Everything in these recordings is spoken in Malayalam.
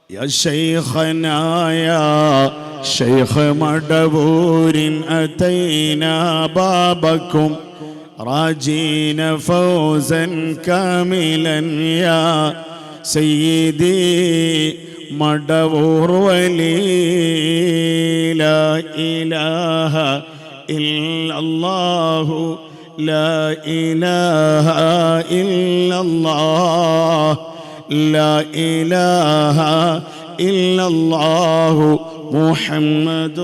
يا شيخنا يا شيخ مدبور أتينا بابكم راجين فوزا كاملا يا سيدي مدبور ولي لا إله إلا الله لا إله إلا الله لا إله إلا الله محمد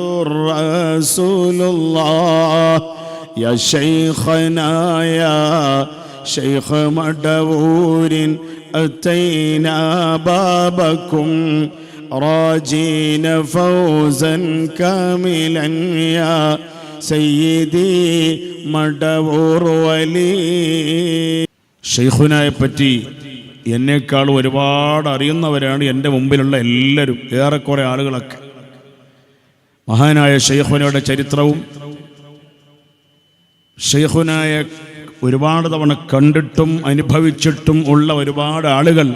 رسول الله يا شيخنا يا شيخ مدبور أتينا بابكم راجين فوزا كاملا يا سيدي مدبور ولي شيخنا പറ്റി എന്നേക്കാൾ ഒരുപാട് അറിയുന്നവരാണ് എൻ്റെ മുമ്പിലുള്ള എല്ലാവരും, ഏറെക്കുറെ ആളുകളൊക്കെ. മഹാനായ ശൈഖുനയുടെ ചരിത്രവും ശൈഖുനായ ഒരുപാട് തവണ കണ്ടിട്ടും അനുഭവിച്ചിട്ടും ഉള്ള ഒരുപാട് ആളുകൾ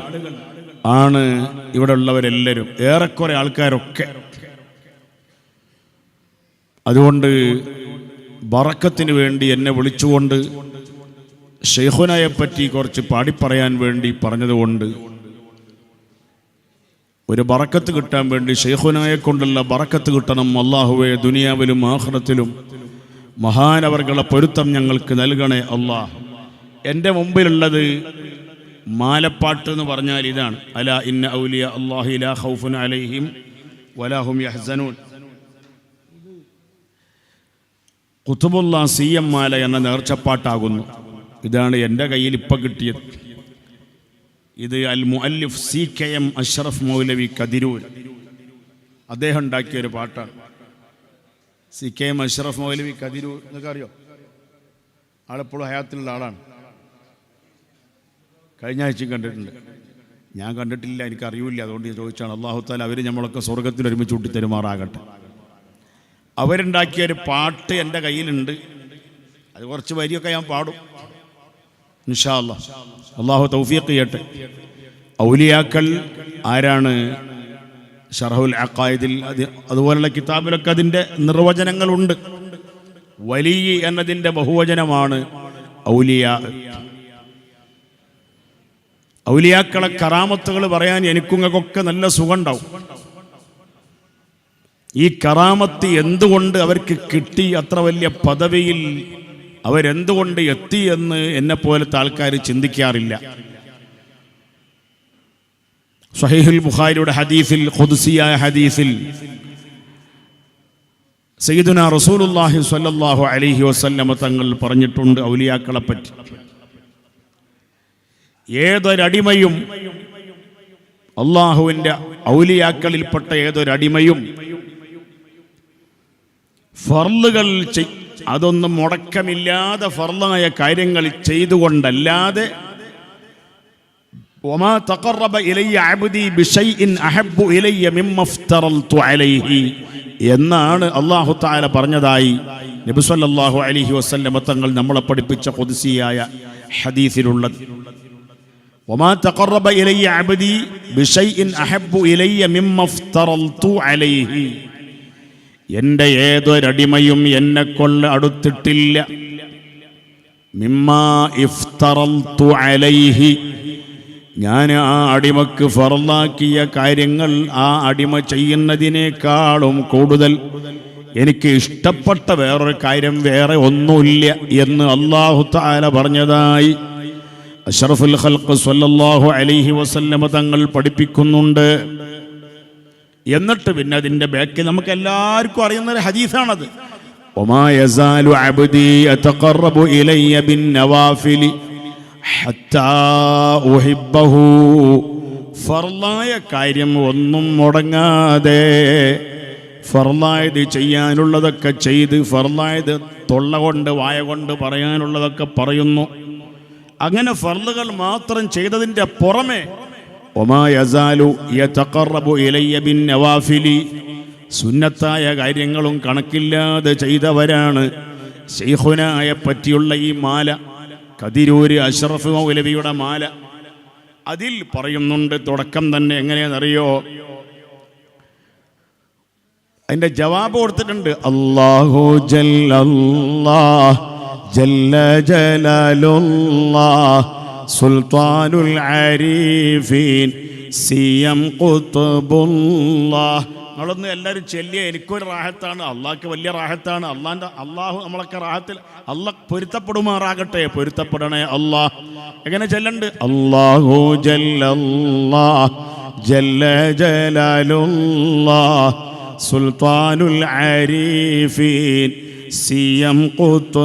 ആണ് ഇവിടെ ഉള്ളവരെല്ലാവരും, ഏറെക്കുറെ ആൾക്കാരൊക്കെ. അതുകൊണ്ട് ബറക്കത്തിന് വേണ്ടി എന്നെ വിളിച്ചുകൊണ്ട് ശൈഖുനായെ പറ്റി കുറച്ച് പാടിപ്പറയാൻ വേണ്ടി പറഞ്ഞതുകൊണ്ട്, ഒരു ബറക്കത്ത് കിട്ടാൻ വേണ്ടി ശൈഖുനായെ കൊണ്ടുള്ള ബറക്കത്ത് കിട്ടണം. അല്ലാഹുവേ, ദുനിയാവിലും ആഖിറത്തിലും മഹാനവർകളെ പൊരുത്തം ഞങ്ങൾക്ക് നൽകണേ അല്ലാഹ്. എൻ്റെ മുമ്പിലുള്ളത് മാലപ്പാട്ട് എന്ന് പറഞ്ഞാൽ ഇതാണ്: അലാ ഇന്ന ഔലിയ അല്ലാഹി ലാ ഖൗഫുൻ അലൈഹിം വലാ ഹും യഹ്സനൂൻ. ഖുതുബുല്ലാ സിയം മാല എന്ന നേർച്ചപ്പാട്ടാകുന്നു. ഇതാണ് എൻ്റെ കയ്യിൽ ഇപ്പം കിട്ടിയത്. ഇത് അൽ മുഅല്ലിഫ് CKM അഷ്റഫ് മൗലവി കതിരൂർ അദ്ദേഹം ഉണ്ടാക്കിയൊരു പാട്ടാണ്. CKM അഷ്റഫ് മൗലവി കതിരൂർ എന്നൊക്കെ അറിയോ? ആളെപ്പോഴും ഹയാത്തിലുള്ള ആളാണ്. കഴിഞ്ഞ ആഴ്ചയും കണ്ടിട്ടുണ്ട്. ഞാൻ കണ്ടിട്ടില്ല, എനിക്കറിയില്ല, അതുകൊണ്ട് ചോദിച്ചാണ്. അല്ലാഹു തആല അവർ നമ്മളൊക്കെ സ്വർഗത്തിൽ ഒരുമിച്ച് കൂട്ടിത്തരുമാറാകട്ടെ. അവരുണ്ടാക്കിയൊരു പാട്ട് എൻ്റെ കയ്യിലുണ്ട്. അത് കുറച്ച് വരിയൊക്കെ ഞാൻ പാടും ഇൻഷാ അല്ലാഹ്. അല്ലാഹു തൗഫീഖ് ചെയ്യട്ടെ. ഔലിയാക്കൾ ആരാണ്? ശറഹുൽ അഖായിദിൽ അതുപോലുള്ള കിതാബിലൊക്കെ അതിൻ്റെ നിർവചനങ്ങളുണ്ട്. വലി എന്നതിൻ്റെ ബഹുവചനമാണ് ഔലിയാ. ഔലിയാക്കളെ കറാമത്തുകൾ പറയാൻ എനിക്കുങ്ങൾക്കൊക്കെ നല്ല സുഖം ഉണ്ടാവും. ഈ കറാമത്ത് എന്തുകൊണ്ട് അവർക്ക് കിട്ടി, അത്ര വലിയ പദവിയിൽ അവരെന്തുകൊണ്ട് എത്തി എന്ന് എന്നെപ്പോലത്തെ ആൾക്കാർ ചിന്തിക്കാറില്ല. സ്വഹീഹുൽ ബുഖാരിയുടെ ഹദീസിൽ, ഖുദ്സിയായ ഹദീസിൽ സയ്യിദുനാ റസൂലുള്ളാഹി സ്വല്ലല്ലാഹു അലൈഹി വസല്ലമ തങ്ങൾ പറഞ്ഞിട്ടുണ്ട് ഔലിയാക്കളെ പറ്റി. ഏതൊരടിമയും, അള്ളാഹുവിൻ്റെ ഔലിയാക്കളിൽപ്പെട്ട ഏതൊരടിമയും ഫർളുകൾ അതൊന്നും മുടക്കമില്ലാതെ ഫർളായ കാര്യങ്ങൾ ചെയ്തുകൊണ്ടല്ലാതെ വമാ തഖറബ ഇലയ്യ അബ്ദി ബിശൈഇൻ അഹബ്ബു ഇലയ്യ മിമ്മ ഇഫ്തറൽതു അലൈഹി എന്നാണ് അല്ലാഹു തആല പറഞ്ഞതായി നബി സല്ലല്ലാഹു അലൈഹി വസല്ലം തങ്ങൾ നമ്മളെ പഠിപ്പിച്ച ഖുദ്സിയായ ഹദീസിലുള്ളത്. വമാ തഖറബ ഇലയ്യ അബ്ദി ബിശൈഇൻ അഹബ്ബു ഇലയ്യ മിമ്മ ഇഫ്തറൽതു അലൈഹി, എൻ്റെ ഏതൊരടിമയും എന്നെക്കൊണ്ട് അടുത്തിട്ടില്ല. മിമ്മാ ഇഫ്തറൽതു അലൈഹി, ഞാൻ ആ അടിമക്ക് ഫർളാക്കിയ കാര്യങ്ങൾ ആ അടിമ ചെയ്യുന്നതിനേക്കാളും കൂടുതൽ എനിക്ക് ഇഷ്ടപ്പെട്ട വേറൊരു കാര്യം വേറെ ഒന്നുമില്ല എന്ന് അല്ലാഹു തആല പറഞ്ഞതായി അഷ്റഫുൽ ഖൽഖ് സ്വല്ലല്ലാഹു അലൈഹി വസല്ലം തങ്ങൾ പഠിപ്പിക്കുന്നുണ്ട്. എന്നിട്ട് പിന്നെ അതിൻ്റെ ബാക്കി നമുക്ക് എല്ലാവർക്കും അറിയുന്നൊരു ഹദീസാണത്. വമാ യസാലു അബ്ദി യതഖറബു ഇലയ്യ ബിന്നവാഫിലി ഹത്താ ഉഹിബ്ബഹു, ഫർളായ കാര്യം ഒന്നും മുടങ്ങാതെ ഫർളായത് ചെയ്യാനുള്ളതൊക്കെ ചെയ്ത്, ഫർളായത് തൊള്ള കൊണ്ട് വായ കൊണ്ട് പറയാനുള്ളതൊക്കെ പറയുന്നു. അങ്ങനെ ഫർളുകൾ മാത്രം ചെയ്തതിൻ്റെ പുറമെ വമാ യസാലു യതഖറബു ഇലയ്യ ബിന്നവാഫിലി, സുന്നത്തായ കാര്യങ്ങളും കണക്കില്ലാതെ ചെയ്തവരാണ്. ശൈഖുനായെ പറ്റിയുള്ള ഈ മാല, കതിരൂര് അഷ്റഫ് മൗലവിയുടെ മാല, അതിൽ പറയുന്നുണ്ട് തുടക്കം തന്നെ എങ്ങനെയാണെന്നറിയോ? അതിൻ്റെ ജവാബ് കൊടുത്തിട്ടുണ്ട്. അല്ലാഹു ജല്ലല്ലാഹ് ജല്ല ജലാലുല്ലാഹ് സുൽത്താനുൽ ആരിഫീൻ സിയം ഖുത്ബുല്ലാഹ്. നമ്മളൊന്ന് എല്ലാവരും ചെല്ലിയ എനിക്കൊരു റാഹത്താണ്, അള്ളാഹ്ക്ക് വലിയ റാഹത്താണ്. അള്ളാഹു നമ്മളൊക്കെ റാഹത്തിൽ അള്ളാഹ് പൊരുത്തപ്പെടുമാറാകട്ടെ, പൊരുത്തപ്പെടണേ അള്ളാഹ്. എങ്ങനെ ചെല്ലണ്ട്? അല്ലാഹു ജല്ലല്ലാഹ് ജല്ല ജലാലുല്ലാഹ് സുൽത്താനുൽ ആരിഫീൻ സിയം ഖുത്ബുല്ലാഹ്.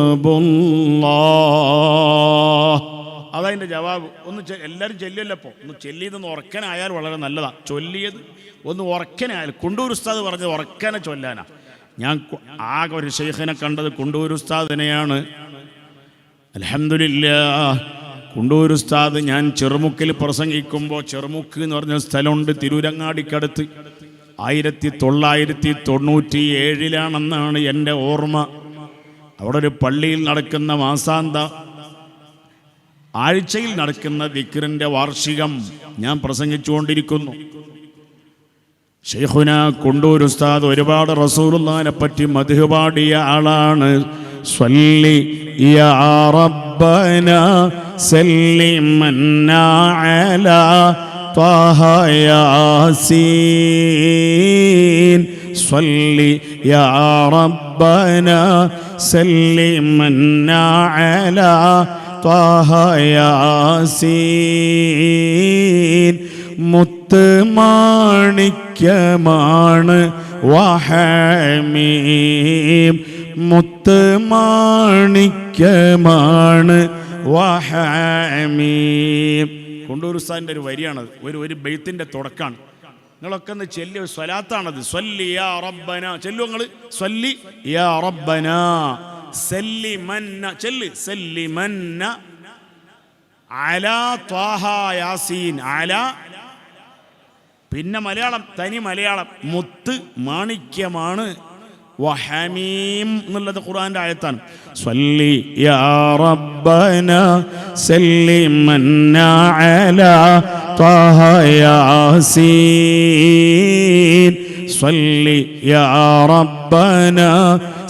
അതതിൻ്റെ ജവാബ്. ഒന്ന് എല്ലാവരും ചെല്ലിയല്ലപ്പോൾ ഒന്ന് ചെല്ലിയതെന്ന് ഉറക്കനായാൽ വളരെ നല്ലതാണ്. ചൊല്ലിയത് ഒന്ന് ഉറക്കനായാൽ, കുണ്ടൂർ ഉസ്താദ് പറഞ്ഞത് ഉറക്കനെ ചൊല്ലാനാ. ഞാൻ ആകെ ഒരു ഷെയ്ഖിനെ കണ്ടത് കുണ്ടൂർ ഉസ്താദിനെയാണ്. അൽഹംദുലില്ലാഹ്. കുണ്ടൂർ ഉസ്താദ് ഞാൻ ചെറുമുക്കിൽ പ്രസംഗിക്കുമ്പോൾ, ചെറുമുക്ക് എന്ന് പറഞ്ഞ സ്ഥലമുണ്ട് തിരൂരങ്ങാടിക്കടുത്ത്, 1997 എൻ്റെ ഓർമ്മ. അവിടെ ഒരു പള്ളിയിൽ നടക്കുന്ന മാസാന്ത ആഴ്ചയിൽ നടക്കുന്ന ദിക്റിൻ്റെ വാർഷികം ഞാൻ പ്രസംഗിച്ചുകൊണ്ടിരിക്കുന്നു. ശൈഖുന കുണ്ടൂർ ഉസ്താദ് ഒരുപാട് റസൂലുള്ളാഹിനെ പറ്റി മദ്ഹ് പാടിയ ആളാണ്. സ്വല്ലി യാ റബ്ബന സല്ലിമന്നാ അലാ ത്വാഹ യാസീൻ. സ്വല്ലി യാ റബ്ബന സല്ലിമന്നാ അലാ ത്വാഹ യാസീൻ. മുത്ത് മാണിക്യമാണ് വഹമീം. മുത്ത് മാണിക്യമാണ് വഹമീം. കുണ്ടൂർ ഉസ്താദിൻ്റെ ഒരു വരിയാണത്, ഒരു ബൈത്തിൻ്റെ തുടക്കാണ്. നിങ്ങളൊക്കെ ഒന്ന് ചെല്ലിയ സ്വലാത്താണത്. സ്വല്ലി യാ റബ്ബന, ചെല്ലു നിങ്ങൾ. സ്വല്ലി യാ റബ്ബന സല്ലിമന്ന, ചെല്ല് സല്ലിമന്ന അലാ ത്വാഹ യാസീൻ. അലാ, പിന്നെ മലയാളം, തനി മലയാളം. മുത്ത് മാണിക്യമാണ് വഹമീം എന്നുള്ളത് ഖുർആന്റെ ആയത്താണ്. സ്വല്ലി യാ റബ്ബന സല്ലിമന്ന അലാ ത്വാഹ യാസീൻ. സ്വല്ലി യാ റബ്ബന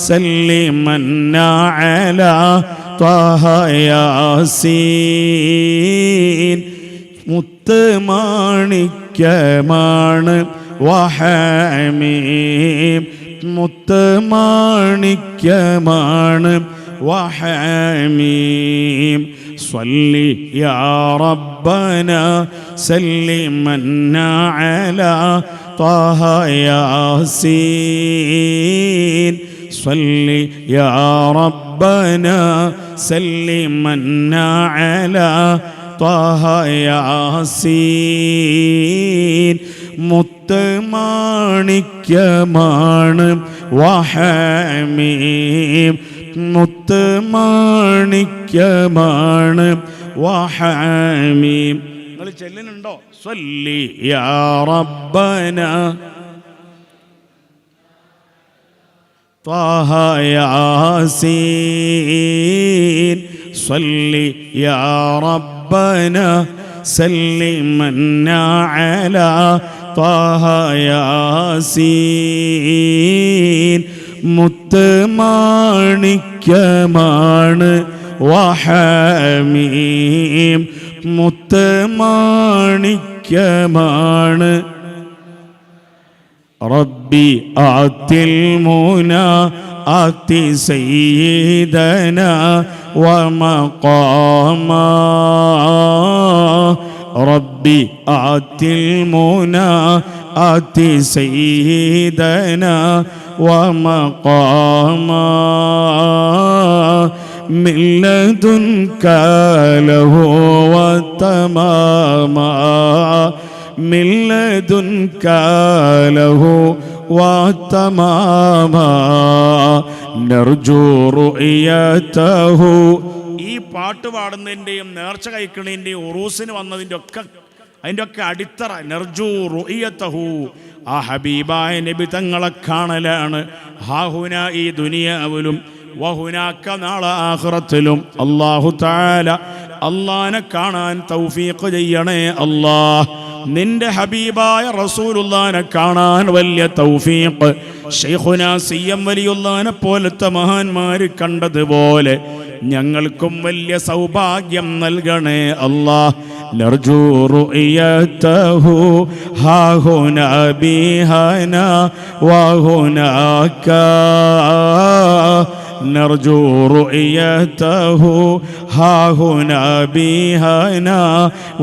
സല്ലിമന്ന അലാ ത്വാഹ യാസീൻ. മുത്ത് മാണിക്യമാണ് വഹമീം. മുത്ത് മാണിക്യമാണ് വഹമീം. സ്വല്ലി യാ റബ്ബന സല്ലിമന്ന അലാ ത്വാഹ യാസീൻ. സ്വല്ലി യാ റബ്ബന സല്ലിമന്ന അലാ ത്വാഹ യാസീൻ. മുത്ത് മാണിക്യമാണ് വഹമീം. മുത്ത് മാണിക്യമാണ് വഹമീം. നിങ്ങൾ ചെല്ലുന്നുണ്ടോ? സ്വല്ലി യാ റബ്ബന ത്വാഹ യാസീൻ. സ്വല്ലി യാ റബ്ബന സല്ലിമന്ന അലാ ത്വാഹ യാസീൻ. മുത്ത് മാണിക്യമാണ് വഹമീം. മുത്ത് മാണിക്യമാണ്. റബ്ബി ആത്തിൽ മുനാ ആത്തി സയ്യിദന വമഖാമാ. റബ്ബി ആത്തിൽ മുനാ ആത്തി സയ്യിദന വമഖാമാ. മിൻ ലദുൻക ലഹു വതമാമാ. മിൻ ലദുൻക ലഹു വതമാമാ. നർജു റുയതഹു. ഈ പാട്ട് പാടുന്നതിൻ്റെയും നേർച്ച കഴിക്കുന്നതിൻ്റെയും ഉറൂസിന് വന്നതിൻ്റെ ഒക്കെ അടിത്തറ നർജു റുയതഹു, ആ ഹബീബായ നബി തങ്ങളെ കാണലാണ്. ഹാഹുന, ഈ ദുനിയാവിലും, വഹുനാക്ക, നാളെ ആഖിറത്തിലും. അല്ലാഹു തആല അല്ലാഹനെ കാണാൻ തൗഫീഖ് ചെയ്യണേ അല്ലാഹ്. നിന്റെ ഹബീബായ റസൂലുള്ളാഹിനെ കാണാൻ വലിയ തൗഫീഖ് ശൈഖുനാ സിയം വലിയുള്ളാഹിനെ പോലത്തെ മഹാന്മാർ കണ്ടതുപോലെ ഞങ്ങൾക്കും വലിയ സൗഭാഗ്യം നൽകണേ അല്ലാഹ്. നർജു റുയതഹു ഹാഹുനാ ബിഹനാ വഹുനാക നർജു റുയതഹു ഹാഹുനാ ബിഹനാ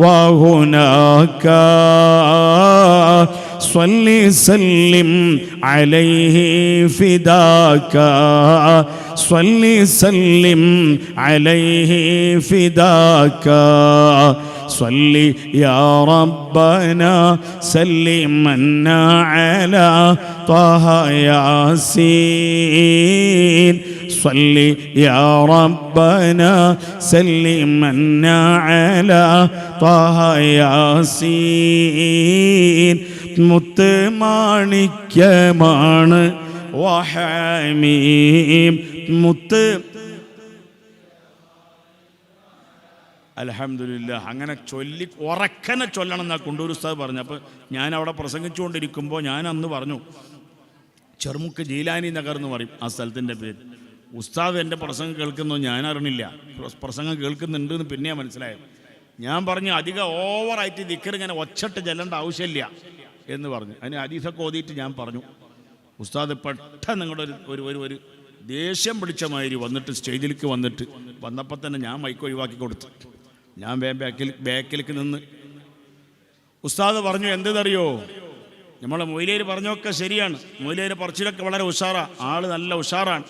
വഹുനാക സ്വല്ലി സല്ലിം അലൈഹി ഫിദാക സ്വല്ലി സല്ലിം അലൈഹി ഫിദാക സ്വല്ലി യാ റബ്ബനാ സല്ലിമന്നാ അലാ ത്വഹ യാസീൻ സ്വല്ലി യാ റബ്ബനാ സല്ലിമന്നാ അലാ ത്വഹ യാസീൻ മുത്ത് മാണിക്യമാണ് വഹമീം മുത്ത്. അൽഹംദുലില്ലാഹ്. അങ്ങനെ ചൊല്ലി ഉറക്കനെ ചൊല്ലണം എന്നാ കൊണ്ടൂർ ഉസ്താദ് പറഞ്ഞു. അപ്പോൾ ഞാൻ അവിടെ പ്രസംഗിച്ചുകൊണ്ടിരിക്കുമ്പോൾ ഞാൻ അന്ന് പറഞ്ഞു, ചെറുമുക്ക് ജീലാനി നഗർ എന്ന് പറയും ആ സ്ഥലത്തിൻ്റെ പേര്. ഉസ്താദ് എൻ്റെ പ്രസംഗം കേൾക്കുന്നത് ഞാൻ അറിഞ്ഞില്ല, പ്രസംഗം കേൾക്കുന്നുണ്ട് എന്ന് പിന്നെയാണ് മനസ്സിലായത്. ഞാൻ പറഞ്ഞു അധികം ഓവറായിട്ട് ദിക്ർ ഇങ്ങനെ ഒച്ചട്ട് ചെല്ലേണ്ട ആവശ്യമില്ല എന്ന് പറഞ്ഞു. അതിന് ഹദീസൊക്കെ ഓതിയിട്ട് ഞാൻ പറഞ്ഞു. ഉസ്താദ് പെട്ടെന്ന് നിങ്ങളുടെ ഒരു ദേഷ്യം പിടിച്ച മാതിരി വന്നിട്ട് സ്റ്റേജിലേക്ക് വന്നപ്പോൾ തന്നെ ഞാൻ മൈക്ക് ഒഴിവാക്കി കൊടുത്തു. ഞാൻ ബാക്കിലേക്ക് നിന്ന് ഉസ്താദ് പറഞ്ഞു, എന്തെന്നറിയോ, നമ്മളെ മൊയ്ലേര് പറഞ്ഞൊക്കെ ശരിയാണ്, മൊയ്ലേര് പറച്ചിലൊക്കെ വളരെ ഉഷാറാണ്, ആള് നല്ല ഉഷാറാണ്,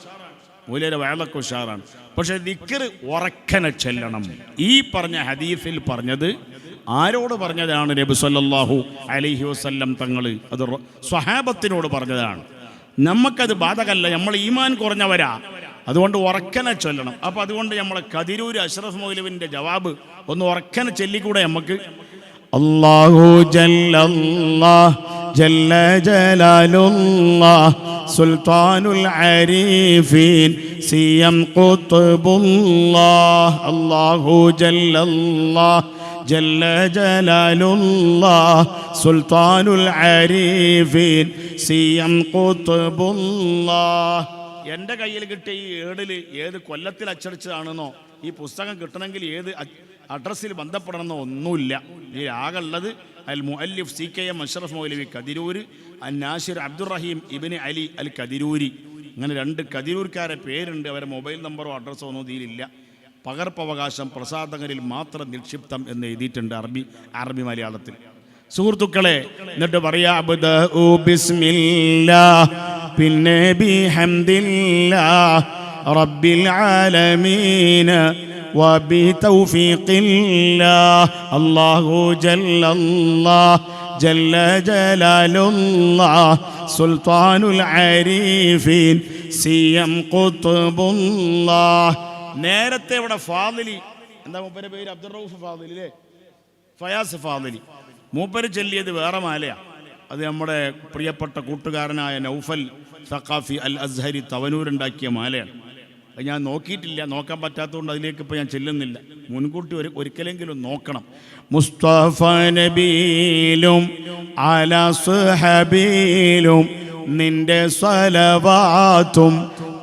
മൊയ്ലേര് വയലൊക്കെ ഉഷാറാണ്, പക്ഷെ ദിക്ർ ഉറക്കനെ ചെല്ലണം. ഈ പറഞ്ഞ ഹദീസിൽ പറഞ്ഞത് ആരോട് പറഞ്ഞതാണ്? നബി സല്ലല്ലാഹു അലൈഹി വസല്ലം തങ്ങൾ അത് സ്വഹാബത്തിനോട് പറഞ്ഞതാണ്. നമുക്കത് ബാധകല്ല, നമ്മൾ ഈമാൻ കുറഞ്ഞവരാ, അതുകൊണ്ട് ഉറക്കനെ ചൊല്ലണം. അപ്പോൾ അതുകൊണ്ട് നമ്മളെ കതിരൂർ അഷ്റഫ് മൗലവിൻ്റെ ജവാബ് ഒന്ന് ഉറക്കനെ ചൊല്ലിക്കൂടെ നമുക്ക്? അല്ലാഹു ജല്ലല്ലാഹ് ജല്ല ജലാലുല്ലാഹ് സുൽത്താനുൽ അരീഫീൻ സിയം ഖുത്ബുല്ലാഹ് അല്ലാഹു ജല്ലല്ലാഹ് ജല്ല ജലാലുല്ലാഹ് സുൽത്താനുൽ അരീഫീൻ സിയം ഖുത്ബുല്ലാഹ്. എൻ്റെ കയ്യിൽ കിട്ടിയ ഈ ഏടിൽ ഏത് കൊല്ലത്തിൽ അച്ചടിച്ചതാണെന്നോ ഈ പുസ്തകം കിട്ടണമെങ്കിൽ ഏത് അഡ്രസ്സിൽ ബന്ധപ്പെടണമെന്നോ ഒന്നുമില്ല. ഈ ആകെയുള്ളത് അൽ മുഅല്ലിഫ് CKM അഷ്റഫ് മൗലവി കതിരൂർ, അൽ നാസിർ അബ്ദുറഹീം ഇബ്നു അലി അൽ കതിരൂരി, അങ്ങനെ 2 കതിരൂർക്കാരെ പേരുണ്ട്. അവരെ മൊബൈൽ നമ്പറോ അഡ്രസ്സോ ഒന്നും ഇതിലില്ല. പകർപ്പവകാശം പ്രസാധകരിൽ മാത്രം നിക്ഷിപ്തം എന്ന് എഴുതിയിട്ടുണ്ട് അറബി മലയാളത്തിൽ. സുഹൃത്തുക്കളെ, എന്നിട്ട് പറയാ അബ്ദഉ ബിസ്മില്ലാഹ് പിന്നെ ബിഹംദില്ലാഹ് റബ്ബിൽ ആലമീൻ വബിതൗഫീഖില്ലാഹ് അല്ലാഹു ജല്ലല്ലാഹ് ജല്ല ജലാലുല്ലാഹ് സുൽത്താനുൽ അരീഫീൻ സിയം ഖുത്ബുല്ലാഹ്. നേരത്തെ ഇവിടെ ഫാദിലി, എന്താ മൂപ്പരുടെ പേര്? അബ്ദുർ റഊഫ് ഫാദിലി അല്ലേ? ഫയാസ് ഫാദിലി. മൂപ്പര് ചൊല്ലിയത് വേറെ മാലയാണ്. അത് നമ്മുടെ പ്രിയപ്പെട്ട കൂട്ടുകാരനായ നൗഫൽ സഖാഫി അൽ അസ്ഹരി തവനൂരുണ്ടാക്കിയ മാലയാണ്. അത് ഞാൻ നോക്കിയിട്ടില്ല, നോക്കാൻ പറ്റാത്തതുകൊണ്ട് അതിലേക്ക് ഇപ്പോൾ ഞാൻ ചെല്ലുന്നില്ല. മുൻകൂട്ടി ഒരിക്കലെങ്കിലും നോക്കണം. മുസ്തഫ നബിയിലും അലാ സ്വഹബീലും നിന്റെ സ്വലവാത്തും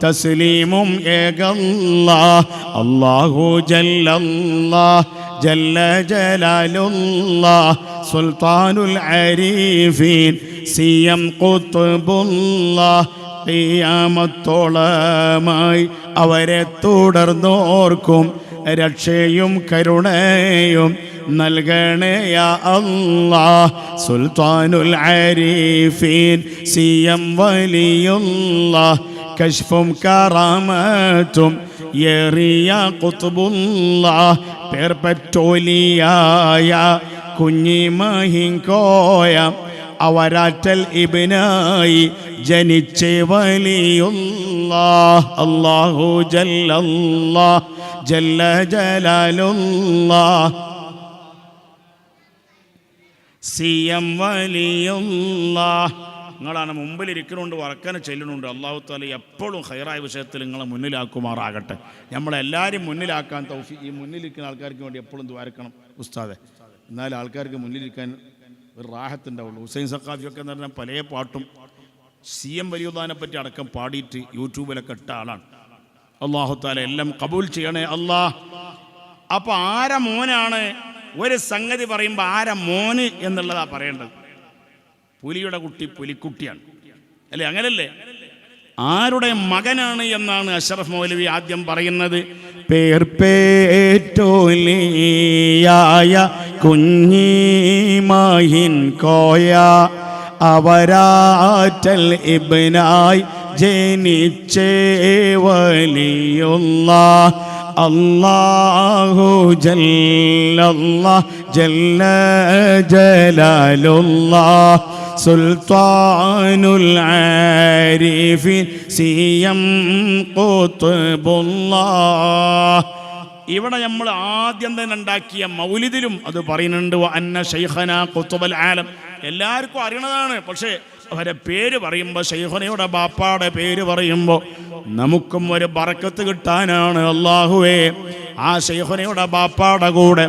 തസ്ലീമും ഏകല്ലാഹ് അല്ലാഹു ജല്ലല്ലാഹ് ജല്ല ജലാലുല്ലാഹ് സുൽത്താനുൽ അരീഫീൻ സിയം ഖുത്ബുല്ലാഹ്. ഖിയാമത്തോളമായി അവരെ തുടർന്നോർക്കും രക്ഷയും കരുണയും നൽകണേ യാ അല്ലാഹ്. സുൽത്താനുൽ അരീഫീൻ സിയം വലിയുല്ലാഹ് കശ്ഫും കറാമത്തും ഏറിയ ഖുത്ബുല്ലാഹ് പേർപ്പറ്റോലിയായ കുഞ്ഞിമഹിങ്കോയ അവരാറ്റൽ ഇബ്നായി ജനിച്ച് വലിയുല്ലാഹ് അല്ലാഹു ജല്ലല്ലാഹ് ജല്ല ജലാലുല്ലാഹ് സിയം വലിയുല്ലാഹ്. നിങ്ങളാണ് മുമ്പിലിരിക്കുന്നുണ്ട്, വറക്കനെ ചെല്ലുന്നുണ്ട്. അല്ലാഹു തആല എപ്പോഴും ഖൈറായ വിഷയത്തിൽ നിങ്ങളെ മുന്നിലാക്കുമാറാകട്ടെ. നമ്മളെല്ലാവരും മുന്നിലാക്കാൻ ഈ മുന്നിലിരിക്കുന്ന ആൾക്കാർക്ക് വേണ്ടി എപ്പോഴും ദ്വാരക്കണം ഉസ്താദെ. എന്നാൽ ആൾക്കാർക്ക് മുന്നിലിരിക്കാൻ ഒരു റാഹത്തുണ്ടാവുള്ളൂ. ഹുസൈൻ സഖാഫിയൊക്കെ എന്ന് പറഞ്ഞാൽ പല പാട്ടും CM വലിയുള്ളതിനെ പറ്റി അടക്കം പാടിയിട്ട് യൂട്യൂബിലൊക്കെ ഇട്ട ആളാണ്. അല്ലാഹു തആല എല്ലാം കബൂൽ ചെയ്യണേ അല്ലാഹ്. അപ്പോൾ ആരെ മോനാണ് ഒരു സംഗതി പറയുമ്പോൾ ആരെ മോന് എന്നുള്ളതാണ് പറയേണ്ടത്. പുലിയുടെ കുട്ടി പുലിക്കുട്ടിയാണ് അല്ലേ? അങ്ങനല്ലേ? ആരുടെ മകനാണ് എന്നാണ് അഷ്റഫ് മൗലവി ആദ്യം പറയുന്നത്. പേർപ്പേറ്റോലിയായ കുഞ്ഞിമാഹിൻ കോയ അവരാറ്റൽ ഇബ്നായി ജനിച്ചേ വലിയുള്ളാഹ് അല്ലാഹു ജല്ലല്ലാഹ് ജല്ല ജലാലുല്ലാഹ് സുൽത്താനുൽ ആരിഫീൻ സിയം ഖുത്ബുല്ലാഹ്. ഇവിടെ നമ്മൾ ആദ്യം തന്നെ ഉണ്ടാക്കിയ മൗലിദിലും അത് പറയുന്നുണ്ട്. അന്ന ശൈഖന ഖുത്ബുൽ ആലം. എല്ലാവർക്കും അറിയണതാണ്. പക്ഷേ അവരെ പേര് പറയുമ്പോൾ, ശൈഖനയുടെ ബാപ്പാടെ പേര് പറയുമ്പോൾ നമുക്കും ഒരു ബറക്കത്ത് കിട്ടാനാണ്. അല്ലാഹുവേ, ആ ശൈഖനയുടെ ബാപ്പാടെ കൂടെ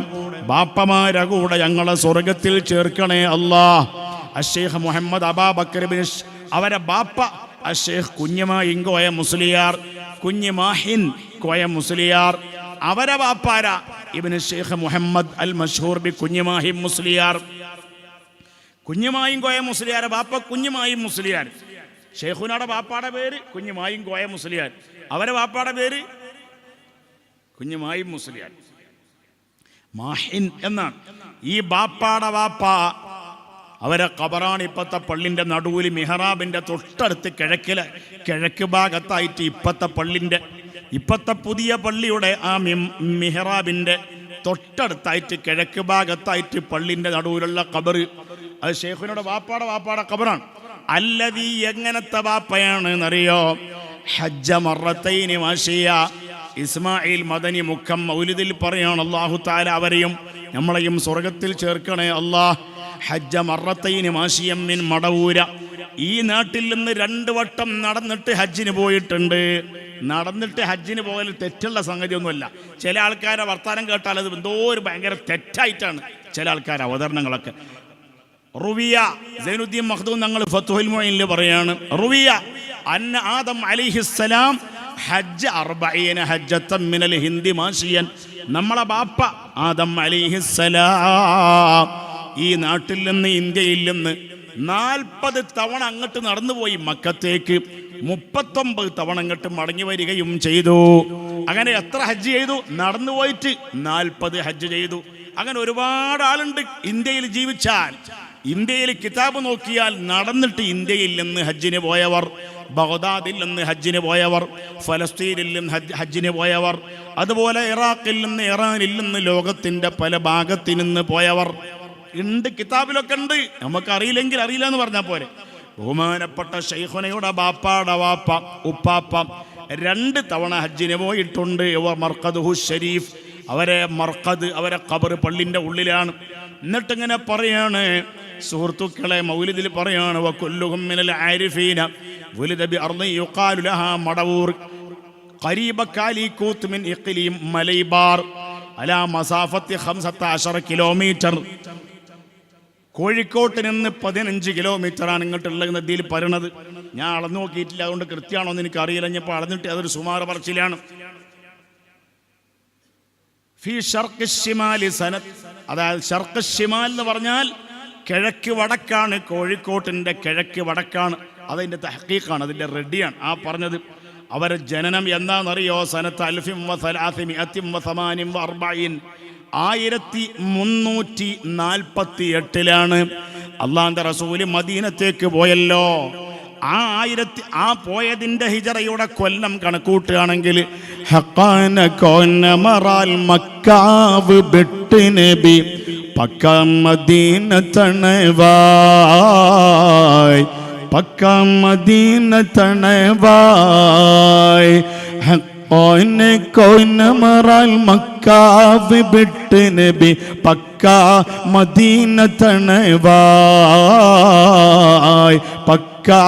ബാപ്പമാരെ കൂടെ ഞങ്ങളെ സ്വർഗത്തിൽ ചേർക്കണേ അല്ലാഹ്. അഷേഖ് മുഹമ്മദ് അബാബക്കർ ബിൻ അവരെ ബാപ്പ അഷേഖ് കുഞ്ഞിമാഹിൻ കോയ മുസ്ലിയാർ, കുഞ്ഞിമാഹിൻ കോയ മുസ്ലിയാർ. അവരെ ബാപ്പാര ഇബ്നു ഷെയ്ഖ് മുഹമ്മദ് അൽ മഷ്ഹൂർ ബി കുഞ്ഞിമാഹിൻ മുസ്ലിയാർ. കുഞ്ഞിമാഹിൻ കോയ മുസ്ലിയാർ ബാപ്പ കുഞ്ഞിമാഹിൻ മുസ്ലിയാർ. ഷെയ്ഖുനയുടെ ബാപ്പാടെ പേര് കുഞ്ഞിമാഹിൻ കോയ മുസ്ലിയാർ. അവരെ ബാപ്പാടെ പേര് കുഞ്ഞിമാഹിൻ മുസ്ലിയാർ. മാഹിൻ എന്നാണ് ഈ ബാപ്പാടെ ബാപ്പ. അവരെ ഖബറാണ് ഇപ്പത്തെ പള്ളിൻ്റെ നടുവിൽ മിഹ്റാബിൻ്റെ തൊട്ടടുത്ത് കിഴക്ക് ഭാഗത്തായിട്ട് ഇപ്പത്തെ പുതിയ പള്ളിയുടെ ആ മിഹ്റാബിൻ്റെ തൊട്ടടുത്തായിട്ട് കിഴക്ക് ഭാഗത്തായിട്ട് പള്ളിൻ്റെ നടുവിലുള്ള ഖബർ. അത് ശൈഖുനയുടെ ബാപ്പാടെ ഖബറാണ്. അല്ലദീ എങ്ങനത്തെ ബാപ്പയാണ് എന്നറിയോ? ഹജ്ജ മറത്തൈനി മാഷിയ. ഇസ്മായിൽ മദനി മുഖം മൗലിദിൽ പറയാണ് അല്ലാഹു തആല അവരെയും നമ്മളെയും സ്വർഗത്തിൽ ചേർക്കണേ അല്ലാഹ്. ഹജ്ജ മറത്തൈനി മാഷിയം മിൻ മടവൂര. ഈ നാട്ടിൽ നിന്ന് 2 വട്ടം നടന്നിട്ട് ഹജ്ജിന് പോയിട്ടുണ്ട്. നടന്നിട്ട് ഹജ്ജിന് പോകൽ തെറ്റുള്ള സംഗതിയൊന്നുമല്ല. ചില ആൾക്കാരെ വർത്താനം കേട്ടാൽ അത് എന്തോ ഒരു ഭയങ്കര തെറ്റായിട്ടാണ് ചില ആൾക്കാരെ അവതരണങ്ങളൊക്കെ. റുവിയ സൈനുദ്ദീൻ മഖ്ദൂം ഞങ്ങൾ ഫത്ഹുൽ മുഈനിൽ പറയാണ്, റുവിയ അന്ന ആദം അലൈഹിസ്സലാം ഹജ്ജ് 40 ഹജ്ജത്തൻ മിനൽ ഹിന്ദി മാഷിയൻ. നമ്മളെ ബാപ്പ ആദം അലൈഹിസ്സലാം ഈ നാട്ടിൽ നിന്ന് ഇന്ത്യയിൽ നിന്ന് 40 തവണ അങ്ങോട്ട് നടന്നുപോയി മക്കത്തേക്ക്. 39 തവണ അങ്ങോട്ട് മടങ്ങി വരികയും ചെയ്തു. അങ്ങനെ എത്ര ഹജ്ജ് ചെയ്തു? നടന്നു പോയിട്ട് 40 ഹജ്ജ് ചെയ്തു. അങ്ങനെ ഒരുപാട് ആളുണ്ട് ഇന്ത്യയിൽ ജീവിച്ചാൽ. ഇന്ത്യയിൽ കിതാബ് നോക്കിയാൽ നടന്നിട്ട് ഇന്ത്യയിൽ നിന്ന് ഹജ്ജിന് പോയവർ, ബഗ്ദാദിൽ നിന്ന് ഹജ്ജിന് പോയവർ, ഫലസ്തീനിൽ നിന്ന് ഹജ്ജിന് പോയവർ, അതുപോലെ ഇറാഖിൽ നിന്ന് ഇറാനിൽ നിന്ന് ലോകത്തിൻ്റെ പല ഭാഗത്തു നിന്ന് പോയവർ ഉണ്ട്. കിതാബിലൊക്കെ ഉണ്ട്. നമുക്കറിയില്ലെങ്കിൽ അറിയില്ല എന്ന് പറഞ്ഞാൽ പോരെ. ബഹുമാനപ്പെട്ട ശൈഖുനയുടെ ബാപ്പാടെ വാപ്പ ഉപ്പാപ്പ 2 തവണ ഹജ്ജിന് പോയിട്ടുണ്ട്. മർഖദുഹു ഷരീഫ്. അവരെ ഖബർ പള്ളിൻ്റെ ഉള്ളിലാണ്. എന്നിട്ടിങ്ങനെ പറയാണ് സുഹൃത്തുക്കളെ, മൗലിദിൽ പറയാണ് വകുല്ലുഹും മിനൽ ആരിഫീന വുലിദ ബി അർളി യുഖാലു ലഹാ മടവൂർ ഖരീബ കാലികൂത്ത് മിൻ ഇഖ്ലീം മലൈബാർ അലാ മസാഫത്തി 15 കിലോമീറ്റർ. കോഴിക്കോട്ട് നിന്ന് 15 കിലോമീറ്ററാണ് ഇങ്ങോട്ടുള്ള നദിയിൽ പറയണത്. ഞാൻ അളന്നു നോക്കിയിട്ടില്ല, അതുകൊണ്ട് കൃത്യമാണോ എന്ന് എനിക്ക് അറിയില്ല. ഞാൻ അളന്നിട്ട് അതൊരു സുമാർ പറച്ചിലാണ്. ഫി ഷർഖ് ശിമാലി സനത്, അതായത് ഷർഖ് ശിമാൽ എന്ന് പറഞ്ഞാൽ കിഴക്ക് വടക്കാണ്. കോഴിക്കോട്ടിൻ്റെ കിഴക്ക് വടക്കാണ്. അതിൻ്റെ തഹ്ഖീഖാണ്, അതിൻ്റെ റെഡിയാണ് ആ പറഞ്ഞത്. അവരെ ജനനം എന്താണെന്നറിയോ? സനത്ത് 1348 അള്ളാന്റെ റസൂല് മദീനത്തേക്ക് പോയല്ലോ. ആ പോയതിന്റെ ഹിജറയുടെ കൊല്ലം കണക്കൂട്ടുകയാണെങ്കിൽ മക്കാവ് ബെട്ട് നബി പക്ക മദീന തണവായ്, പക്ക മദീന തണവായ്. कौन मराल मक्का बिट नबी पक्का मदीना तणवाय, पक्का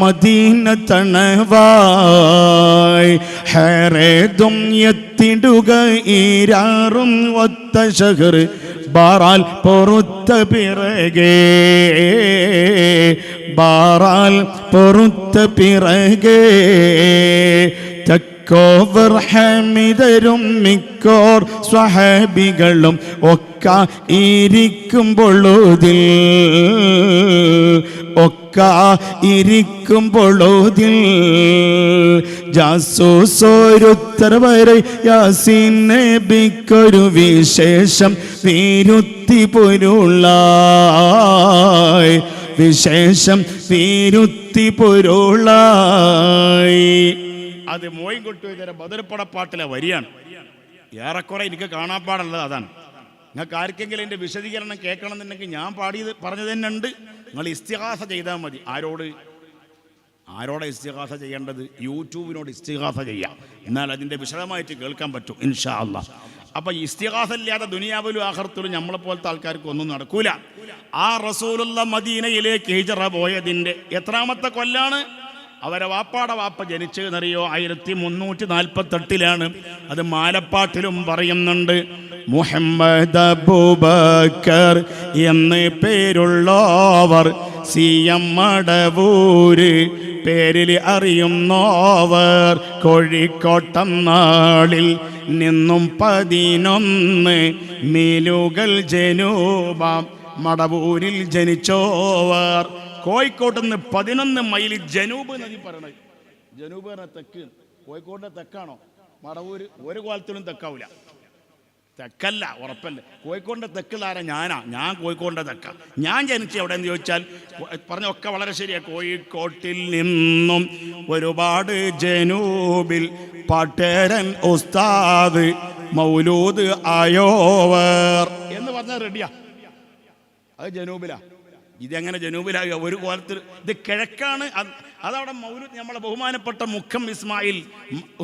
मदीना तणवाय. ഹേറെ ദും എത്തിടുക ഈരാറും ഒത്ത ഷഹർ ബാറാൽ പൊറുത്ത പിറകേ ബാറാൽ പൊറുത്ത പിറകേ കോവർ ഹമിദരും മിക്കോർ സ്വഹാബികളും ഒക്ക ഇരിക്കുമ്പോഴോതിൽ ജാസൂസോരുത്തർ വരെ യാസീൻ നബിക്കൊരു വിശേഷം വീരുത്തി പൊരുളായി വിശേഷം വീരുത്തി പൊരുളായി. അത് മോയിൻകുട്ടി വൈദ്യരെ ബദർപ്പടപ്പാട്ടിലെ വരിയാണ്. ഏറെക്കുറെ എനിക്ക് കാണാപ്പാടുള്ളത് അതാണ്. നിങ്ങൾക്ക് ആർക്കെങ്കിലും എൻ്റെ വിശദീകരണം കേൾക്കണം എന്നുണ്ടെങ്കിൽ ഞാൻ പറഞ്ഞു തന്നെ ഉണ്ട്. നിങ്ങൾ ഇസ്തിഗാസ ചെയ്താൽ മതി. ആരോടെ ഇസ്തിഗാസ ചെയ്യേണ്ടത്? യൂട്യൂബിനോട് ഇസ്തിഗാസ ചെയ്യാം, എന്നാൽ അതിൻ്റെ വിശദമായിട്ട് കേൾക്കാൻ പറ്റും ഇൻഷാ അല്ലാഹ്. അപ്പം ഇസ്തിഗാസ ഇല്ലാതെ ദുനിയാവിലും ആഖിറത്തിലും നമ്മളെപ്പോലത്തെ ആൾക്കാർക്ക് ഒന്നും നടക്കൂല. ആ റസൂലുള്ള മദീനയിലേക്ക് ഹിജ്റ പോയതിൻ്റെ എത്രാമത്തെ കൊല്ലാണ്? അവരെ വാപ്പാടെ വാപ്പ ജനിച്ചതെന്നറിയോ? 1348 അത് മാലപ്പാട്ടിലും പറയുന്നുണ്ട്. മുഹമ്മദ് അബൂബക്കർ എന്ന് പേരുള്ളവർ CM മടവൂര് പേരിൽ അറിയുന്നവർ കോഴിക്കോട്ടം നാളിൽ നിന്നും 11 മീലുകൾ ജനൂബാം മടവൂരിൽ ജനിച്ചോവർ. കോഴിക്കോട്ട് നിന്ന് 11 മൈൽ ജനൂബ് നദി പറയണത്. ജനൂബ് പറഞ്ഞ തെക്ക്. കോഴിക്കോടിൻ്റെ തെക്കാണോ മടവൂര്? ഒരു കാലത്തിലും തെക്കാവില്ല. തെക്കല്ല, ഉറപ്പല്ല. കോഴിക്കോടിൻ്റെ തെക്കുള്ളാരാ? ഞാൻ കോഴിക്കോടിൻ്റെ തെക്ക. ഞാൻ ജനിച്ച എവിടെയെന്ന് ചോദിച്ചാൽ പറഞ്ഞൊക്കെ വളരെ ശരിയാണ്. കോഴിക്കോട്ടിൽ നിന്നും ഒരുപാട് ജനൂബിൽ പാട്ടേരൻ ഉസ്താദ് മൗലൂദ് ആയോവർ എന്ന് പറഞ്ഞാൽ റെഡിയാ. അത് ജനൂബിലാ. ഇതെങ്ങനെ ജനൂബിലാകുക? ഒരു കോലത്തിൽ ഇത് കിഴക്കാണ്. അതവിടെ മൗലൂദ് നമ്മളെ ബഹുമാനപ്പെട്ട മുഖം ഇസ്മായിൽ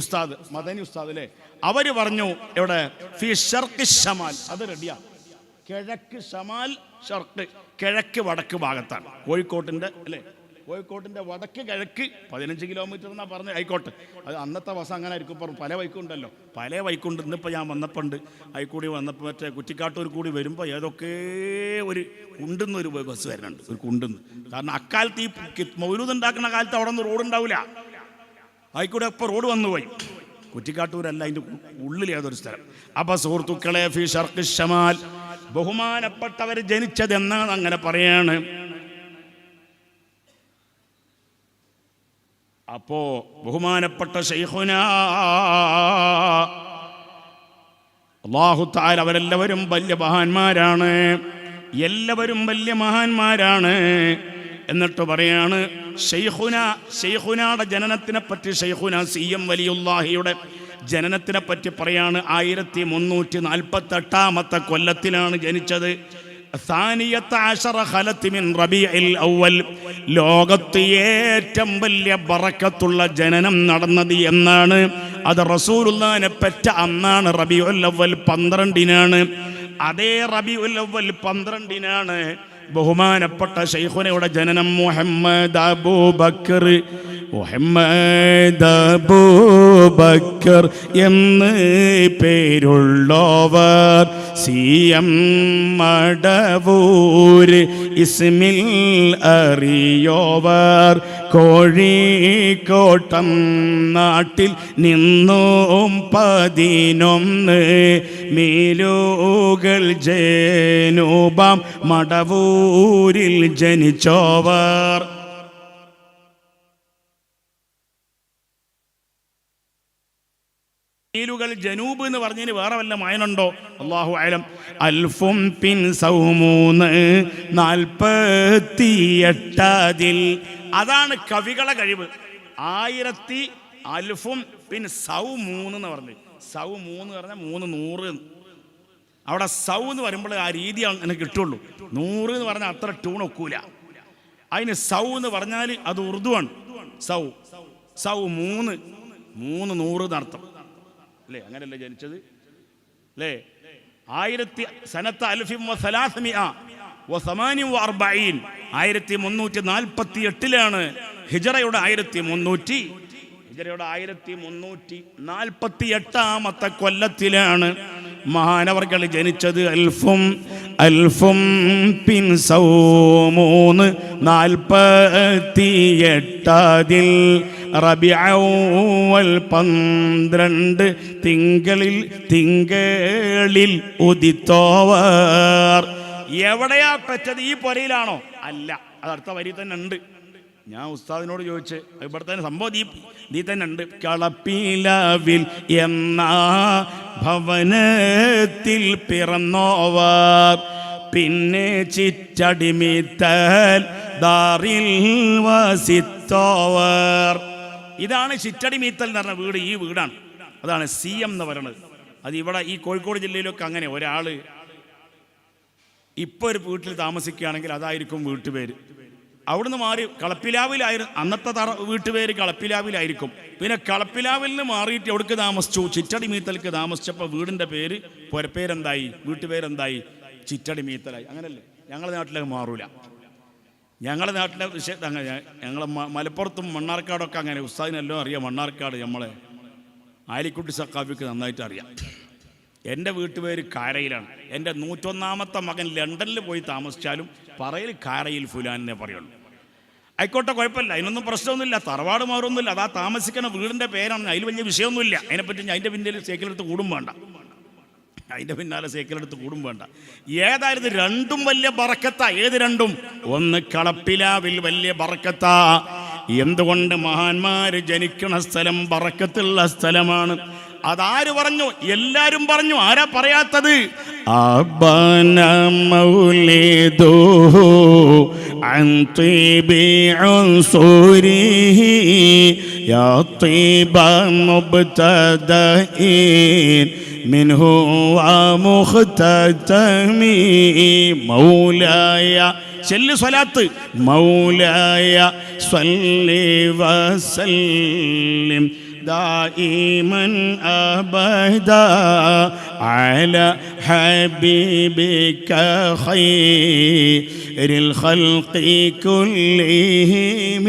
ഉസ്താദ് മദനി ഉസ്താദ് അല്ലേ, അവർ പറഞ്ഞു എവിടെ? ഫി ഷർഖ് ഷമാൽ. അത് റെഡിയാ. കിഴക്ക് ഷമാൽ ഷർഖ്, കിഴക്ക് വടക്ക് ഭാഗത്താണ് കോഴിക്കോട്ടിൻ്റെ അല്ലേ. കോഴിക്കോട്ടിൻ്റെ വടക്ക് കിഴക്ക് 15 കിലോമീറ്റർ എന്നാണ് പറഞ്ഞത്. ആയിക്കോട്ടെ, അത് അന്നത്തെ ബസ് അങ്ങനെ ആയിരിക്കും. പറഞ്ഞു പല വൈക്കുണ്ടല്ലോ, പല വൈക്കുണ്ട്. ഇന്നിപ്പോൾ ഞാൻ വന്നപ്പോണ്ട് അതിൽക്കൂടി വന്നപ്പോൾ മറ്റേ കുറ്റിക്കാട്ടൂർ കൂടി വരുമ്പോൾ ഏതൊക്കെ ഒരു കുണ്ടുന്നൊരു ബസ് വരുന്നുണ്ട്, ഒരു കുണ്ടുന്ന്. കാരണം അക്കാലത്ത് ഈ മൗലൂദ് ഉണ്ടാക്കുന്ന കാലത്ത് അവിടെ നിന്ന് റോഡ് ഉണ്ടാവില്ല. ആയിക്കൂടെ ഇപ്പോൾ റോഡ് വന്നു പോയി. കുറ്റിക്കാട്ടൂരല്ല, അതിൻ്റെ ഉള്ളിൽ ഏതൊരു സ്ഥലം. അപ്പോൾ സുഹൃത്തുക്കളെ, ഫി ഷർഖ് ഷമാൽ ബഹുമാനപ്പെട്ടവർ ജനിച്ചതെന്നാണ് അങ്ങനെ പറയാണ്. അപ്പോ ബഹുമാനപ്പെട്ട ശൈഖുനാ അല്ലാഹു തആല അവരെല്ലാവരും വലിയ മഹാന്മാരാണ്, എല്ലാവരും വലിയ മഹാന്മാരാണ്. എന്നിട്ട് പറയാണ് ശൈഖുനാടെ ജനനത്തിനെ പറ്റി, ശൈഖുന CM വലിയുല്ലാഹിയുടെ ജനനത്തിനെ പറ്റി പറയാണ്. 1348 കൊല്ലത്തിലാണ് ജനിച്ചത്. ലോകത്ത് ഏറ്റവും വലിയ ബറക്കത്തുള്ള ജനനം നടന്നത് എന്നാണ്. അത് റസൂലുള്ളാഹിനെ പെറ്റ അന്നാണ്. റബീഉൽ അവ്വൽ 12 അതേ റബീഉൽ അവ്വൽ 12 ബഹുമാനപ്പെട്ട ശൈഖുനയുടെ ജനനം. മുഹമ്മദ് അബൂബക്കർ എന്ന് പേരുള്ളവർ CM മടവൂര് ഇസ്മിൽ അറിയോവർ കോഴിക്കോട്ടം നാട്ടിൽ നിന്നും 11 മീലുകൾ ജനൂബാം മടവൂരിൽ ജനിച്ചോവർ. മീലുകൾ ജനൂബ് എന്ന് പറഞ്ഞതിന് വേറെ വല്ല മായനുണ്ടോ? അല്ലാഹു അഅലം. അൽഫും പിൻ സൗമൂന്ന് 48 അതാണ് കവികളെ കഴിവ്. 1000 അൽഫും പിൻ സൗമൂന്ന് എന്ന് പറഞ്ഞു. സൗമൂന്ന് പറഞ്ഞാൽ 300. അവിടെ സൗ എന്ന് വരുമ്പോൾ ആ രീതി അങ്ങനെ കിട്ടുള്ളൂ. 100 എന്ന് പറഞ്ഞാൽ അത്ര ട്യൂൺ ഒക്കൂല. അതിന് സൗ എന്ന് പറഞ്ഞാൽ അത് ഉറുദുവാണ്. സൗ 3 100 എന്നർത്ഥം അല്ലേ? അങ്ങനെയല്ലേ ജനിച്ചത് അല്ലേ? 1348 ഹിജറയുടെ 1348 കൊല്ലത്തിലാണ് മഹാനവർകൾ ജനിച്ചത് അൽഫും പിൻ സൗമൂന്ന് 48 റബിഉൽ 12 തിങ്കളിൽ ഉദിത്തോവർ. എവിടെയാ പറ്റത്? ഈ പൊരയിലാണോ? അല്ല, അത് അടുത്ത വരി തന്നെ ഉണ്ട്. ഞാൻ ഉസ്താദിനോട് ചോദിച്ച് ഇവിടെ തന്നെ സംഭവം നീ തന്നെ ഉണ്ട്. കളപ്പിലാവിൽ എന്ന ഭവനത്തിൽ പിറന്നോവർ, പിന്നെ ചിറ്റടിമീത്തൽ ദാറിൽ വസിത്തോവർ. ഇതാണ് ചിറ്റടിമീത്തൽ എന്ന് പറഞ്ഞ വീട്. ഈ വീടാണ്, അതാണ് CM എന്ന് പറയുന്നത്. അത് ഇവിടെ ഈ കോഴിക്കോട് ജില്ലയിലൊക്കെ അങ്ങനെ ഒരാൾ ഇപ്പോൾ ഒരു വീട്ടിൽ താമസിക്കുകയാണെങ്കിൽ അതായിരിക്കും വീട്ടുപേര്. അവിടുന്ന് മാറി കളപ്പിലാവിലായിരുന്നു അന്നത്തെ വീട്ടുപേര്, കളപ്പിലാവിലായിരിക്കും. പിന്നെ കളപ്പിലാവിൽ നിന്ന് മാറിയിട്ട് എവിടേക്ക് താമസിച്ചു? ചിറ്റടിമീത്തൽക്ക് താമസിച്ചപ്പോൾ വീടിൻ്റെ പേര് പുരപ്പേരെന്തായി? വീട്ടുപേരെന്തായി? ചിറ്റടിമീത്തലായി. അങ്ങനല്ലേ? ഞങ്ങളുടെ നാട്ടിലേക്ക് മാറൂല. ഞങ്ങളുടെ നാട്ടിലെ ഞങ്ങളെ മലപ്പുറത്തും മണ്ണാർക്കാടൊക്കെ അങ്ങനെ. ഉസ്താദിനെല്ലാം അറിയാം മണ്ണാർക്കാട്, നമ്മളെ ആലിക്കുട്ടി സക്കാഫിക്ക് നന്നായിട്ട് അറിയാം. എൻ്റെ വീട്ടുപേര് കാരയിലാണ്. എൻ്റെ 101ാമത്തെ മകൻ ലണ്ടനിൽ പോയി താമസിച്ചാലും പറയിൽ കാരയിൽ ഫുലാനെ പറയുള്ളൂ. ആയിക്കോട്ടെ, കുഴപ്പമില്ല, അതിനൊന്നും പ്രശ്നമൊന്നുമില്ല. തറവാട് മാറൊന്നുമില്ല. അതാ താമസിക്കുന്ന വീടിൻ്റെ പേരാണ്. അതിൽ വലിയ വിഷയമൊന്നുമില്ല. അതിനെപ്പറ്റി അതിൻ്റെ പിന്നിൽ സൈക്കിളെടുത്ത് കൂടും വേണ്ട, അതിൻ്റെ പിന്നാലെ സൈക്കിളെടുത്ത് കൂടും വേണ്ട. ഏതായിരുന്നു? രണ്ടും വലിയ ബറക്കത്താ. ഏത് രണ്ടും? ഒന്ന് കളപ്പിലാവിൽ വലിയ ബറക്കത്താ. എന്തുകൊണ്ട്? മഹാന്മാര് ജനിക്കണ സ്ഥലം ബറക്കത്തുള്ള സ്ഥലമാണ്. അതാര് പറഞ്ഞു? എല്ലാരും പറഞ്ഞു. ആരാ പറയാത്തത്? അബന മൗലിദുഹു അൻ തീബി ഉൻസുരിഹി യാ തീബ മുബ്തദഇൻ മിൻഹു വമുഖ്തതമി മൗലായ ചെല്ലു സ്വലാത്ത്. മൗലായ സ്വല്ലി വസല്ലിം ദായിമൻ അബദാ അലാ ഹബീബിക ഖൈറിൽ ഖൽഖി കുല്ലിഹിം.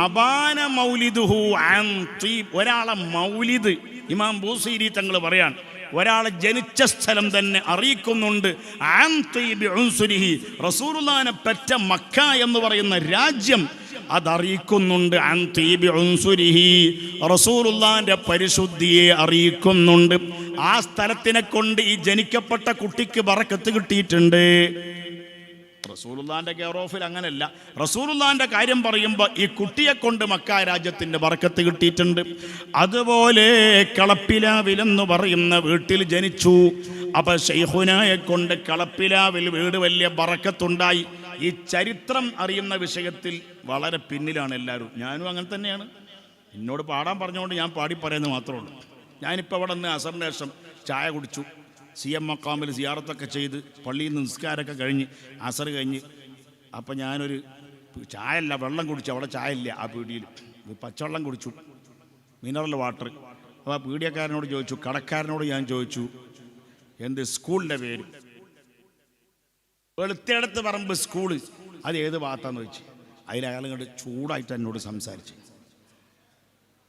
അബാന മൗലിദുഹു അൻ തീബ്. ഒരാളെ മൗലിദ് ഇമാം ബൂസീരി തങ്ങൾ പറയാൻ, ഒരാളെ ജനിച്ച സ്ഥലം തന്നെ അറിയിക്കുന്നുണ്ട്. അൻ തീബി ഉൻസുരിഹി. റസൂലുള്ളാഹിനെ പെറ്റ മക്ക എന്ന് പറയുന്ന രാജ്യം അതറിയിക്കുന്നുണ്ട്. അൻ തീബി ഉൻസുരിഹി. റസൂലുള്ളാഹിന്റെ പരിശുദ്ധിയെ അറിയിക്കുന്നുണ്ട്. ആ സ്ഥലത്തിനെ കൊണ്ട് ഈ ജനിക്കപ്പെട്ട കുട്ടിക്ക് ബറക്കത്ത് കിട്ടിയിട്ടുണ്ട്. റസൂലുള്ളാഹിന്റെ കെയർ ഓഫിൽ അങ്ങനെയല്ല. റസൂലുള്ളാഹിന്റെ കാര്യം പറയുമ്പോൾ ഈ കുട്ടിയെ കൊണ്ട് മക്ക രാജ്യത്തിന്റെ ബറക്കത്ത് കിട്ടിയിട്ടുണ്ട്. അതുപോലെ കളപ്പിലാവിലെന്ന് പറയുന്ന വീട്ടിൽ ജനിച്ചു. അപ്പൊ ശൈഖുനായെ കൊണ്ട് കളപ്പിലാവിൽ വീട് വലിയ ബറക്കത്തുണ്ടായി. ഈ ചരിത്രം അറിയുന്ന വിഷയത്തിൽ വളരെ പിന്നിലാണ് എല്ലാവരും. ഞാനും അങ്ങനെ തന്നെയാണ്. എന്നോട് പാടാൻ പറഞ്ഞുകൊണ്ട് ഞാൻ പാടി പറയുന്നത് മാത്രമേ ഉള്ളൂ. ഞാനിപ്പോൾ അവിടെ നിന്ന് അസറിന് ശേഷം ചായ കുടിച്ചു. CM മക്കാമിൽ സിയാറത്തൊക്കെ ചെയ്ത് പള്ളിയിൽ നിന്ന് നിസ്കാരമൊക്കെ കഴിഞ്ഞ് അസർ കഴിഞ്ഞ് അപ്പം ഞാനൊരു ചായ അല്ല വെള്ളം കുടിച്ചു. അവിടെ ചായ ഇല്ല ആ പീടിയിൽ. പച്ചവെള്ളം കുടിച്ചു, മിനറൽ വാട്ടർ. അപ്പോൾ ആ പീടിയക്കാരനോട് ചോദിച്ചു, കടക്കാരനോട് ഞാൻ ചോദിച്ചു എന്ത് സ്കൂളിൻ്റെ പേര്. വെളുത്തേടത്ത് പറമ്പ് സ്കൂള്, അത് ഏത് ഭാഗത്താന്ന് ചോദിച്ചു. അതിൽ അയാൾ ഇങ്ങോട്ട് ചൂടായിട്ട് എന്നോട് സംസാരിച്ചു.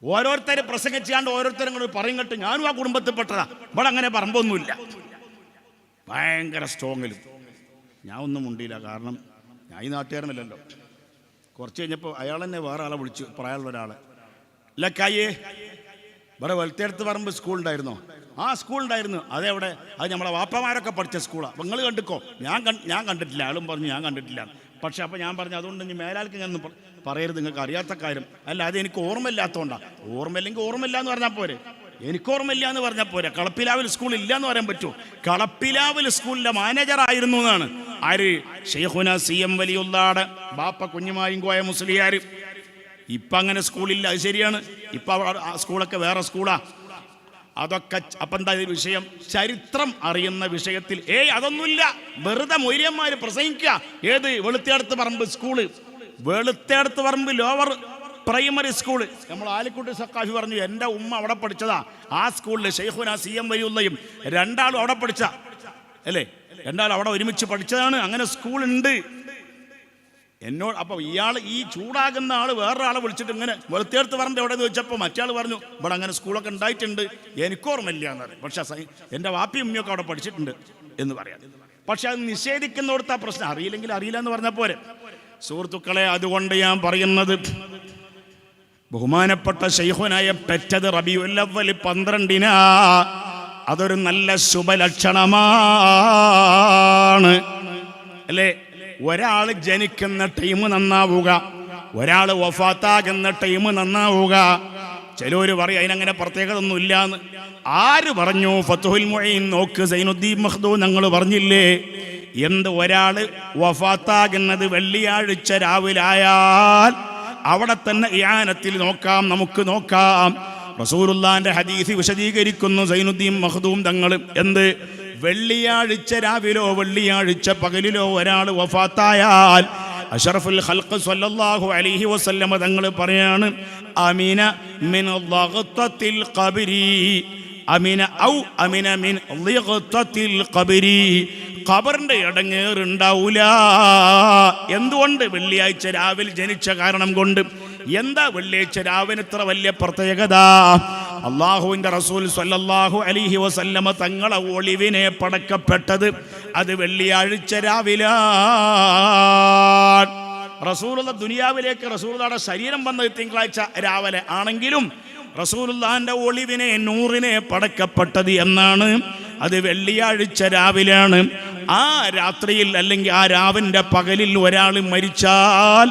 ഓരോരുത്തരെ പ്രസംഗിച്ചാണ്ട് ഓരോരുത്തരും കൂടെ പറയും കേട്ട് ഞാനും ആ കുടുംബത്തിൽപ്പെട്ടതാ. ഇവിടെ അങ്ങനെ പറമ്പൊന്നുമില്ല. ഭയങ്കര സ്ട്രോങ്ങിലും. ഞാൻ ഒന്നും മുണ്ടിയില്ല, കാരണം ഞാൻ ഈ നാട്ടുകാരനല്ലല്ലോ. കുറച്ച് കഴിഞ്ഞപ്പോൾ അയാൾ തന്നെ വേറെ ആളെ വിളിച്ചു, പ്രായമുള്ള ഒരാളെ. ലക്കായേ, ഇവിടെ വെളുത്തേടത്ത് പറമ്പ് സ്കൂൾ ഉണ്ടായിരുന്നോ? ആ സ്കൂൾ ഉണ്ടായിരുന്നു. അതെവിടെ? അത് നമ്മളെ വാപ്പമാരൊക്കെ പഠിച്ച സ്കൂളാണ്. അപ്പം നിങ്ങൾ കണ്ടിക്കോ. ഞാൻ കണ്ടിട്ടില്ല. ആളും പറഞ്ഞു ഞാൻ കണ്ടിട്ടില്ല. പക്ഷെ അപ്പം ഞാൻ പറഞ്ഞു അതുകൊണ്ട് ഇനി മേലാൽക്ക് ഞാൻ പറയരുത്, നിങ്ങൾക്ക് അറിയാത്ത കാര്യം അല്ല, അത് എനിക്ക് ഓർമ്മയില്ലാത്തതുകൊണ്ടാണ്. ഓർമ്മയില്ലെങ്കിൽ ഓർമ്മയില്ല എന്ന് പറഞ്ഞാൽ പോരെ. എനിക്ക് ഓർമ്മയില്ല എന്ന് പറഞ്ഞാൽ പോരെ. കളപ്പിലാവിൽ സ്കൂൾ ഇല്ല എന്ന് പറയാൻ പറ്റുമോ? കളപ്പിലാവിൽ സ്കൂളിൻ്റെ മാനേജറായിരുന്നു എന്നാണ് ആര്? ശൈഖുന CM വലിയുള്ളാടെ ബാപ്പ കുഞ്ഞുമായും കോയ മുസ്ലിയാർ. ഇപ്പം അങ്ങനെ സ്കൂളില്ല, അത് ശരിയാണ്. ഇപ്പം ആ സ്കൂളൊക്കെ വേറെ സ്കൂളാ. അതൊക്കെ അപ്പം എന്താ വിഷയം? ചരിത്രം അറിയുന്ന വിഷയത്തിൽ അതൊന്നുമില്ല. വെറുതെ മൊയ്ലിയന്മാർ പ്രസംഗിക്കുക. ഏത്? വെളുത്തേടത്ത് പറമ്പ് സ്കൂള്. വെളുത്തേടത്ത് പറമ്പ് ലോവർ പ്രൈമറി സ്കൂള്. നമ്മൾ ആലിക്കുട്ടി സക്കാഫി പറഞ്ഞു എൻ്റെ ഉമ്മ അവിടെ പഠിച്ചതാ ആ സ്കൂളിൽ. ശൈഖുന CM വലിയുള്ളയും രണ്ടാളും അവിടെ പഠിച്ച അല്ലേ? രണ്ടാളും അവിടെ ഒരുമിച്ച് പഠിച്ചതാണ്. അങ്ങനെ സ്കൂളുണ്ട്. എന്നോട്. അപ്പോൾ ഇയാൾ ഈ ചൂടാകുന്ന ആൾ വേറൊരാളെ വിളിച്ചിട്ട് ഇങ്ങനെ വെളുത്തേർത്ത് പറഞ്ഞിട്ട് എവിടെയെന്ന് ചോദിച്ചപ്പോൾ മറ്റേ പറഞ്ഞു ഇവിടെ അങ്ങനെ സ്കൂളൊക്കെ ഉണ്ടായിട്ടുണ്ട്, എനിക്കോർമ്മയില്ല എന്നറിയാം, പക്ഷേ എൻ്റെ വാപ്പിയും ഉമ്മയൊക്കെ അവിടെ പഠിച്ചിട്ടുണ്ട് എന്ന് പറയാം. പക്ഷെ അത് നിഷേധിക്കുന്നിടത്ത് ആ പ്രശ്നം, അറിയില്ലെങ്കിൽ അറിയില്ല എന്ന് പറഞ്ഞാൽ പോരെ. സുഹൃത്തുക്കളെ, അതുകൊണ്ട് ഞാൻ പറയുന്നത്, ബഹുമാനപ്പെട്ട ശൈഖുനായ പെറ്റത് റബീഉൽ അവ്വൽ 12-നാ. അതൊരു നല്ല ശുഭലക്ഷണമാണ് അല്ലേ? ഒരാൾ ജനിക്കുന്ന ടൈം നന്നാവുക, ഒരാൾ വഫാത്താകുന്ന ടൈം നന്നാവുക. ചിലർ പറയും അതിനങ്ങനെ പ്രത്യേകത ഒന്നും ഇല്ലാന്ന്. ആര് പറഞ്ഞു? ഫത്ഹുൽ മുഈൻ നോക്ക്, സൈനുദ്ദീൻ മഖ്ദൂം ഞങ്ങൾ പറഞ്ഞില്ലേ എന്ത്? ഒരാൾ വഫാത്താകുന്നത് വെള്ളിയാഴ്ച രാവിലായാൽ അവിടെ തന്നെ ഇആനത്തിൽ നോക്കാം, നമുക്ക് നോക്കാം. റസൂലുള്ളാഹിന്റെ ഹദീസ് വിശദീകരിക്കുന്നു സൈനുദ്ദീൻ മഖ്ദൂം തങ്ങൾ. എന്ത്? വെള്ളിയാഴ്ച രാവിലോ വെള്ളിയാഴ്ച പകലിലോ ഒരാൾ വഫാത്തായാൽ അഷ്റഫുൽ ഖൽഖ് സ്വല്ലല്ലാഹു അലൈഹി വസല്ലം തങ്ങൾ പറയാണ്, അമിന മിൻ ളഗ്തത്തിൽ ഖബരി, അമിന ഔ അമിന മിൻ ളഗ്തത്തിൽ ഖബരി. ഖബറിന്റെ ഇടങ്ങേറുണ്ടാവൂല. എന്തുകൊണ്ട്? വെള്ളിയാഴ്ച രാവിലെ ജനിച്ച കാരണം കൊണ്ട്. എന്താ വെള്ളിയാഴ്ച രാവിലെ ഇത്ര വലിയ പ്രത്യേകത? അല്ലാഹുവിന്റെ റസൂൽ സ്വല്ലല്ലാഹു അലൈഹി വസല്ലമ തങ്ങളെ ഒളിവിനെ പടക്കപ്പെട്ടത് അത് വെള്ളിയാഴ്ച രാവിലെ. റസൂലുള്ള ദുനിയാവിലേക്ക് റസൂലുള്ളാഹിയുടെ ശരീരം വന്നത് തിങ്കളാഴ്ച രാവിലെ ആണെങ്കിലും റസൂലുള്ളാഹിന്റെ ഒളിവിനെ, നൂറിനെ പടക്കപ്പെട്ടത് എന്നാണ് അത് വെള്ളിയാഴ്ച രാവിലെയാണ്. ആ രാത്രിയിൽ അല്ലെങ്കിൽ ആ രാവിന്റെ പകലിൽ ഒരാൾ മരിച്ചാൽ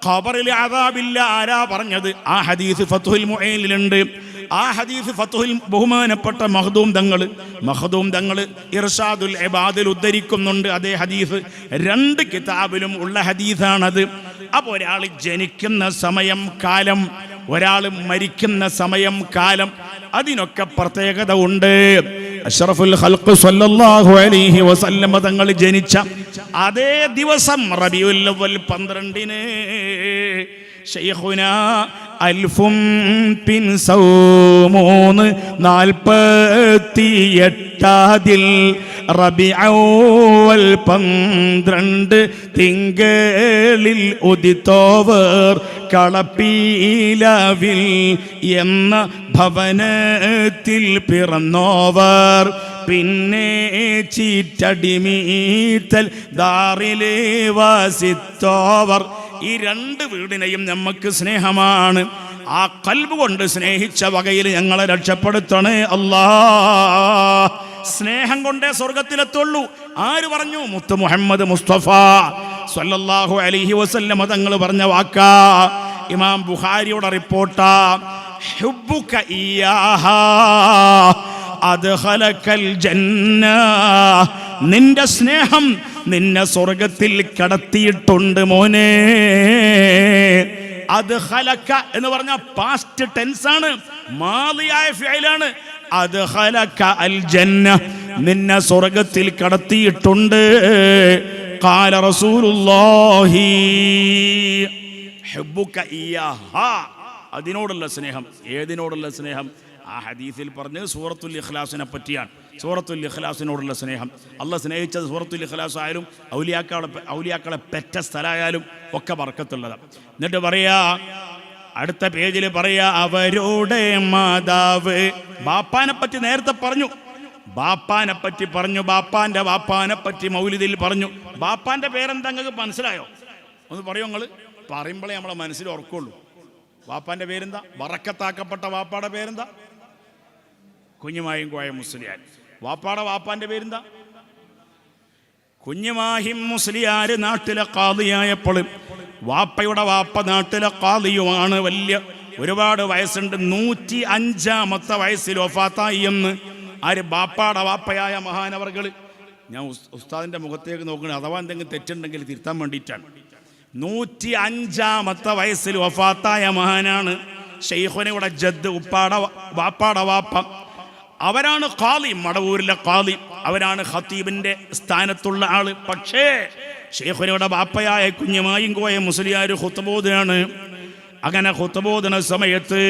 ഖബറിൽ അദാബില്ല. ആരാ പറഞ്ഞത്? ആ ഹദീസ് ഫത്ഹുൽ മുഈനിലുണ്ട്. ആ ഹദീസ് ഫത്ഹുൽ ബഹുമാനപ്പെട്ട മഖ്ദൂം തങ്ങൾ ഇർഷാദുൽ ഇബാദിൽ ഉദ്ധരിക്കുന്നുണ്ട്. അതേ ഹദീസ് 2 കിതാബിലും ഉള്ള ഹദീസാണത്. അപ്പോൾ ഒരാൾ ജനിക്കുന്ന സമയം, കാലം, ഒരാൾ മരിക്കുന്ന സമയം, കാലം, അതിനൊക്കെ പ്രത്യേകത ഉണ്ട്. അഷ്റഫുൽ ഖൽഖ് സ്വല്ലല്ലാഹു അലൈഹി വസല്ലം തങ്ങൾ ജനിച്ച അതേ ദിവസം റബീഉൽ അവ്വൽ 12-ന് ശൈഖുനാ അൽഫും പിൻ സൗമൂന് 48-ൽ റബീഉൽ 12 തിങ്കളിൽ ഉദിത്തോവർ കളപ്പീലവിൽ എന്ന ഭവനത്തിൽ പിറന്നോവർ. പിന്നെ ചീറ്റടിമീത്തൽ ദാറിലെ വസിത്തോവർ. ഈ 2 വീടിനെയും നമുക്ക് സ്നേഹമാണ്. ആ ഖൽബ് കൊണ്ട് സ്നേഹിച്ച വകയിൽ ഞങ്ങളെ രക്ഷപ്പെടുത്തണേ അല്ലാ. സ്നേഹം കൊണ്ടേ സ്വർഗത്തിലെത്തുള്ളൂ. ആര് പറഞ്ഞു? മുത്ത് മുഹമ്മദ് മുസ്തഫ സ്വല്ലല്ലാഹു അലൈഹി വസല്ലം തങ്ങൾ പറഞ്ഞ വാക്കാ. ഇമാം ബുഖാരിയുടെ റിപ്പോർട്ടാ. ഹുബ്ബുക ഇയ്യാഹാ അദ്ഖലകൽ ജന്ന. നിന്റെ സ്നേഹം നിന്നെ സ്വർഗത്തിൽ കടത്തിയിട്ടുണ്ട് മോനെ. അദ്ഖലക എന്ന് പറഞ്ഞ പാസ്റ്റ് ടെൻസ് ആണ്, മാദിയായ ഫിഅലാണ്. അദ്ഖലക അൽ ജന്ന, നിന്നെ സ്വർഗത്തിൽ കടത്തിയിട്ടുണ്ട്. ഖാല റസൂലുള്ളാഹി ഹുബ്ബുക ഇയ്യാഹാ, അതിനോടുള്ള സ്നേഹം. ഏതിനോടുള്ള സ്നേഹം? ആ ഹദീസിൽ പറഞ്ഞത് സൂറത്തുൽ ഇഖ്ലാസിനെ പറ്റിയാണ്. സൂറത്തുൽ ഇഖ്ലാസിനോടുള്ള സ്നേഹം. അള്ളാഹ് സ്നേഹിച്ചത് സൂറത്തുൽ ഇഖ്ലാസ് ആയാലും ഔലിയാക്കളെ പെറ്റ സ്ഥലമായാലും ഒക്കെ ബർക്കത്തുള്ളതാണ്. എന്നിട്ട് പറയാ, അടുത്ത പേജിൽ പറയാ, അവരുടെ മാതാവ്. ബാപ്പാനെ പറ്റി നേരത്തെ പറഞ്ഞു, ബാപ്പാനെ പറ്റി പറഞ്ഞു, ബാപ്പാനെ പറ്റി മൗലിദിൽ പറഞ്ഞു. ബാപ്പാന്റെ പേരെന്താ നിങ്ങൾക്ക് മനസ്സിലായോ? ഒന്ന് പറയോ നിങ്ങൾ? പറയുമ്പോഴേ നമ്മളെ മനസ്സിൽ ഓർക്കുള്ളൂ. ബാപ്പാന്റെ പേരെന്താ? ബറക്കത്താക്കപ്പെട്ട വാപ്പാടെ പേരെന്താ? കുഞ്ഞുമാഹിം കോയ മുസ്ലിയാർ. വാപ്പാന്റെ പേരെന്താ? കുഞ്ഞുമാഹിം മുസ്ലിയാർ നാട്ടിലെ ഖാദിയായപ്പോൾ വാപ്പയുടെ വാപ്പ നാട്ടിലെ ഖാദിയുമാണ്. വലിയ ഒരുപാട് വയസ്സുണ്ട്. 105-ാമത്തെ വയസ്സിൽ വഫാത്തായി എന്ന് ആര്? ബാപ്പാടെ വാപ്പയായ മഹാനവർകൾ. ഞാൻ ഉസ്താദിന്റെ മുഖത്തേക്ക് നോക്കുന്നത് അഥവാ എന്തെങ്കിലും തെറ്റുണ്ടെങ്കിൽ തിരുത്താൻ വേണ്ടിയിട്ടാണ്. 105-ാമത്തെ വയസ്സിൽ വഫാത്തായ മഹാനാണ് ശൈഖുനയുടെ ജദ്ദ്, വാപ്പാടെ വാപ്പ. അവരാണ് ഖാദി, മടവൂരിലെ ഖാദി. അവരാണ് ഖത്തീബിന്റെ സ്ഥാനത്തുള്ള ആള്. പക്ഷേ ശൈഖുനയുടെ ബാപ്പയായ കുഞ്ഞുമായും കോയ മുസ്ലിയാർ ഖുത്ബോദനാണ്. അങ്ങനെ ഖുത്ബോദന സമയത്ത്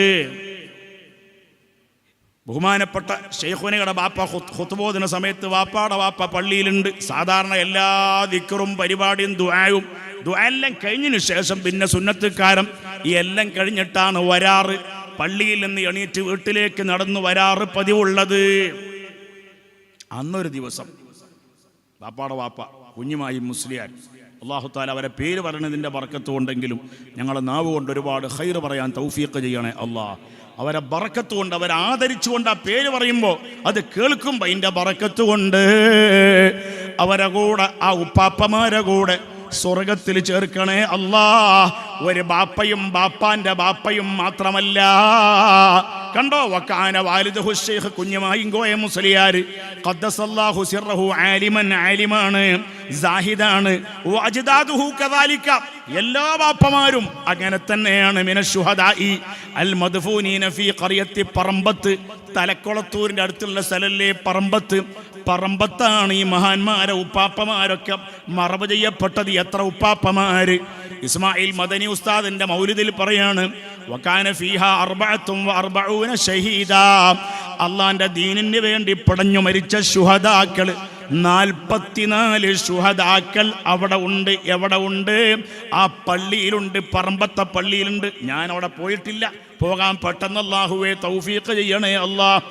ബഹുമാനപ്പെട്ട ശൈഖുനയുടെ ബാപ്പ ഖുത്ബോദിന സമയത്ത് വാപ്പാടെ വാപ്പ പള്ളിയിലുണ്ട്. സാധാരണ എല്ലാ ദിക്റും പരിപാടിയും ദുആയും എല്ലാം കഴിഞ്ഞതിന് ശേഷം പിന്നെ സുന്നത്തുകാരം ഈ എല്ലാം കഴിഞ്ഞിട്ടാണ് വരാറ്. പള്ളിയിൽ നിന്ന് എണീറ്റ് വീട്ടിലേക്ക് നടന്നു വരാറ് പതിവുള്ളത്. അന്നൊരു ദിവസം ബാപ്പാടെ വാപ്പ കുഞ്ഞുമായി മുസ്ലിയാർ, അല്ലാഹു തആല അവരെ പേര് പറയുന്നതിൻ്റെ ബർക്കത്ത് കൊണ്ടെങ്കിലും ഞങ്ങളെ നാവ് കൊണ്ട് ഒരുപാട് ഖൈർ പറയാൻ തൗഫീഖ് ചെയ്യണേ അല്ലാഹ്. അവരെ ബറക്കത്ത് കൊണ്ട് അവരെ ആദരിച്ചുകൊണ്ട് ആ പേര് പറയുമ്പോൾ അത് കേൾക്കുമ്പോൾ അതിൻ്റെ ബറക്കത്ത് കൊണ്ട് അവരെ കൂടെ ആ ഉപ്പാപ്പമാരെ കൂടെ സ്വർഗത്തിൽ ചേർക്കണേ അല്ലാ. ഒരു ബാപ്പയും ബാപ്പാന്റെ ബാപ്പയും മാത്രമല്ല, കണ്ടോ, വക്കാന വാലിദുഹു ശൈഖ് കുഞ്ഞമായിങ്കോയ മുസ്ലിയാർ ഖദ്ദസല്ലാഹു സിർറഹു ആലിമാണ്, സാഹിദാണ്. വഅജ്ദാദുഹു കദാലിക, എല്ലാ ബാപ്പമാരും അങ്ങനെ തന്നെയാണ്. മിനശുഹദാഇ അൽ മദ്ഫൂനീന ഫീ ഖറിയത്തി പറമ്പത്ത്, തലക്കുളത്തൂരിൻ്റെ അടുത്തുള്ള സ്ഥലല്ലേ പറമ്പത്ത്. പറമ്പത്താണ് ഈ മഹാന്മാരെ ഉപ്പാപ്പമാരൊക്കെ മറവ് ചെയ്യപ്പെട്ടത്. എത്ര ഉപ്പാപ്പമാര്! ഇസ്മായിൽ മദനി ഉസ്താദിന്റെ മൗലിദിൽ പറയാണ്, വകാന ഫീഹാ 44 ഷഹീദാ, അള്ളാന്റെ ദീനിന് വേണ്ടി പടഞ്ഞു മരിച്ച ശുഹദാക്കൾ 44 ശുഹദാക്കൾ അവിടെ ഉണ്ട്. എവിടെ ഉണ്ട്? ആ പള്ളിയിലുണ്ട്, പറമ്പത്തെ പള്ളിയിലുണ്ട്. ഞാൻ അവിടെ പോയിട്ടില്ല, പോകാൻ പെട്ടെന്ന് അല്ലാഹുവേ തൗഫീഖ് ചെയ്യണേ അല്ലാഹ്.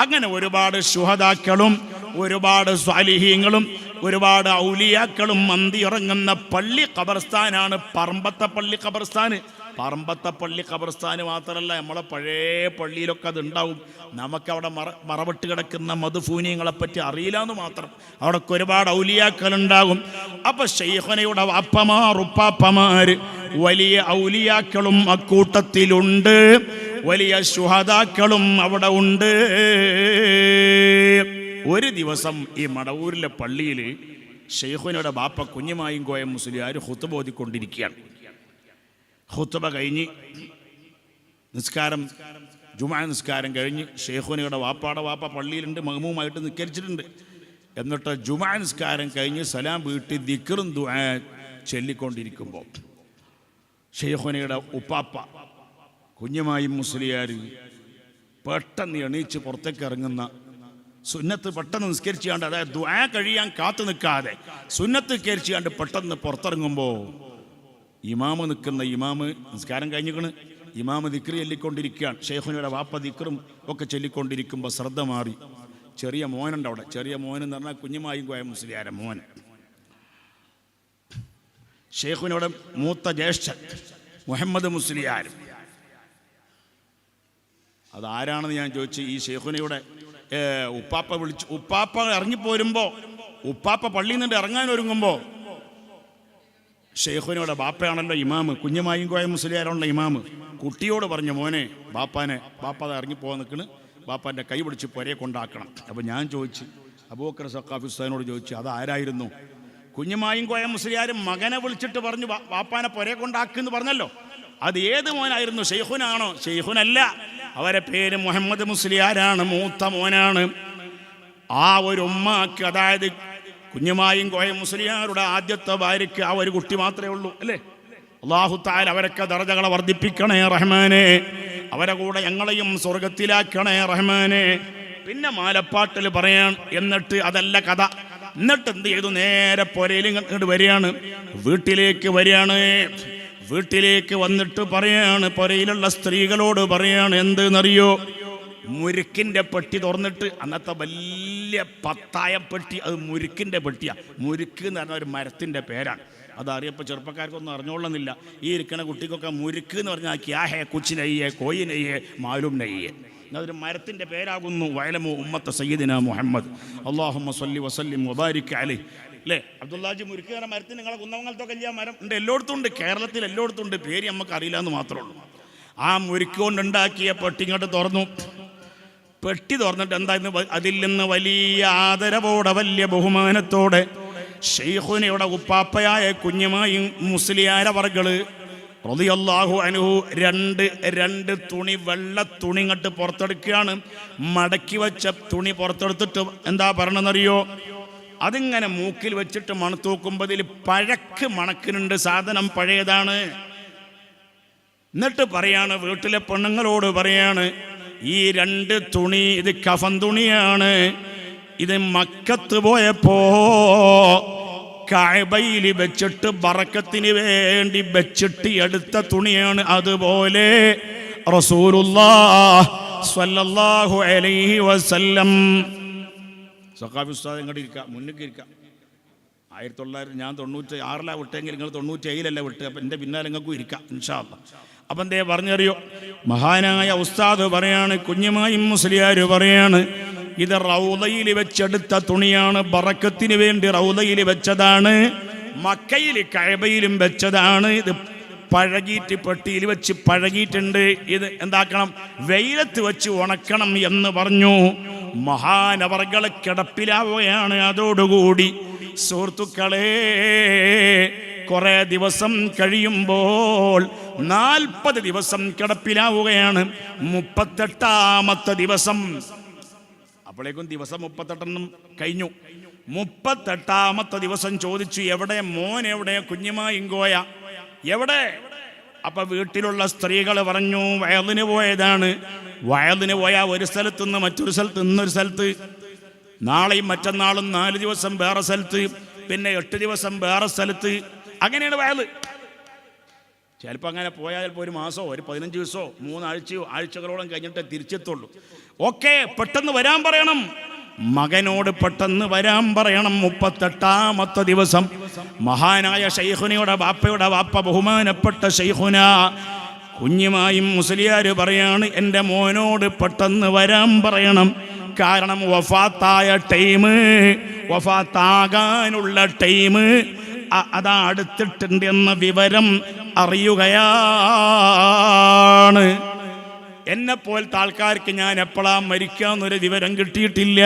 അങ്ങനെ ഒരുപാട് ശുഹദാക്കളും ഒരുപാട് സ്വാലിഹീങ്ങളും ഒരുപാട് ഔലിയാക്കളും മന്തി ഇറങ്ങുന്ന പള്ളി ഖബർസ്ഥാനാണ് പറമ്പത്തെ പള്ളി ഖബർസ്ഥാൻ. പറമ്പത്തെ പള്ളി ഖബർസ്ഥാൻ മാത്രമല്ല, നമ്മളെ പഴയ പള്ളിയിലൊക്കെ അത് ഉണ്ടാവും. നമുക്കവിടെ മറവിട്ട് കിടക്കുന്ന മദ്ഫൂനിയങ്ങളെപ്പറ്റി അറിയില്ല എന്ന് മാത്രം. അവിടൊക്കെ ഒരുപാട് ഔലിയാക്കളുണ്ടാകും. അപ്പം ശൈഖുനയുടെ വാപ്പമാർ ഉപ്പാപ്പമാർ വലിയ ഔലിയാക്കളും അക്കൂട്ടത്തിലുണ്ട്, വലിയ ശുഹദാക്കളും അവിടെ ഉണ്ട്. ഒരു ദിവസം ഈ മടവൂരിലെ പള്ളിയിൽ ശൈഖുനയുടെ ബാപ്പ കുഞ്ഞുമായും കോയ മുസ്ലിയാർ ഖുത്ബ ഓതിക്കൊണ്ടിരിക്കുകയാണ്. ഖുത്ബ കഴിഞ്ഞ് നിസ്കാരം, ജുമാ നിസ്കാരം കഴിഞ്ഞ് ശൈഖുനയുടെ വാപ്പാടെ വാപ്പ പള്ളിയിലുണ്ട്, മഹ്മൂമായിട്ട് നിസ്കരിച്ചിട്ടുണ്ട്. എന്നിട്ട് ജുമാ നിസ്കാരം കഴിഞ്ഞ് സലാം വീട്ടി ദിക്റും ദുആ ചൊല്ലിക്കൊണ്ടിരിക്കുമ്പോൾ ശൈഖുനയുടെ ഉപ്പാപ്പ കുഞ്ഞുമായും മുസ്ലിയാർ പെട്ടെന്ന് എണീച്ച് പുറത്തേക്ക് ഇറങ്ങുന്ന, സുന്നത്ത് പെട്ടെന്ന് നിസ്കരിച്ചാണ്ട്, അതായത് ദുആ കഴിയാൻ കാത്തു നിൽക്കാതെ സുന്നത്ത് നിസ്കരിച്ചാണ്ട് പെട്ടെന്ന് പുറത്തിറങ്ങുമ്പോൾ ഇമാമ് നിൽക്കുന്ന ഇമാമ് നിസ്കാരം കഴിഞ്ഞിക്കണ്, ഇമാമ് ദിക്റ് ചൊല്ലിക്കൊണ്ടിരിക്കുകയാണ്. ശൈഖുനയുടെ വാപ്പ ദിക്റും ഒക്കെ ചൊല്ലിക്കൊണ്ടിരിക്കുമ്പോൾ ശ്രദ്ധ മാറി. ചെറിയ മോനുണ്ട് അവിടെ. ചെറിയ മോനെന്ന് പറഞ്ഞാൽ കുഞ്ഞുമായും കോയ മുസ്ലിയാരെ മോൻ. ശൈഖുനയുടെ മൂത്ത ജ്യേഷ്ഠൻ മുഹമ്മദ് മുസ്ലിയാർ. അതാരാണെന്ന് ഞാൻ ചോദിച്ചു. ഈ ശൈഖുനയുടെ ഉപ്പാപ്പ വിളിച്ചു. ഉപ്പാപ്പ ഇറങ്ങിപ്പോരുമ്പോൾ, ഉപ്പാപ്പ പള്ളിയിൽ നിന്ന് ഇറങ്ങാൻ ഒരുങ്ങുമ്പോൾ ശൈഖുനയുടെ ബാപ്പയാണല്ലോ ഇമാമ്, കുഞ്ഞുമായും കോയ മുസ്ലിയാരാണല്ലോ ഇമാമ്. കുട്ടിയോട് പറഞ്ഞു, മോനെ ബാപ്പ ഇറങ്ങിപ്പോകാൻ നിൽക്കണ്, ബാപ്പാൻ്റെ കൈ പിടിച്ച് പുരയെ കൊണ്ടാക്കണം. അപ്പോൾ ഞാൻ ചോദിച്ചു, അബൂബക്കർ സഖാഫി ഉസ്താദിനോട് ചോദിച്ചു, അതാരായിരുന്നു? കുഞ്ഞുമായും കോയ മുസ്ലിയാർ മകനെ വിളിച്ചിട്ട് പറഞ്ഞു ബാപ്പാനെ പുരയെ കൊണ്ടാക്കുമെന്ന് പറഞ്ഞല്ലോ, അത് ഏത് മോനായിരുന്നു? ശൈഖുനാണോ? ശൈഖുനല്ല, അവരെ പേര് മുഹമ്മദ് മുസ്ലിയാരാണ്, മൂത്ത മോനാണ്. ആ ഒരു ഉമ്മാക്ക്, അതായത് കുഞ്ഞുമായും കോയ മുസ്ലിയാരുടെ ആദ്യത്തെ ഭാര്യയ്ക്ക് ആ ഒരു കുട്ടി മാത്രമേ ഉള്ളൂ, അല്ലേ? അല്ലാഹു തആല അവരൊക്കെ ദറജകളെ വർദ്ധിപ്പിക്കണേ റഹ്മാനെ. അവരെ കൂടെ ഞങ്ങളെയും സ്വർഗത്തിലാക്കണേ റഹ്മാനെ. പിന്നെ മാലപ്പാട്ടിൽ പറയാൻ, എന്നിട്ട് അതല്ല കഥ. എന്നിട്ട് എന്ത് ചെയ്തു? നേരെ പുരയിൽ ഇങ്ങോട്ട് വരികയാണ്, വീട്ടിലേക്ക് വരികയാണ്. വീട്ടിലേക്ക് വന്നിട്ട് പറയാണ്, പുരയിലുള്ള സ്ത്രീകളോട് പറയാണ്, എന്തെന്നറിയോ? മുരുക്കിൻ്റെ പെട്ടി തുറന്നിട്ട്, അന്നത്തെ വലിയ പത്തായ പെട്ടി, അത് മുരുക്കിൻ്റെ പെട്ടിയാണ്. മുരുക്ക് എന്ന് പറഞ്ഞ ഒരു മരത്തിൻ്റെ പേരാണ്. അതറിയപ്പോൾ ചെറുപ്പക്കാർക്കൊന്നും അറിഞ്ഞോളുന്നില്ല. ഈ ഇരിക്കണ കുട്ടിക്കൊക്കെ മുരുക്ക് എന്ന് പറഞ്ഞാൽ ക്യാ ഹേ, കുച്ച് നെയ്യേ, കോയി നെയ്യേ, മാലൂം നെയ്യേ, അതൊരു മരത്തിൻ്റെ പേരാകുന്നു. വയലമു ഉമ്മത്ത സയ്യിദിന മുഹമ്മദ് അല്ലാഹുമ്മ സ്വല്ലി വസല്ലിം വബാരിക് അലൈഹി, അല്ലേ? അബ്ദുല്ലാജി മുരുക്ക് എന്ന മരത്തിന് നിങ്ങളെ കുന്നമംഗലത്തൊക്കെ വലിയ മരം ഉണ്ട്, എല്ലായിടത്തും ഉണ്ട്, കേരളത്തിൽ എല്ലായിടത്തും ഉണ്ട്, പേര് നമുക്ക് അറിയില്ല എന്ന് മാത്രമേ ഉള്ളൂ. ആ മുരുക്ക് കൊണ്ടുണ്ടാക്കിയ പെട്ടി ഇങ്ങോട്ട് തുറന്നു. പെട്ടി തുറന്നിട്ട് എന്തായിരുന്നു? അതിൽ നിന്ന് വലിയ ആദരവോടെ, വലിയ ബഹുമാനത്തോടെ ശൈഖുനയുടെ ഉപ്പാപ്പയായ കുഞ്ഞുമായി മുസ്ലിയാരവർകള് റളിയല്ലാഹു അൻഹു രണ്ട് തുണി, വെള്ള തുണി ഇങ്ങോട്ട് പുറത്തെടുക്കുകയാണ്. മടക്കി വെച്ച തുണി പുറത്തെടുത്തിട്ട് എന്താ പറയണമെന്നറിയോ? അതിങ്ങനെ മൂക്കിൽ വെച്ചിട്ട് മണത്തൂക്കുമ്പോൾ ഇതിൽ പഴക്ക് മണക്കുന്നുണ്ട്, സാധനം പഴയതാണ്. എന്നിട്ട് പറയാണ്, വീട്ടിലെ പെണ്ണുങ്ങളോട് പറയാണ്, ഈ 2 തുണി ഇത് കഫൻ തുണിയാണ്. ഇത് മക്കത്ത് പോയപ്പോ കഅബയിൽ വെച്ചിട്ട് ബറക്കത്തിന് വേണ്ടി വെച്ചിട്ട് എടുത്ത തുണിയാണ്. അതുപോലെ റസൂലുള്ളാഹി സ്വല്ലല്ലാഹു അലൈഹി വസല്ലം. സഖാഫി ഉസ്താദ് ഇങ്ങോട്ട് ഇരിക്കാം, മുന്നിൽ ഇരിക്കാം. 1900 ഞാൻ 96 വിട്ടെങ്കിൽ നിങ്ങൾ 97 വിട്ട്. അപ്പം എൻ്റെ പിന്നാലെ നിങ്ങൾക്കും ഇരിക്കാം ഇൻഷാ അല്ലാഹ്. അപ്പം എന്തേ പറഞ്ഞറിയോ, മഹാനായ ഉസ്താദ് പറയാണ്, കുഞ്ഞുമായും മുസ്ലിയാർ പറയാണ്, ഇത് റൗദയിൽ വെച്ചെടുത്ത തുണിയാണ്, ബറക്കത്തിന് വേണ്ടി റൗദയിൽ വെച്ചതാണ്, മക്കയിൽ കഅബയിലും വെച്ചതാണ്. ഇത് പഴകിയിട്ട് പെട്ടിയിൽ വെച്ച് പഴകിയിട്ടുണ്ട്. ഇത് എന്താക്കണം, വെയിലത്ത് വെച്ച് ഉണക്കണം എന്ന് പറഞ്ഞു. മഹാനവർകളെ കിടപ്പിലാവുകയാണ്. അതോടുകൂടി സുഹൃത്തുക്കളെ, കുറെ ദിവസം കഴിയുമ്പോൾ 40 ദിവസം കിടപ്പിലാവുകയാണ്. 38ാമത്തെ ദിവസം, അപ്പോഴേക്കും ദിവസം 38 കഴിഞ്ഞു. 38ാമത്തെ ദിവസം ചോദിച്ചു, എവിടെ മോൻ, എവിടെ കുഞ്ഞുമായിങ്കോയ, എവിടെ? അപ്പൊ വീട്ടിലുള്ള സ്ത്രീകൾ പറഞ്ഞു, വയലിന് പോയതാണ്. വയലിന് പോയാ ഒരു സ്ഥലത്ത് നിന്ന് മറ്റൊരു സ്ഥലത്ത്, ഇന്നൊരു സ്ഥലത്ത്, നാളെയും മറ്റന്നാളും 4 ദിവസം വേറെ സ്ഥലത്ത്, പിന്നെ 8 ദിവസം വേറെ സ്ഥലത്ത്. അങ്ങനെയാണ് വയല്. ചിലപ്പോൾ അങ്ങനെ പോയാൽ ചിലപ്പോൾ ഒരു മാസമോ ഒരു 15 ദിവസമോ 3 ആഴ്ചയോ ആഴ്ചകളോളം കഴിഞ്ഞിട്ടേ തിരിച്ചെത്തുള്ളൂ. ഓക്കെ, പെട്ടെന്ന് വരാൻ പറയണം, മകനോട് പെട്ടെന്ന് വരാൻ പറയണം. 38ാമത്തെ ദിവസം മഹാനായ ശൈഖുനയുടെ വാപ്പയുടെ വാപ്പ, ബഹുമാനപ്പെട്ട ശൈഖുന കുഞ്ഞുമായും മുസ്ലിയാർ പറയാണ്, എൻ്റെ മോനോട് പെട്ടെന്ന് വരാൻ പറയണം. കാരണം വഫാത്തായ ടൈം, വഫാത്താകാനുള്ള ടൈം അതാ അടുത്തിട്ടുണ്ട് എന്ന വിവരം അറിയുകയാണ്. എന്നെപ്പോലത്തെ ആൾക്കാർക്ക് ഞാൻ എപ്പോഴാ മരിക്കാന്നൊരു വിവരം കിട്ടിയിട്ടില്ല.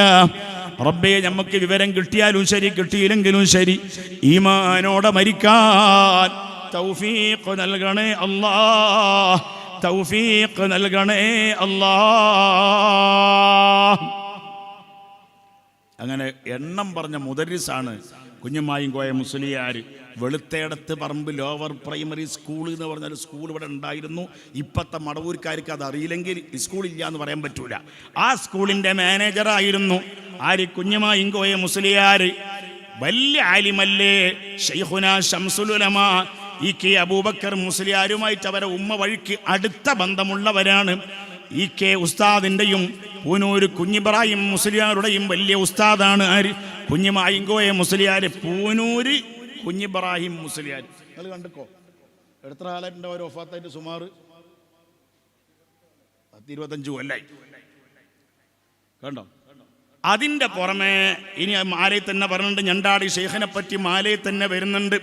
റബ്ബേ, നമുക്ക് വിവരം കിട്ടിയാലും ശരി കിട്ടിയില്ലെങ്കിലും ശരി ഈമാനോടെ മരിക്കാൻ തൗഫീഖ് നൽകണേ അല്ലാഹ്, തൗഫീഖ് നൽകണേ അല്ലാഹ്. അങ്ങനെ എണ്ണം പറഞ്ഞ മുദരിസാണ് കുഞ്ഞുമായും കോയ മുസ്ലിയാർ. വെളുത്തേടത്ത് പറമ്പ് ലോവർ പ്രൈമറി സ്കൂൾ എന്ന് പറഞ്ഞൊരു സ്കൂൾ ഇവിടെ ഉണ്ടായിരുന്നു. ഇപ്പോഴത്തെ മടവൂർക്കാർക്ക് അത് അറിയില്ലെങ്കിൽ സ്കൂളില്ല എന്ന് പറയാൻ പറ്റൂല. ആ സ്കൂളിൻ്റെ മാനേജറായിരുന്നു ആര്? കുഞ്ഞുമായും കോയ മുസ്ലിയാർ. വലിയ ആലിമല്ലേ, ശൈഖുന ശംസുൽ ഉലമാ ഇ കെ അബൂബക്കർ മുസ്ലിയാരുമായിട്ട് അവരെ ഉമ്മ വഴിക്ക് അടുത്ത ബന്ധമുള്ളവരാണ്. ഇ കെ ഉസ്താദിൻ്റെയും പൂനൂർ കുഞ്ഞിബ്രാഹിം മുസ്ലിയാരുടെയും വലിയ ഉസ്താദാണ് ആര്? കുഞ്ഞുമായിങ്കോയ മുസ്ലിയാർ. പൂനൂര് കുഞ്ഞിബ്രാഹിം മുസ്ലിയാർ. നിങ്ങൾ കണ്ടിക്കോ, എത്ര കാലമായിട്ട് ഒരു വഫാത്തായിട്ട്? സുമാർ 25 കൊല്ലായി. കണ്ടോ? അതിൻ്റെ പുറമെ ഇനി മാലയിൽ തന്നെ പറയുന്നുണ്ട്, ഞണ്ടാടി ഷെയ്ഖിനെ പറ്റി മാലയിൽ തന്നെ വരുന്നുണ്ട്.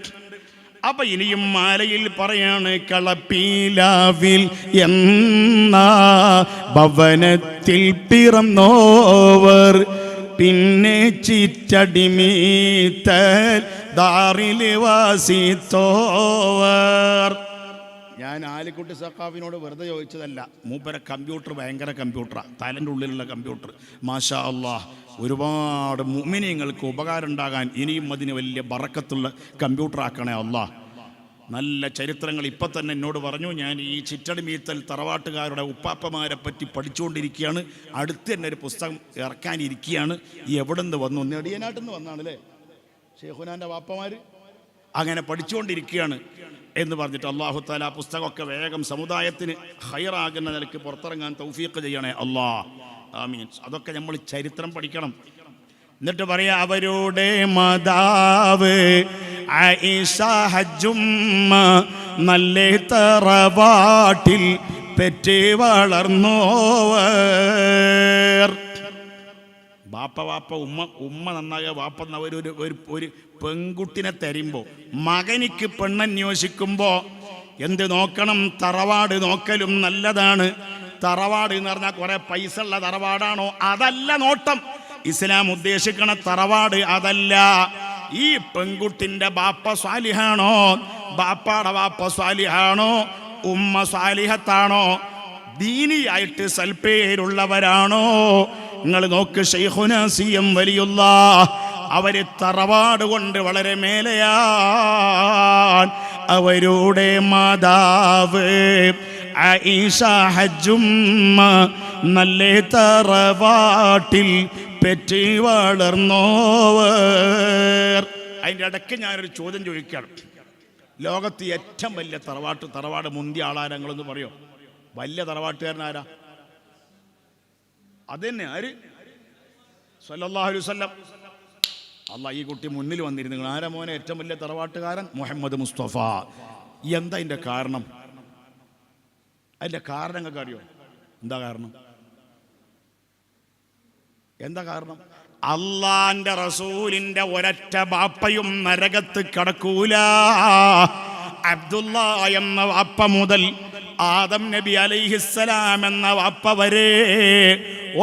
അപ്പൊ ഇനിയും മാലയിൽ പറയാണ്, കളപ്പീലാവിൽ എന്ന ഭവനത്തിൽ പിറന്നോവർ, പിന്നെ ചിറ്റടിമീത്തൽ ദാറിൽ വാസിത്തോവർ. ഞാൻ ആലിക്കുട്ടി സഖാഫിനോട് വെറുതെ ചോദിച്ചതല്ല, മൂപ്പരെ കമ്പ്യൂട്ടർ ഭയങ്കര കമ്പ്യൂട്ടറാണ്, തലൻ്റെ ഉള്ളിലുള്ള കമ്പ്യൂട്ടർ. മാഷാ അല്ലാഹ്, ഒരുപാട് മുഅ്മിനീങ്ങൾക്ക് ഉപകാരം ഉണ്ടാകാൻ ഇനിയും അതിന് വലിയ ബറക്കത്തുള്ള കമ്പ്യൂട്ടർ ആക്കണേ അല്ലാഹ്. നല്ല ചരിത്രങ്ങൾ ഇപ്പം തന്നെ എന്നോട് പറഞ്ഞു. ഞാൻ ഈ ചിറ്റടിമീത്തൽ തറവാട്ടുകാരുടെ ഉപ്പാപ്പമാരെ പറ്റി പഠിച്ചുകൊണ്ടിരിക്കുകയാണ്. അടുത്ത് തന്നെ ഒരു പുസ്തകം ഇറക്കാനിരിക്കുകയാണ്. എവിടെ നിന്ന് വന്നു? നെടിയനാട്ടിൽ നിന്ന് വന്നാണല്ലേ ഷെയ്ഖുനാൻ്റെ വാപ്പമാർ. അങ്ങനെ പഠിച്ചുകൊണ്ടിരിക്കുകയാണ് എന്ന് പറഞ്ഞിട്ട് അല്ലാഹു തആല ആ പുസ്തകമൊക്കെ വേഗം സമുദായത്തിന് ഖൈറാകുന്ന നിലയ്ക്ക് പുറത്തിറങ്ങാൻ തൗഫീഖ് ചെയ്യണേ അല്ലാഹ്, ആമീൻ. അതൊക്കെ നമ്മൾ ചരിത്രം പഠിക്കണം. എന്നിട്ട് പറയാ, അവരുടെ മാതാവ് ആയിഷ ഹജ്ജുമ്മ നല്ല തറവാട്ടിൽ പെറ്റ് വളർന്നോവർ. വാപ്പ ഉമ്മ നന്നാകുക. വാപ്പ ഒരു പെൺകുട്ടിനെ തരുമ്പോൾ മകനിക്ക് പെണ്ണന്വേഷിക്കുമ്പോൾ എന്ത് നോക്കണം? തറവാട് നോക്കലും നല്ലതാണ്. തറവാട് എന്ന് പറഞ്ഞാൽ കുറെ പൈസ ഉള്ള തറവാടാണോ? അതല്ല നോട്ടം. ഇസ്ലാം ഉദ്ദേശിക്കണ തറവാട് അതല്ല. ഈ പെൺകുട്ടിൻ്റെ ബാപ്പ സ്വാലിഹാണോ? ബാപ്പാടെ ബാപ്പ സ്വാലിഹാണോ? ഉമ്മ സ്വാലിഹത്താണോ? ദീനിയായിട്ട് സൽപ്പേരുള്ളവരാണോ? നിങ്ങൾ നോക്ക്, ശൈഖുന സിയം വലിയുള്ളാഹ് അവര് തറവാട് കൊണ്ട് വളരെ മേലെയാണ്. അവരുടെ മാതാവ് ആയിഷ ഹജ്ജുമ്മ നല്ല തറവാട്ടിൽ പെറ്റ് വളർന്നോവർ. അതിൻ്റെ ഇടയ്ക്ക് ഞാനൊരു ചോദ്യം ചോദിക്കുകയാണ്. ലോകത്ത് ഏറ്റവും വലിയ തറവാട് മുന്തിയ ആളാരങ്ങളെന്ന് പറയോ? വലിയ തറവാട്ടുകാരനാരാ? അതന്നെ ആര്? സല്ലല്ലാഹു അലൈഹി വസല്ലം. അല്ലാ, ഈ കുട്ടി മുന്നിൽ വന്നിരുന്നു. ആരാ മോനെ ഏറ്റവും വലിയ തറവാട്ടുകാരൻ? മുഹമ്മദ് മുസ്തഫ. എന്താ അതിൻ്റെ കാരണം? അതിൻ്റെ കാരണം നിങ്ങൾക്ക് അറിയോ? എന്താ കാരണം? അള്ളാന്റെ റസൂലിന്റെ ഒരൊറ്റ ബാപ്പയും നരകത്ത് കടക്കൂല. അബ്ദുള്ള എന്ന വാപ്പ മുതൽ ആദം നബി അലൈഹിസ്സലാം എന്ന വാപ്പ വരെ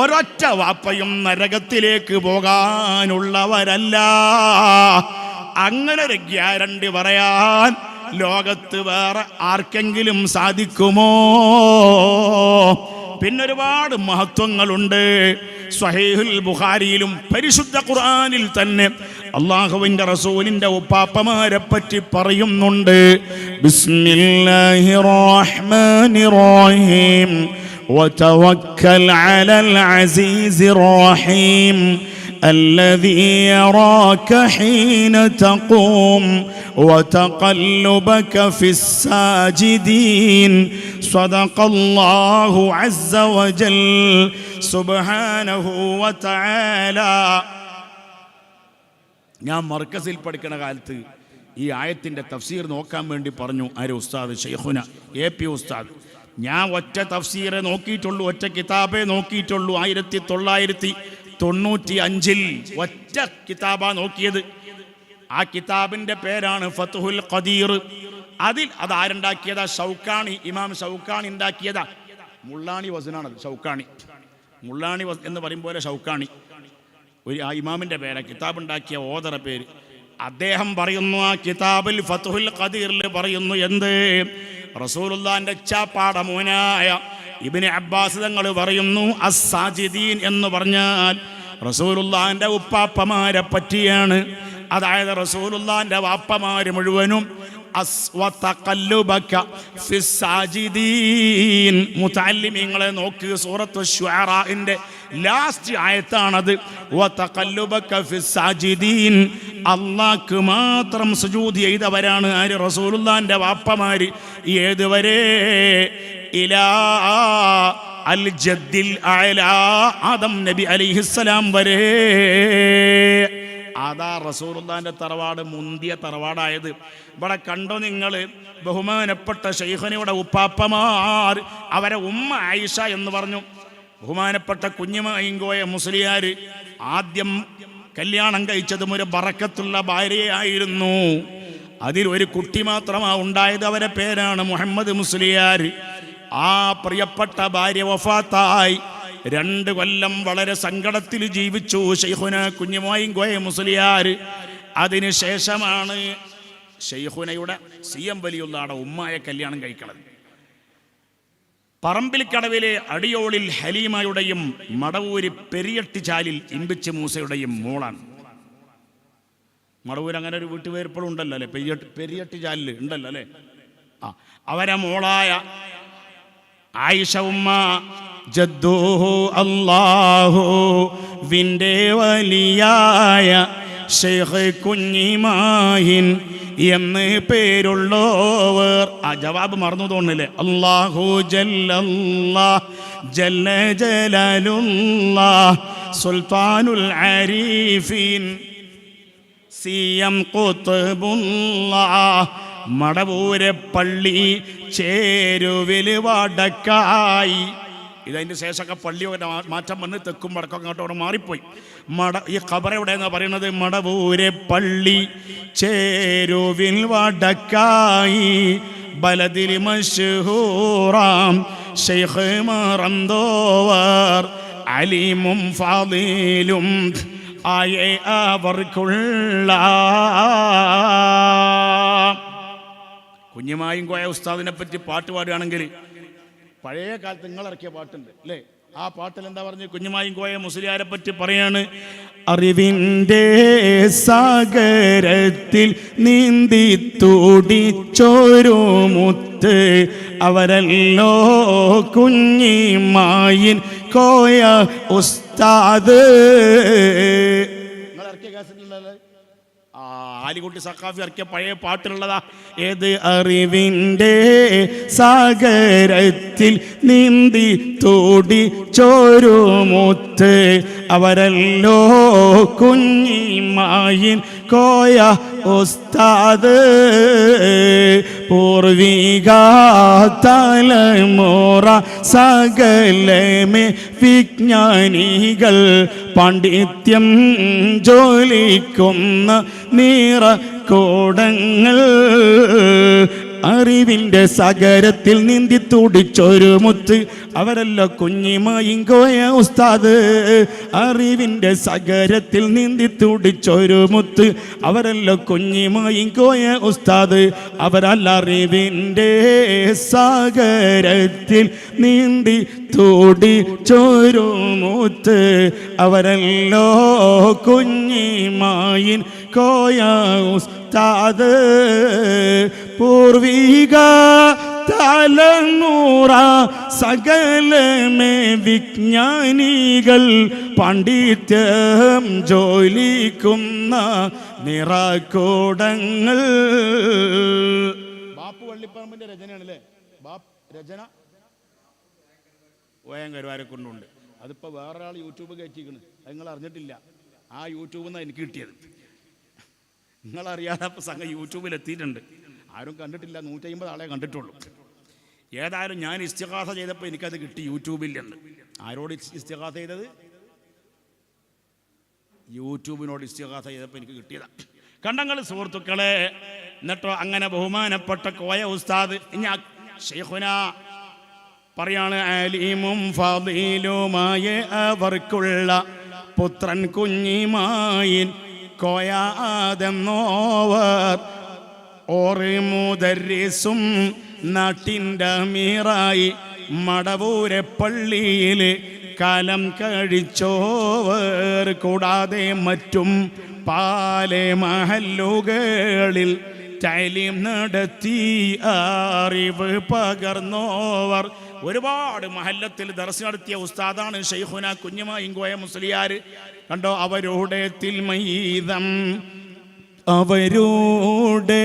ഒരൊറ്റ വാപ്പയും നരകത്തിലേക്ക് പോകാനുള്ളവരല്ല. അങ്ങനെ ഒരു ഗ്യാരണ്ടി പറയാൻ ലോകത്ത് വേറെ ആർക്കെങ്കിലും സാധിക്കുമോ? പിന്നൊരുപാട് മഹത്വങ്ങളുണ്ട്. സ്വഹീഹുൽ ബുഖാരിയിലും പരിശുദ്ധ ഖുർആനിൽ തന്നെ അല്ലാഹുവിൻ്റെ റസൂലിൻ്റെ ഉപ്പാപ്പമാരെ പറ്റി പറയുന്നുണ്ട്. ബിസ്മില്ലാഹിർ റഹ്മാനിർ റഹീം വതവക്കൽ അലൽ അസീസിർ റഹീം الذي يراك حين تقوم وتقلبك في الساجدين صدق الله عز وجل سبحانه وتعالى. ഞാൻ മർക്കസിൽ പഠിക്കുന്ന കാലത്ത് ഈ ആയത്തിൻ്റെ തഫ്സീർ നോക്കാൻ വേണ്ടി പറഞ്ഞു. ആര്? ഉസ്താദ് ശൈഖുന AP ഉസ്താദ്. ഞാൻ ഒറ്റ തഫ്സീറെ നോക്കിയിട്ടുള്ളൂ, ഒറ്റ കിതാബേ നോക്കിയിട്ടുള്ളൂ. 1995 ഒറ്റ കിതാബാ നോക്കിയത്. ആ കിതാബിൻ്റെ പേരാണ് ഫത്ഹുൽ ഖദീർ. അതാരുണ്ടാക്കിയതാ? ഷൗക്കാണി, ഇമാം ഷൗക്കാണി ഉണ്ടാക്കിയതാ. മുള്ളാണി വസനാണത് ഷൗക്കാണി. മുള്ളാണി എന്ന് പറയുമ്പോൾ ഷൗക്കാണി ഒരു ആ ഇമാമിൻ്റെ പേരാ. കിതാബ് ഉണ്ടാക്കിയ ഓദറ പേര്. അദ്ദേഹം പറയുന്നു ആ കിതാബിൽ ഫത്ഹുൽ ഖദീറിൽ പറയുന്നു എന്ത്? റസൂലുള്ളാഹിന്റെ ചാപ്പാട മോനായ ഇബ്നു അബ്ബാസ് തങ്ങൾ പറയുന്നു അസ്സാജിദീൻ എന്ന് പറഞ്ഞാൽ റസൂലുള്ളാഹിന്റെ ഉപ്പാപ്പമാരെ പറ്റിയാണ്. അതായത് റസൂലുള്ളാഹിന്റെ വാപ്പമാര് മുഴുവനും മുതഅല്ലിമീങ്ങളെ നോക്ക്, സൂറത്തു ശുഅറാഇന്റെ ലാസ്റ്റ് ആയത്താണത്. അല്ലാഹ്ക്ക് മാത്രം സുജൂദ് ചെയ്തവരാണ് ആര്? റസൂലുള്ളാഹിന്റെ വാപ്പമാര്. ഏതുവരെ? ഇലാ അൽ ജദ്ദിൽ അഅ്ലാ, ആദം നബി അലൈഹിസ്സലാം വരെ. അതാ റസൂലുള്ളാഹിന്റെ തറവാട് മുന്തിയ തറവാടായത്. ഇവിടെ കണ്ടോ നിങ്ങൾ? ബഹുമാനപ്പെട്ട ശൈഖുനയുടെ ഉപ്പാപ്പമാർ, അവരെ ഉമ്മ ആയിഷ എന്ന് പറഞ്ഞു. ബഹുമാനപ്പെട്ട കുഞ്ഞിമായിങ്കോയ മുസ്ലിയാർ ആദ്യം കല്യാണം കഴിച്ചതും ഒരു ബറക്കത്തുള്ള ഭാര്യയായിരുന്നു. അതിൽ ഒരു കുട്ടി മാത്രമാണ് ഉണ്ടായത്. അവരെ പേരാണ് മുഹമ്മദ് മുസ്ലിയാർ. ആ പ്രിയപ്പെട്ട ഭാര്യ വഫാത്തായി. 2 കൊല്ലം വളരെ സങ്കടത്തിൽ ജീവിച്ചു ശൈഖുന കുഞ്ഞിമായിങ്കോയ മുസ്ലിയാർ. അതിനുശേഷമാണ് ശൈഖുനയുടെ CM വലിയുള്ളാടെ ഉമ്മായ കല്യാണം കഴിക്കണത്. പറമ്പിൽക്കടവിലെ അടിയോളിൽ ഹലീമയുടെയും മടവൂര് പെരിയട്ടിച്ചാലിൽ ഇമ്പിച്ച് മൂസയുടെയും മോളാണ്. മടവൂർ അങ്ങനെ ഒരു വീട്ടുപേരിപ്പോഴും ഉണ്ടല്ലോ അല്ലേ? പെരിയട്ടിച്ചാലിൽ ഉണ്ടല്ലോ അല്ലേ? അവരെ മോളായ ആയിഷ ഉമ്മ ജദ്ദുഹു അല്ലാഹു വിൻ്റെ വലിയായ ശൈഖ് കുഞ്ഞിമാഹിൻ എന്ന് പേരുള്ളവർ. ആ ജവാബ് മറന്നു തോന്നില്ലേ? അല്ലാഹു ജല്ലല്ലാഹ് ജല്ല ജലാലുല്ലാഹ് സുൽത്താനുൽ ആരിഫീൻ CM ഖുത്ബുല്ലാഹ് മടവൂരെ പള്ളി ചേരുവിൽ വടക്കായി. ഇതതിൻ്റെ ശേഷമൊക്കെ പള്ളിയൊക്കെ മാറ്റം വന്ന് തെക്കും വടക്കും അങ്ങോട്ടോടെ മാറിപ്പോയി. ഈ ഖബർ എവിടെയെന്ന് പറയുന്നത് മടവൂരെ പള്ളി ചേരുവിൽ വടക്കായി ബലദിൽ മശ്ഹൂറാം ശൈഖ് മറന്തോവർ അലീമും ഫാദിലും ആയേ അവർക്കുള്ള. കുഞ്ഞിമായിങ്കോയ ഉസ്താദിനെ പറ്റി പാട്ട് പാടുകയാണെങ്കിൽ പഴയ കാലത്ത് നിങ്ങൾ ഇറക്കിയ പാട്ടുണ്ട് അല്ലേ? ആ പാട്ടിൽ എന്താ പറഞ്ഞു? കുഞ്ഞുമായും കോയ മുസ്ലിയാരെ പറ്റി പറയാണ്, അറിവിൻ്റെ സാഗരത്തിൽ നീന്തി തുടിച്ചോരു മുത്ത് അവരല്ലോ കുഞ്ഞിമായിൻ കോയ ഉസ്താദ്. നിങ്ങൾ ഇറക്കിയ കേസിലുള്ളത് ആലിക്കുട്ടി സഖാഫി ഇറക്കിയ പഴയ പാട്ടിലുള്ളതാ. ഏത്? അറിവിൻ്റെ സാഗരത്തിൽ നീന്തി തുടിച്ചോരു മുത്ത് അവരല്ലോ കുഞ്ഞിമായിൻ കോയ ഉസ്താദ്. പൂർവിക തലമുറ സകലമേ വിജ്ഞാനികൾ പാണ്ഡിത്യം ജോലിക്കുന്ന നീറക്കോടങ്ങൾ അറിവിൻ്റെ സഗരത്തിൽ നീന്തി തുടിച്ചൊരു മുത്ത് അവരല്ലോ കുഞ്ഞിമായും കോയ ഉസ്താദ്. അറിവിൻ്റെ സഗരത്തിൽ നീന്തി തുടിച്ചൊരു മുത്ത് അവരല്ലോ കുഞ്ഞിമായും കോയ ഉസ്താദ്. അവരല്ല അറിവിൻ്റെ സാഗരത്തിൽ നീന്തി തുടിച്ചൊരു മുത്ത് അവരല്ലോ കുഞ്ഞിമായിൻ കോയ ഉസ്താദ്. പൂർവിക തലമുറ സകലമേ വിജ്ഞാനികൾ പാണ്ഡിത്യം ജോലിക്കുന്ന നിറക്കൂടങ്ങൾ. ബാപ്പു വള്ളിപ്പറമ്പിന്റെ രചനയാണല്ലേ? രചന ഓയങ്കരുവാരെ കൊണ്ടുണ്ട്. അതിപ്പോൾ വേറൊരാൾ യൂട്യൂബ് കയറ്റിക്കണ്, അത് നിങ്ങൾ അറിഞ്ഞിട്ടില്ല. ആ യൂട്യൂബിൽ നിന്നാണ് എനിക്ക് കിട്ടിയത്. നിങ്ങളറിയാതെ അപ്പോൾ സംഘം യൂട്യൂബിൽ എത്തിയിട്ടുണ്ട്. ആരും കണ്ടിട്ടില്ല, 150 ആളെ കണ്ടിട്ടുള്ളൂ. ഏതായാലും ഞാൻ ഇസ്തിഗാസ ചെയ്തപ്പോൾ എനിക്കത് കിട്ടി യൂട്യൂബിൽ നിന്ന്. ആരോട് ഇസ്തിഗാസ ചെയ്തത്? യൂട്യൂബിനോട് ഇസ്തിഗാസ ചെയ്തപ്പോൾ എനിക്ക് കിട്ടിയതാണ്. കണ്ടങ്ങൾ സുഹൃത്തുക്കളെ. എന്നിട്ടോ അങ്ങനെ ബഹുമാനപ്പെട്ട കോയ ഉസ്താദ് ഇനി ശൈഖുന പറയാണ്, അലീമും ഫളീലുമായ അവർക്കുള്ള പുത്രൻ കുഞ്ഞിമായിൻ കോയ ആദെന്നോവർ. ഓറ് മുദരിസും നാട്ടിൻ്റെ മീറായി മടവൂരെ പള്ളിയിൽ കാലം കഴിച്ചോവർ. കൂടാതെ മറ്റും പാലെ മഹല്ലുകളിൽ തഅലീം നടത്തി അറിവ് പകർന്നോവർ. ഒരുപാട് മഹല്ലത്തിൽ ദർസ് നടത്തിയ ഉസ്താദാണ് ശൈഖുന കുഞ്ഞിമായും കോയ മുസ്ലിയാർ. കണ്ടോ അവരുടെ തിൽമീദം, അവരുടെ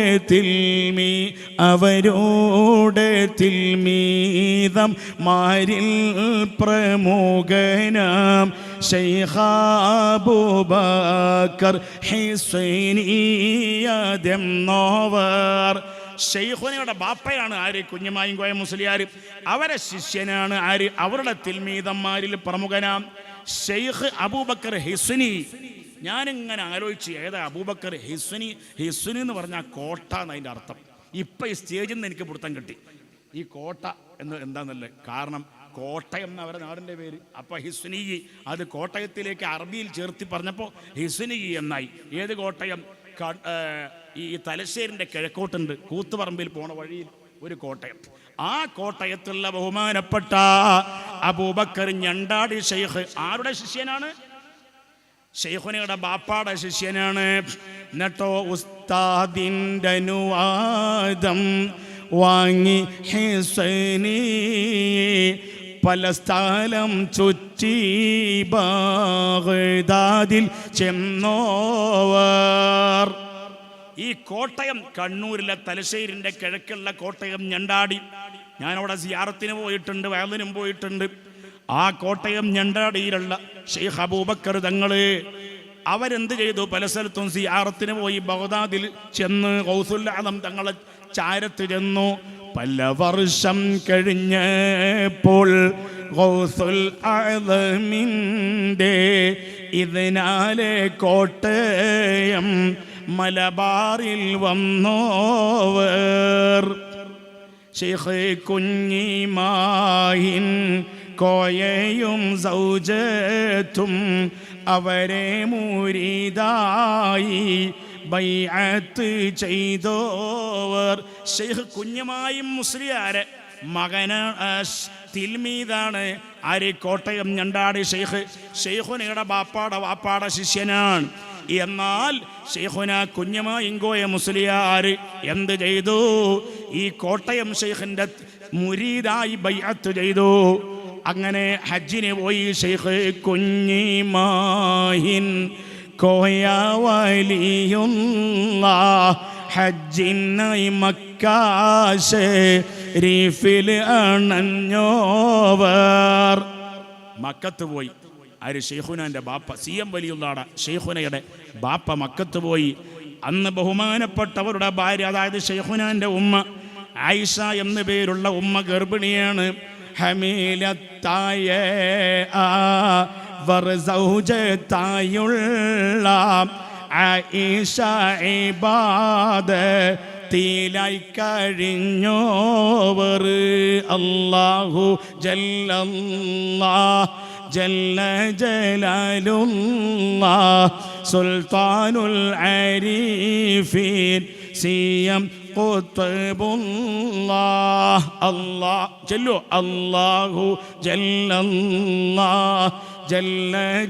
തിൽമീദം മാരിൽ പ്രമുഖനാം ശൈഖ് അബൂബക്കർ ഹിസ്വൈനിയതെന്നോവർ. ശൈഖുനയുടെ ബാപ്പയാണ് ആര്? കുഞ്ഞിമായും കോയ മുസ്ലിയാർ. അവരെ ശിഷ്യനാണ് ആര്? അവരുടെ തിൽമീദന്മാരിൽ പ്രമുഖനാം ശൈഖ് അബൂബക്കർ ഹിസ്വനി. ഞാനിങ്ങനെ ആലോചിച്ച് ഏതാ അബൂബക്കർ ഹിസ്വനി? ഹിസ്വനി എന്ന് പറഞ്ഞാൽ കോട്ട എന്നതിൻ്റെ അർത്ഥം. ഇപ്പം ഈ സ്റ്റേജിൽ നിന്ന് എനിക്ക് പിടുത്തം കിട്ടി ഈ കോട്ട എന്ന് എന്താണെന്നല്ലേ. കാരണം കോട്ടയം എന്ന അവരുടെ നാടിൻ്റെ പേര്. അപ്പോൾ ഹിസ്വനി അത് കോട്ടയത്തിലേക്ക് അറബിയിൽ ചേർത്തി പറഞ്ഞപ്പോൾ ഹിസ്വനി എന്നായി. ഏത് കോട്ടയം? ഈ തലശ്ശേരിൻ്റെ കിഴക്കോട്ടുണ്ട്, കൂത്തുപറമ്പിൽ പോണ വഴിയിൽ ഒരു കോട്ടയം. ആ കോട്ടയത്തുള്ള ബഹുമാനപ്പെട്ട അബൂബക്കർ ഞണ്ടാടി ശൈഖ് ആരുടെ ശിഷ്യനാണ്? ശൈഖുനയുടെ ബാപ്പാടെ ശിഷ്യനാണ്. എന്നിട്ടോ ഉസ്താദിൻ്റെ അനുവാദം വാങ്ങി ഹിസ്വനി പല സ്ഥലം ചുറ്റി ബാഗ്ദാദിൽ ചെന്നോവർ. ഈ കോട്ടയം കണ്ണൂരിലെ തലശ്ശേരിൻ്റെ കിഴക്കുള്ള കോട്ടയം ഞണ്ടാടി. ഞാനവിടെ സിയാറത്തിന് പോയിട്ടുണ്ട്, വയലിനും പോയിട്ടുണ്ട്. ആ കോട്ടയം ഞണ്ടാടിയിലുള്ള ശൈഖ് അബൂബക്കർ തങ്ങള് അവരെന്ത് ചെയ്തു? പല സ്ഥലത്തും സിയാറത്തിന് പോയി. ബഗ്ദാദിൽ ചെന്ന് ഗൗസുൽ ആദം തങ്ങളെ ചാരത്ത് ചെന്നു. പല വർഷം കഴിഞ്ഞപ്പോൾ ഗൗസുൽ ആദമിൻ്റെ ഇതിനാലെ കോട്ടയം മലബാറിൽ വന്നോവർ. ശൈഖ് കുഞ്ഞിമായിൻ കോയയും സൗജത്തും അവരെ മുരീദായി ബൈഅത്ത് ചെയ്തോവർ. ശൈഖ് കുഞ്ഞിമായും മുസ്ലിയാരെ തിൽമീദാണ്. ആര്? കോട്ടയം ഞണ്ടാടി ഷെയ്ഖ്. ഷെയ്ഖുനയുടെ വാപ്പാടെ ശിഷ്യനാണ്. എന്നാൽ ഷെയ്ഖുന കുഞ്ഞമായിങ്കോയ മുസ്ലിയാർ എന്ത് ചെയ്തു? ഈ കോട്ടയം ഷെയ്ഖിൻ്റെ മുരീദായി ബൈഅത്ത് ചെയ്തു. അങ്ങനെ ഹജ്ജിന് പോയി ഷെയ്ഖ് കുഞ്ഞിമാഹിൻ കോയ വലിയുള്ള ഹജ്ജിനായി മക്ക ശരീഫിൽ അണഞ്ഞോവർ. മക്കത്ത് പോയി. ആര്? ഷെയ്ഖുനാൻ്റെ ബാപ്പ CM വലിയുള്ളാടെ ഷെയ്ഖുനയുടെ ബാപ്പ മക്കത്ത് പോയി. അന്ന് ബഹുമാനപ്പെട്ടവരുടെ ഭാര്യ, അതായത് ഷെയ്ഖുനാൻ്റെ ഉമ്മ ആയിഷ എന്നു പേരുള്ള ഉമ്മ ഗർഭിണിയാണ്. ഹമീലത്തായ സൗജത്തായുള്ള ആയിഷ ഇബാദത്തിലായി കഴിഞ്ഞോവർ. അല്ലാഹു ജല്ല ജലാലുല്ലാഹ് സുൽത്താനുൽ ആരിഫീൻ CM ഖുത്ബുല്ലാഹ്. അല്ലാഹ് ചൊല്ലു. അല്ലാഹു ജല്ല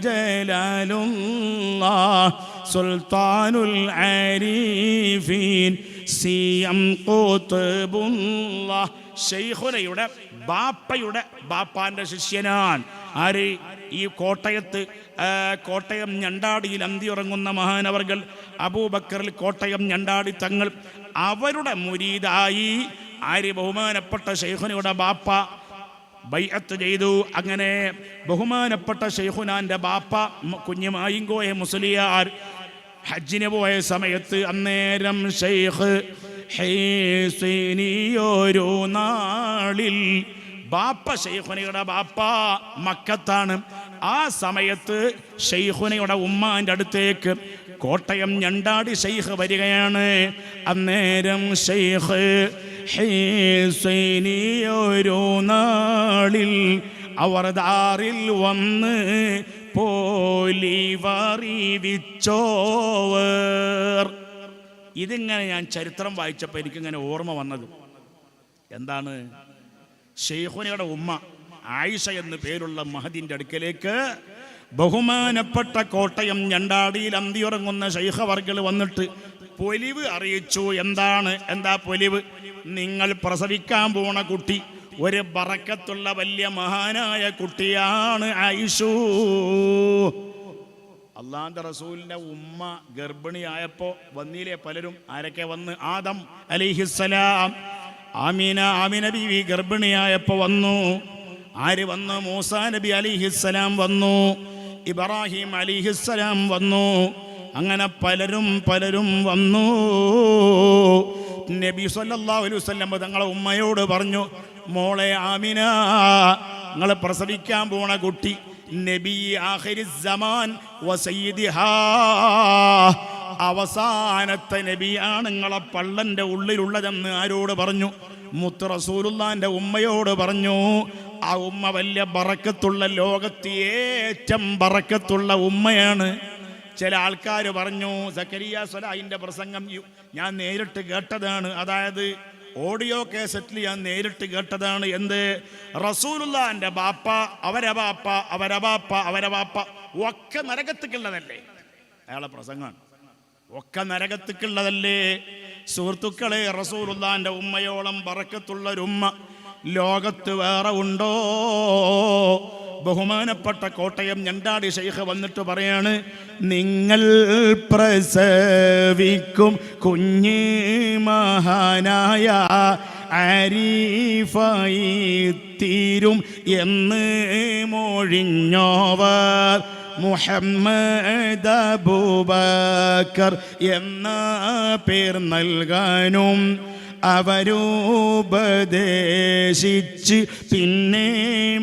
ജലാലുല്ലാഹ് സുൽത്താനുൽ ആരിഫീൻ CM ഖുത്ബുല്ലാഹ്. ഷെയ്ഖുനയുടെ ബാപ്പാന്റെ ശിഷ്യനാണ്. ആര്? ഈ കോട്ടയം ഞണ്ടാടിയിൽ അന്തിയുറങ്ങുന്ന മഹാനവർകൾ അബൂബക്കറിൽ കോട്ടയം ഞണ്ടാടി തങ്ങൾ. അവരുടെ മുരീദായി ആര്? ബഹുമാനപ്പെട്ട ഷെയ്ഖുനയുടെ ബാപ്പ ബൈഅത്ത് ചെയ്തു. അങ്ങനെ ബഹുമാനപ്പെട്ട ഷെയ്ഖുനാൻ്റെ ബാപ്പ കുഞ്ഞുമായിങ്കോയ മുസ്ലിയാർ ഹജ്ജിന് പോയ സമയത്ത് അന്നേരം ഷെയ്ഖ് ഹൈസിനിയൊരു നാളിൽ ബാപ്പ ഷെയ്ഖുനയുടെ ബാപ്പ മക്കത്താണ്. ആ സമയത്ത് ഷെയ്ഖുനയുടെ ഉമ്മാൻ്റെ അടുത്തേക്ക് കോട്ടയം ഞണ്ടാടി ഷെയ്ഖ് വരികയാണ്. അന്നേരം ഷെയ്ഖ് ഹൈസിനിയൊരു നാളിൽ അവർ ദാറിൽ വന്ന് പോലിവറിവിച്ചോവർ. ഇതിങ്ങനെ ഞാൻ ചരിത്രം വായിച്ചപ്പോൾ എനിക്കിങ്ങനെ ഓർമ്മ വന്നത് എന്താണ്? ഷെയ്ഖുനയുടെ ഉമ്മ ആയിഷ എന്ന് പേരുള്ള മഹദിൻ്റെ അടുക്കലേക്ക് ബഹുമാനപ്പെട്ട കോട്ടയം ഞണ്ടാടിയിൽ അന്തിയുറങ്ങുന്ന ഷെയ്ഖവർകൾ വന്നിട്ട് പൊലിവ് അറിയിച്ചു. എന്താ പൊലിവ്? നിങ്ങൾ പ്രസവിക്കാൻ പോണ കുട്ടി ഒരു ബറക്കത്തുള്ള വലിയ മഹാനായ കുട്ടിയാണ് ആയിഷു. അള്ളാന്റെ റസൂലിന്റെ ഉമ്മ ഗർഭിണിയായപ്പോൾ വന്നില്ലേ പലരും? ആരൊക്കെ വന്ന്? ആദം അലൈഹിസ്സലാം, ആമിന ബീവി ഗർഭിണിയായപ്പോൾ വന്നു. ആര് വന്നു? മൂസാ നബി അലൈഹിസ്സലാം വന്നു, ഇബ്രാഹിം അലൈഹിസ്സലാം വന്നു. അങ്ങനെ പലരും വന്നു. നബി സല്ലല്ലാഹു അലൈഹി വസല്ലം തങ്ങളെ ഉമ്മയോട് പറഞ്ഞു, മോളെ ആമിന, നിങ്ങൾ പ്രസവിക്കാൻ പോണ കുട്ടി നബി ആഖിരിസ് സമാൻ വസയ്യിദിഹാ, അവസാനത്തെ നബിയാണ് നിങ്ങളെ പള്ളന്റെ ഉള്ളിലുള്ളതെന്ന് ആരോട് പറഞ്ഞു? മുത്ത് റസൂലുള്ളാന്റെ ഉമ്മയോട് പറഞ്ഞു. ആ ഉമ്മ വലിയ ബറക്കത്തുള്ള, ലോകത്ത് ഏറ്റവും ബറക്കത്തുള്ള ഉമ്മയാണ്. ചില ആൾക്കാർ പറഞ്ഞു സക്കരിയ സ്വലാഹിന്റെ പ്രസംഗം ഞാൻ നേരിട്ട് കേട്ടതാണ്, അതായത് ഓഡിയോ കേസറ്റിൽ ഞാൻ നേരിട്ട് കേട്ടതാണ്. എന്ത്? റസൂലുള്ളാന്റെ ബാപ്പ, അവരെ ബാപ്പ ഒക്കെ നരകത്തിക്കുള്ളതല്ലേ? അയാളെ പ്രസംഗമാണ്. ഒക്കെ നരകത്തിക്കുള്ളതല്ലേ? സുഹൃത്തുക്കളെ, റസൂലുള്ളാന്റെ ഉമ്മയോളം ബറക്കത്തുള്ളൊരുമ്മ ലോകത്ത് വേറെ ഉണ്ടോ? ബഹുമാനപ്പെട്ട കോട്ടയം ഞണ്ടാടി ഷെയ്ഖ് വന്നിട്ട് പറയാണ്, നിങ്ങൾ പ്രസവിക്കും കുഞ്ഞ് മഹാനായ ആരിഫായി തീരും എന്ന് മൊഴിഞ്ഞോവർ മുഹമ്മദ് അബൂബക്കർ എന്ന പേർ നൽകാനും അവരുപദേശിച്ച് പിന്നെ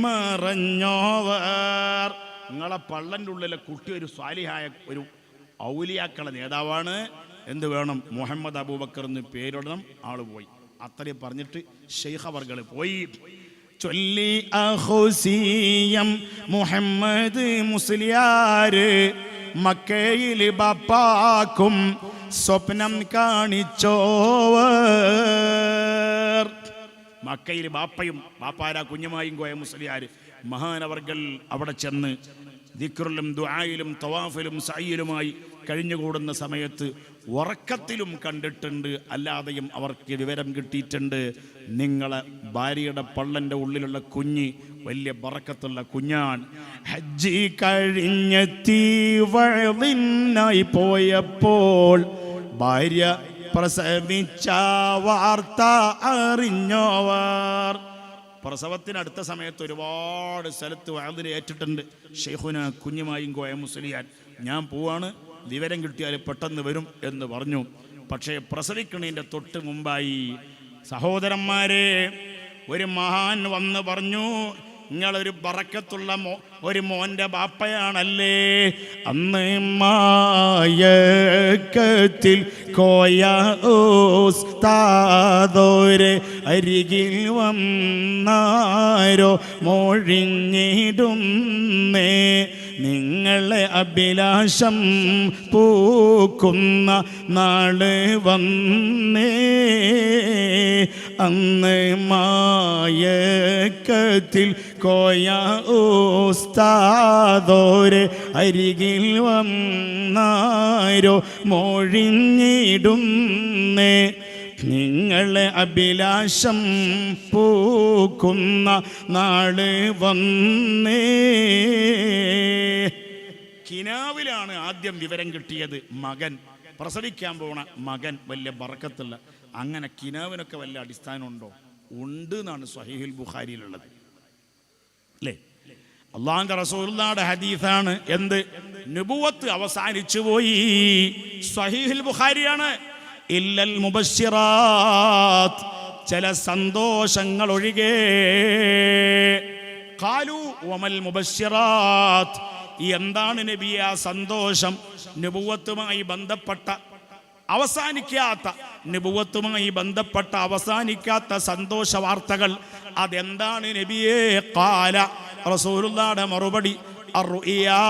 മറഞ്ഞോവർ. നിങ്ങളെ പള്ളൻ്റെ ഉള്ളിലെ കുട്ടി ഒരു സ്വാലിഹായ ഒരു ഔലിയാക്കളെ നേതാവാണ്. എന്ത് വേണം? മുഹമ്മദ് അബൂബക്കർ എന്ന് പേരിടണം. ആള് പോയി. അത്രയും പറഞ്ഞിട്ട് ഷെയ്ഖ് അവർകൾ പോയി. ചൊല്ലി അഹുസിയം മുഹമ്മദ് മുസ്ലിയാര് മക്കയിൽ ബാപ്പാക്കും സ്വപ്നം കാണിച്ചോവർ. മക്കയിൽ ബാപ്പയും ബാപ്പാര കുഞ്ഞുമായും കോയ മുസ്ലിയാർ മഹാനവർകൾ അവിടെ ചെന്ന് ദിക്റിലും ദുആയിലും തവാഫിലും സഅയിലുമായി കഴിഞ്ഞുകൂടുന്ന സമയത്ത് ഉറക്കത്തിലും കണ്ടിട്ടുണ്ട്, അല്ലാതെയും അവർക്ക് വിവരം കിട്ടിയിട്ടുണ്ട്. നിങ്ങളെ ഭാര്യയുടെ പള്ളൻ്റെ ഉള്ളിലുള്ള കുഞ്ഞ് വലിയ ബറക്കത്തുള്ള കുഞ്ഞാണ്. ഹജ്ജ് കഴിഞ്ഞെത്തി വഅദിനായി പോയപ്പോൾ ഭാര്യ പ്രസവിച്ച വാർത്ത അറിഞ്ഞോവർ. പ്രസവത്തിനടുത്ത സമയത്ത് ഒരുപാട് സ്ഥലത്ത് വഅദിനെ ഏറ്റിട്ടുണ്ട് ഷെയ്ഖുന കുഞ്ഞുമായും കോയ മുസ്ലിയാർ. ഞാൻ പോവാണ്, വിവരം കിട്ടിയാൽ പെട്ടെന്ന് വരും എന്ന് പറഞ്ഞു. പക്ഷേ പ്രസവിക്കണതിൻ്റെ തൊട്ട് മുമ്പായി സഹോദരന്മാരെ ഒരു മഹാൻ വന്ന് പറഞ്ഞു, നിങ്ങളൊരു ബറക്കത്തുള്ള ഒരു മോൻ്റെ ബാപ്പയാണല്ലേ. അന്ന് മായക്കത്തിൽ കോയ ഉസ്താദോരെ അരികിൽ വന്നാരോ മൊഴിഞ്ഞിടുന്നേ, നിങ്ങളെ അഭിലാഷം പൂക്കുന്ന നാള് വന്നേ. അന്ന് മായക്കത്തിൽ കോയ ഉസ്താദോരെ അരികിൽ വന്നാരോ മൊഴിഞ്ഞിടുന്നേ, നിങ്ങളെ അഭിലാഷം പൂക്കുന്ന നാള് വന്നേ. കിനാവിലാണ് ആദ്യം വിവരം കിട്ടിയത്. മകൻ പ്രസവിക്കാൻ പോണ മകൻ വലിയ ബറക്കത്തുള്ള. അങ്ങനെ കിനാവിനൊക്കെ വല്ല അടിസ്ഥാനമുണ്ടോ? ഉണ്ട് എന്നാണ് സ്വഹീഹുൽ ബുഖാരിയിലുള്ളത്, അല്ലേ? അല്ലാഹുവിന്റെ റസൂലുള്ളാഹിയുടെ ഹദീസാണ്. എന്ത്? നബുവത്ത് അവസാനിച്ചു പോയി. സ്വഹീഹുൽ ബുഖാരിയാണ്. ഇല്ലൽ മുബശ്ശിറാത്ത്, ചില സന്തോഷങ്ങൾ ഒഴികെ. ഖാലു വമൽ മുബശ്ശിറാത്ത്, എന്താണ് നബിയെ ആ സന്തോഷം? നബുവത്തുമായി ബന്ധപ്പെട്ട അവസാനിക്കാത്ത സന്തോഷ വാർത്തകൾ അതെന്താണ് നബിയെ? ഖാല, റസൂലുള്ളാഹിയുടെ മറുപടി, അർറുഇയാ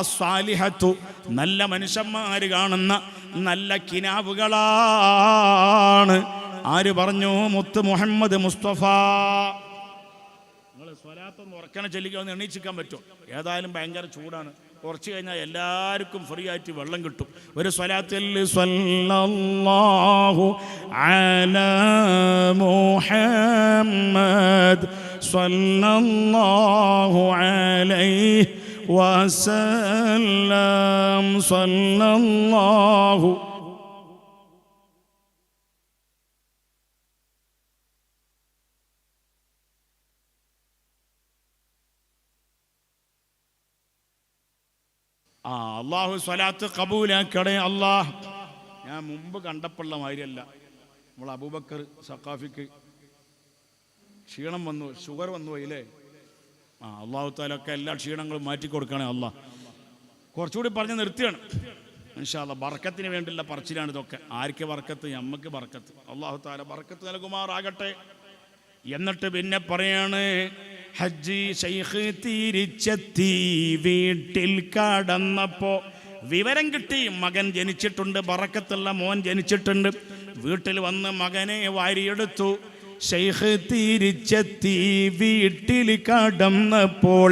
അസ്സാലിഹത്തു, നല്ല മനുഷ്യന്മാർ കാണുന്ന നല്ല കിനാവുകളാണ്. ആര് പറഞ്ഞു? മുത്ത് മുഹമ്മദ് മുസ്തഫ. നിങ്ങൾ സ്വലാത്തൊന്ന് ഉറക്കനെ ചൊല്ലിക്കാൻ എണീച്ചിക്കാൻ പറ്റുമോ? ഏതായാലും ഭയങ്കര ചൂടാണ്. കുറച്ച് കഴിഞ്ഞാൽ എല്ലാവർക്കും ഫ്രീ ആയിട്ട് വെള്ളം കിട്ടും. ഒരു സ്വലാത്തിൽ സ്വല്ലല്ലാഹു അലാ മുഹമ്മദ് സ്വല്ലല്ലാഹു അലൈഹി വസല്ലം സ്വല്ലല്ലാഹു. അള്ളാഹു സ്വലാത്ത് കബൂലാക്കണേ അള്ളാഹ്. ഞാൻ മുമ്പ് കണ്ടപ്പോഴുള്ള മാതിരിയല്ല. നമ്മൾ അബൂബക്കർ സഖാഫിക്ക് ക്ഷീണം വന്നു, ഷുഗർ വന്നു പോയില്ലേ? അള്ളാഹു താലൊക്കെ എല്ലാ ക്ഷീണങ്ങളും മാറ്റിക്കൊടുക്കണേ അള്ളാഹ്. കുറച്ചുകൂടി പറഞ്ഞ് നിർത്തിയാണ് ഇൻഷാ അല്ലാഹ്. ബർക്കത്തിന് വേണ്ടിയുള്ള പറച്ചിലാണ് ഇതൊക്കെ. ആർക്ക് ബർക്കത്ത്? നമ്മക്ക് ബർക്കത്ത്. അള്ളാഹു താല ബർക്കത്ത് നൽകുമാറാകട്ടെ. എന്നിട്ട് പിന്നെ പറയാണ്, ഹജ്ജ് ശൈഖ് തിരിച്ചെത്തി വീട്ടിൽ കടന്നപ്പോ വിവരം കിട്ടി, മകൻ ജനിച്ചിട്ടുണ്ട്, ബറക്കത്തുള്ള മോൻ ജനിച്ചിട്ടുണ്ട്. വീട്ടിൽ വന്ന് മകനെ വാരിയെടുത്തു. ശൈഖ് തിരിച്ചെത്തി വീട്ടിൽ കടന്നപ്പോൾ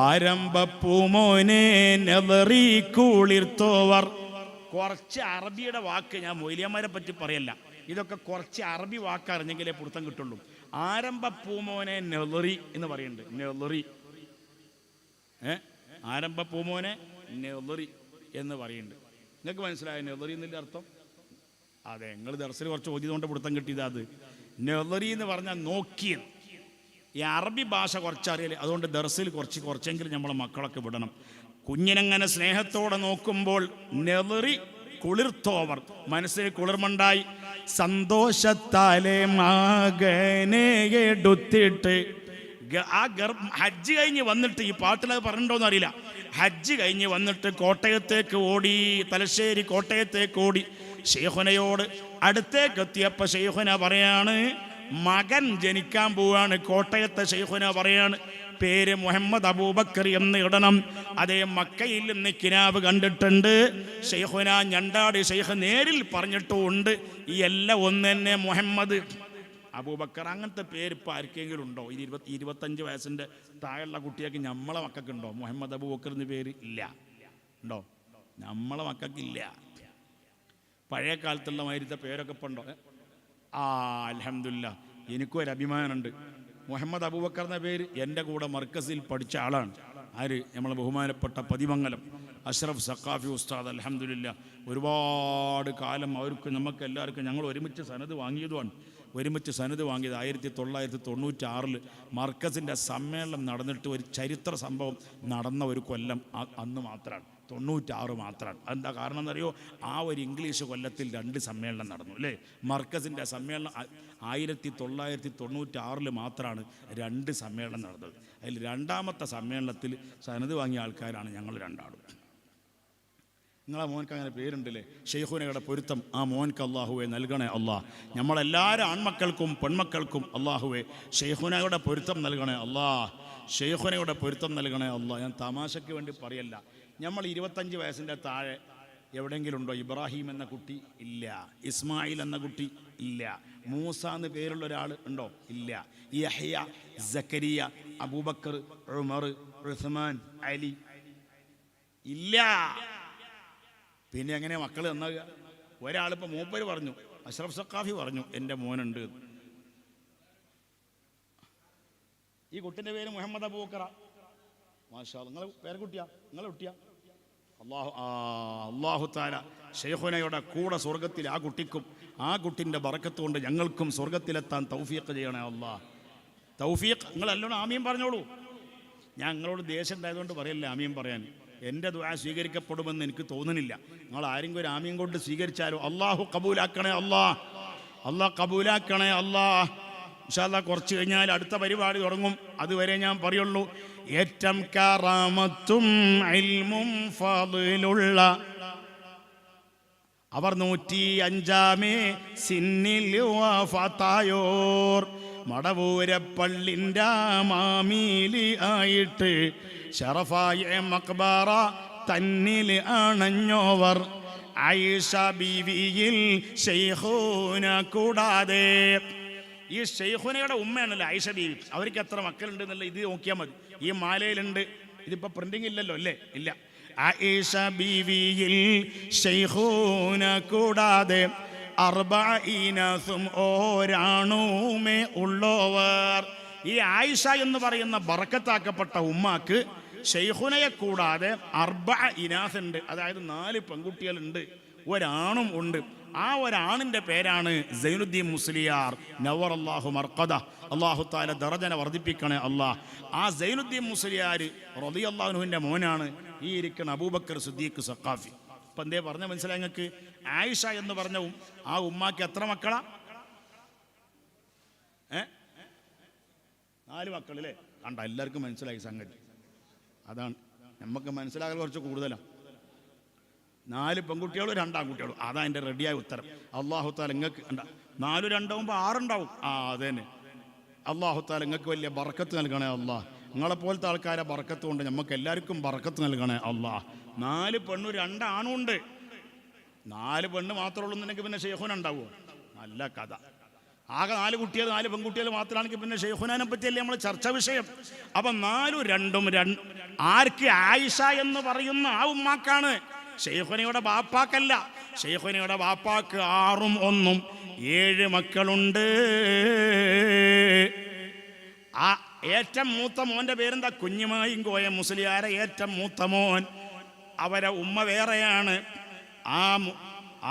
ആരംഭപ്പൂമോനെ നെവറി കുളിർത്തോവർ. കുറച്ച് അറബിയുടെ വാക്ക്, ഞാൻ മൊയ്ലിയന്മാരെ പറ്റി പറയല്ല, ഇതൊക്കെ കുറച്ച് അറബി വാക്ക് അറിഞ്ഞെങ്കിലേ പുറത്തം കിട്ടുള്ളൂ. ആരംഭ പൂമോനെ നെളറി എന്ന് പറയുന്നുണ്ട്. നെളറി, ആരംഭ പൂമോനെ നെളറി എന്ന് പറയുന്നുണ്ട്. നിങ്ങൾക്ക് മനസ്സിലായോ നെളറി എന്നതിൻ്റെ അർത്ഥം? അതെ, നിങ്ങൾ ദർസിൽ കുറച്ച് ഓതിയതുകൊണ്ട് പുറത്തം കിട്ടിയത്. അത് നെളറി എന്ന് പറഞ്ഞാൽ നോക്കിയത്. ഈ അറബി ഭാഷ കുറച്ചറിയില്ല, അതുകൊണ്ട് ദർസിൽ കുറച്ചെങ്കിലും നമ്മളെ മക്കളൊക്കെ വിടണം. കുഞ്ഞിനങ്ങനെ സ്നേഹത്തോടെ നോക്കുമ്പോൾ നെളറി കുളിർത്തോവർ, മനസ്സിൽ കുളിർമണ്ടായി. സന്തോഷത്താലെ മകനെ എടുത്തിട്ട് ഹജ്ജ് കഴിഞ്ഞ് വന്നിട്ട്, ഈ പാട്ടിലത് പറഞ്ഞിട്ടുണ്ടോന്ന് അറിയില്ല, ഹജ്ജ് കഴിഞ്ഞ് വന്നിട്ട് കോട്ടയത്തേക്ക് ഓടി, തലശ്ശേരി കോട്ടയത്തേക്ക് ഓടി. ശൈഖുനയോട് അടുത്തേക്ക് എത്തിയപ്പോൾ ശൈഖുന പറയാണ്, മകൻ ജനിക്കാൻ പോവാണ്. കോട്ടയത്തെ ശൈഖുന പറയാണ്, പേര് മുഹമ്മദ് അബൂബക്കർ എന്ന് ഇടണം. അതേ മക്കയിൽ നിന്ന് കിനാവ് കണ്ടിട്ടുണ്ട്. ശൈഖുന ഞണ്ടാടി ശൈഖ് നേരിൽ പറഞ്ഞിട്ടുമുണ്ട്, ഈ എല്ലാം ഒന്ന് തന്നെ മുഹമ്മദ്. അബൂബക്കർ അങ്ങനത്തെ പേര് ഇപ്പോൾ ആർക്കെങ്കിലും ഉണ്ടോ? 25 വയസ്സിൻ്റെ താഴെയുള്ള കുട്ടിയൊക്കെ നമ്മളെ മക്കൾക്കുണ്ടോ മുഹമ്മദ് അബൂബക്കർ എന്ന് പേര്? ഇല്ല. ഉണ്ടോ? നമ്മളെ മക്കൾക്കില്ല. പഴയ കാലത്തുള്ള മാതിരിത്തെ പേരൊക്കെ ഇപ്പം ഉണ്ടോ? അൽഹംദുലില്ലാ, എനിക്കും ഒരു അഭിമാനമുണ്ട്. മുഹമ്മദ് അബൂബക്കർ എന്ന പേര് എൻ്റെ കൂടെ മർക്കസിൽ പഠിച്ച ആളാണ്. ആര്? നമ്മളെ ബഹുമാനപ്പെട്ട പതിമംഗലം അഷ്റഫ് സഖാഫി ഉസ്താദ്. അൽഹംദുലില്ലാ, ഒരുപാട് കാലം അവർക്ക് നമുക്ക് എല്ലാവർക്കും ഞങ്ങൾ ഒരുമിച്ച് സനത് വാങ്ങിയതുമാണ്. ഒരുമിച്ച് സനത് വാങ്ങിയത് 1996 മർക്കസിൻ്റെ സമ്മേളനം നടന്നിട്ട് ഒരു ചരിത്ര സംഭവം നടന്ന ഒരു കൊല്ലം അന്ന് മാത്രമാണ്, 96 മാത്രമാണ്. എന്താ കാരണം എന്നറിയോ? ആ ഒരു ഇംഗ്ലീഷ് കൊല്ലത്തിൽ 2 സമ്മേളനം നടന്നു അല്ലേ? മർക്കസിൻ്റെ സമ്മേളനം 1996 മാത്രമാണ് 2 സമ്മേളനം നടന്നത്. അതിൽ 2ാമത്തെ സമ്മേളനത്തിൽ സനത് വാങ്ങിയ ആൾക്കാരാണ് ഞങ്ങൾ രണ്ടാളും. നിങ്ങളെ മോൻക്ക് അങ്ങനെ പേരുണ്ടല്ലേ? ഷെയ്ഖുനയുടെ പൊരുത്തം ആ മോൻക്ക് അള്ളാഹുവെ നൽകണേ അള്ളാഹ്. നമ്മളെല്ലാവരും ആൺമക്കൾക്കും പെൺമക്കൾക്കും അള്ളാഹുവെ ഷെയ്ഖുനയുടെ പൊരുത്തം നൽകണേ അള്ളാഹ്. ഷെയ്ഖുനയുടെ പൊരുത്തം നൽകണേ അള്ളാഹ്. ഞാൻ തമാശയ്ക്ക് വേണ്ടി പറയല്ല. നമ്മൾ 25 വയസ്സിൻ്റെ താഴെ എവിടെയെങ്കിലും ഉണ്ടോ? ഇബ്രാഹിം എന്ന കുട്ടി ഇല്ല. ഇസ്മായിൽ എന്ന കുട്ടി ഇല്ല. മൂസ എന്ന് പേരുള്ള ഒരാൾ ഉണ്ടോ? ഇല്ല. യഹ്യ, സക്കരിയ, അബൂബക്കർ, ഉമർ, ഉസ്മാൻ, അലി ഇല്ല. പിന്നെ എങ്ങനെ മക്കൾ നന്നാകുക? ഒരാളിപ്പോൾ മൂപ്പര് പറഞ്ഞു, അഷ്റഫ് സഖാഫി പറഞ്ഞു എൻ്റെ മോനുണ്ട്. ഈ കുട്ടിൻ്റെ പേര് മുഹമ്മദ് അബൂബക്കർ. മാഷാ അല്ലാഹ്. നിങ്ങൾ പേരക്കുട്ടിയാ? നിങ്ങളെ കുട്ടിയാ? അല്ലാഹു തആല ശൈഖുനയുടെ കൂടെ സ്വർഗത്തിൽ ആ കുട്ടിക്കും ആ കുട്ടിൻ്റെ ബറക്കത്ത് കൊണ്ട് ഞങ്ങൾക്കും സ്വർഗത്തിലെത്താൻ തൗഫീഖ് ചെയ്യണേ അല്ലാഹ്. തൗഫീഖ്. നിങ്ങൾ എല്ലോണം ആമീൻ പറഞ്ഞോളൂ. ഞാൻ നിങ്ങളോട് ദേഷ്യം ഉണ്ടായതുകൊണ്ട് പറയല്ല ആമീൻ പറയാൻ. എൻ്റെ ദുആ സ്വീകരിക്കപ്പെടുമെന്ന് എനിക്ക് തോന്നുന്നില്ല. നിങ്ങൾ ആരെങ്കിലും ഒരു ആമീൻ കൊണ്ട് സ്വീകരിച്ചാലോ അള്ളാഹു കബൂലാക്കണേ അല്ലാഹ്. അള്ളാഹ് കബൂലാക്കണേ അല്ലാഹ്. ഇൻഷാ അല്ലാഹ് കുറച്ച് കഴിഞ്ഞാൽ അടുത്ത പരിപാടി തുടങ്ങും. അതുവരെ ഞാൻ പറയുള്ളൂ, ഏറ്റം കറാമത്തും ഇൽമും ഫളിലുള്ള അവർ 105-ാമേ സിന്നിൽ വഫാത്തായോർ മടവൂരപ്പള്ളിൻ്റെ മാമീലി ആയിട്ട് ഷറഫായ മഖ്ബറ തന്നിൽ അണഞ്ഞോവർ ആയിഷ ബീവിയിൽ ശൈഖുന കൂടാതെ. ഈ ശൈഖുനയുടെ ഉമ്മയാണല്ലോ ആയിഷ ബീവി. അവർക്ക് എത്ര മക്കളുണ്ട് എന്നല്ല ഇത് നോക്കിയാൽ മതി. ഈ മാലയിലുണ്ട്. ഇതിപ്പോൾ പ്രിന്റിംഗ് ഇല്ലല്ലോ അല്ലേ? ഇല്ല. ആയിഷ ബീവിയിൽ ശൈഖുന കൂടാതെ 40 ഓരാണുമേ ഉള്ളവർ. ഈ ആയിഷ എന്ന് പറയുന്ന ബറക്കത്താക്കപ്പെട്ട ഉമ്മാക്ക് ശൈഖുനയെ കൂടാതെ 40 ഉണ്ട്. അതായത് 4 പെൺകുട്ടികളുണ്ട്, ഒരാണും ഉണ്ട്. ആ ഒരാണിൻ്റെ പേരാണ് സൈനുദ്ദീൻ മുസ്ലിയാർ നവറല്ലാഹു മർഖദ. അല്ലാഹു തആല ദറജന വർദ്ധിപ്പിക്കണേ അല്ലാഹ്. ആ സൈനുദ്ദീൻ മുസ്ലിയാർ റളിയല്ലാഹു അൻഹുവിൻ്റെ മോനാണ് ഈ ഇരിക്കുന്ന അബൂബക്കർ സിദ്ദീഖ് സഖാഫി. ഇപ്പം എന്തേ പറഞ്ഞ മനസ്സിലായി നിങ്ങൾക്ക്? ആയിഷ എന്ന് പറഞ്ഞ ആ ഉമ്മാക്ക് എത്ര മക്കളാ? 4 മക്കളല്ലേ? കണ്ട, എല്ലാവർക്കും മനസ്സിലായി സംഗതി. അതാണ് നമുക്ക് മനസ്സിലാകൽ കുറച്ച് കൂടുതലാണ്. 4 പെൺകുട്ടികളും 2 ആൺകുട്ടികളും. അതാ എൻ്റെ റെഡിയായ ഉത്തരം. അല്ലാഹു തആല നിങ്ങൾക്ക് 4 2 6 ഉണ്ടാവും. അതന്നെ. അല്ലാഹു തആല നിങ്ങൾക്ക് വലിയ ബർക്കത്ത് നൽകണേ അല്ലാഹ്. നിങ്ങളെപ്പോലത്തെ ആൾക്കാരെ ബർക്കത്ത് കൊണ്ട് നമുക്ക് എല്ലാവർക്കും ബർക്കത്ത് നൽകണേ അല്ലാഹ്. 4 പെണ്ണും 2 ആണും ഉണ്ട്. 4 പെണ്ണ് മാത്രമേ ഉള്ളൂ എന്നുണ്ടെങ്കിൽ പിന്നെ ശൈഖുന ഉണ്ടാവുമോ? നല്ല കഥ. ആകെ 4 കുട്ടികൾ 4 പെൺകുട്ടികൾ മാത്രമാണെങ്കിൽ പിന്നെ ശൈഖുനാനെ പറ്റിയല്ലേ നമ്മൾ ചർച്ചാ വിഷയം. അപ്പം 4 2 ആർക്ക്? ആയിഷ എന്ന് പറയുന്ന ആ ഉമ്മാക്കാണ്. ശൈഖുനയുടെ ബാപ്പാക്കല്ല. ശൈഖുനയുടെ ബാപ്പാക്ക് 6 1 7 മക്കളുണ്ട്. ആ ഏറ്റവും മൂത്ത മോൻ്റെ പേരെന്താ? കുഞ്ഞുമായും കോയ മുസ്ലിയാരെ ഏറ്റവും മൂത്ത മോൻ. അവരെ ഉമ്മ വേറെയാണ്.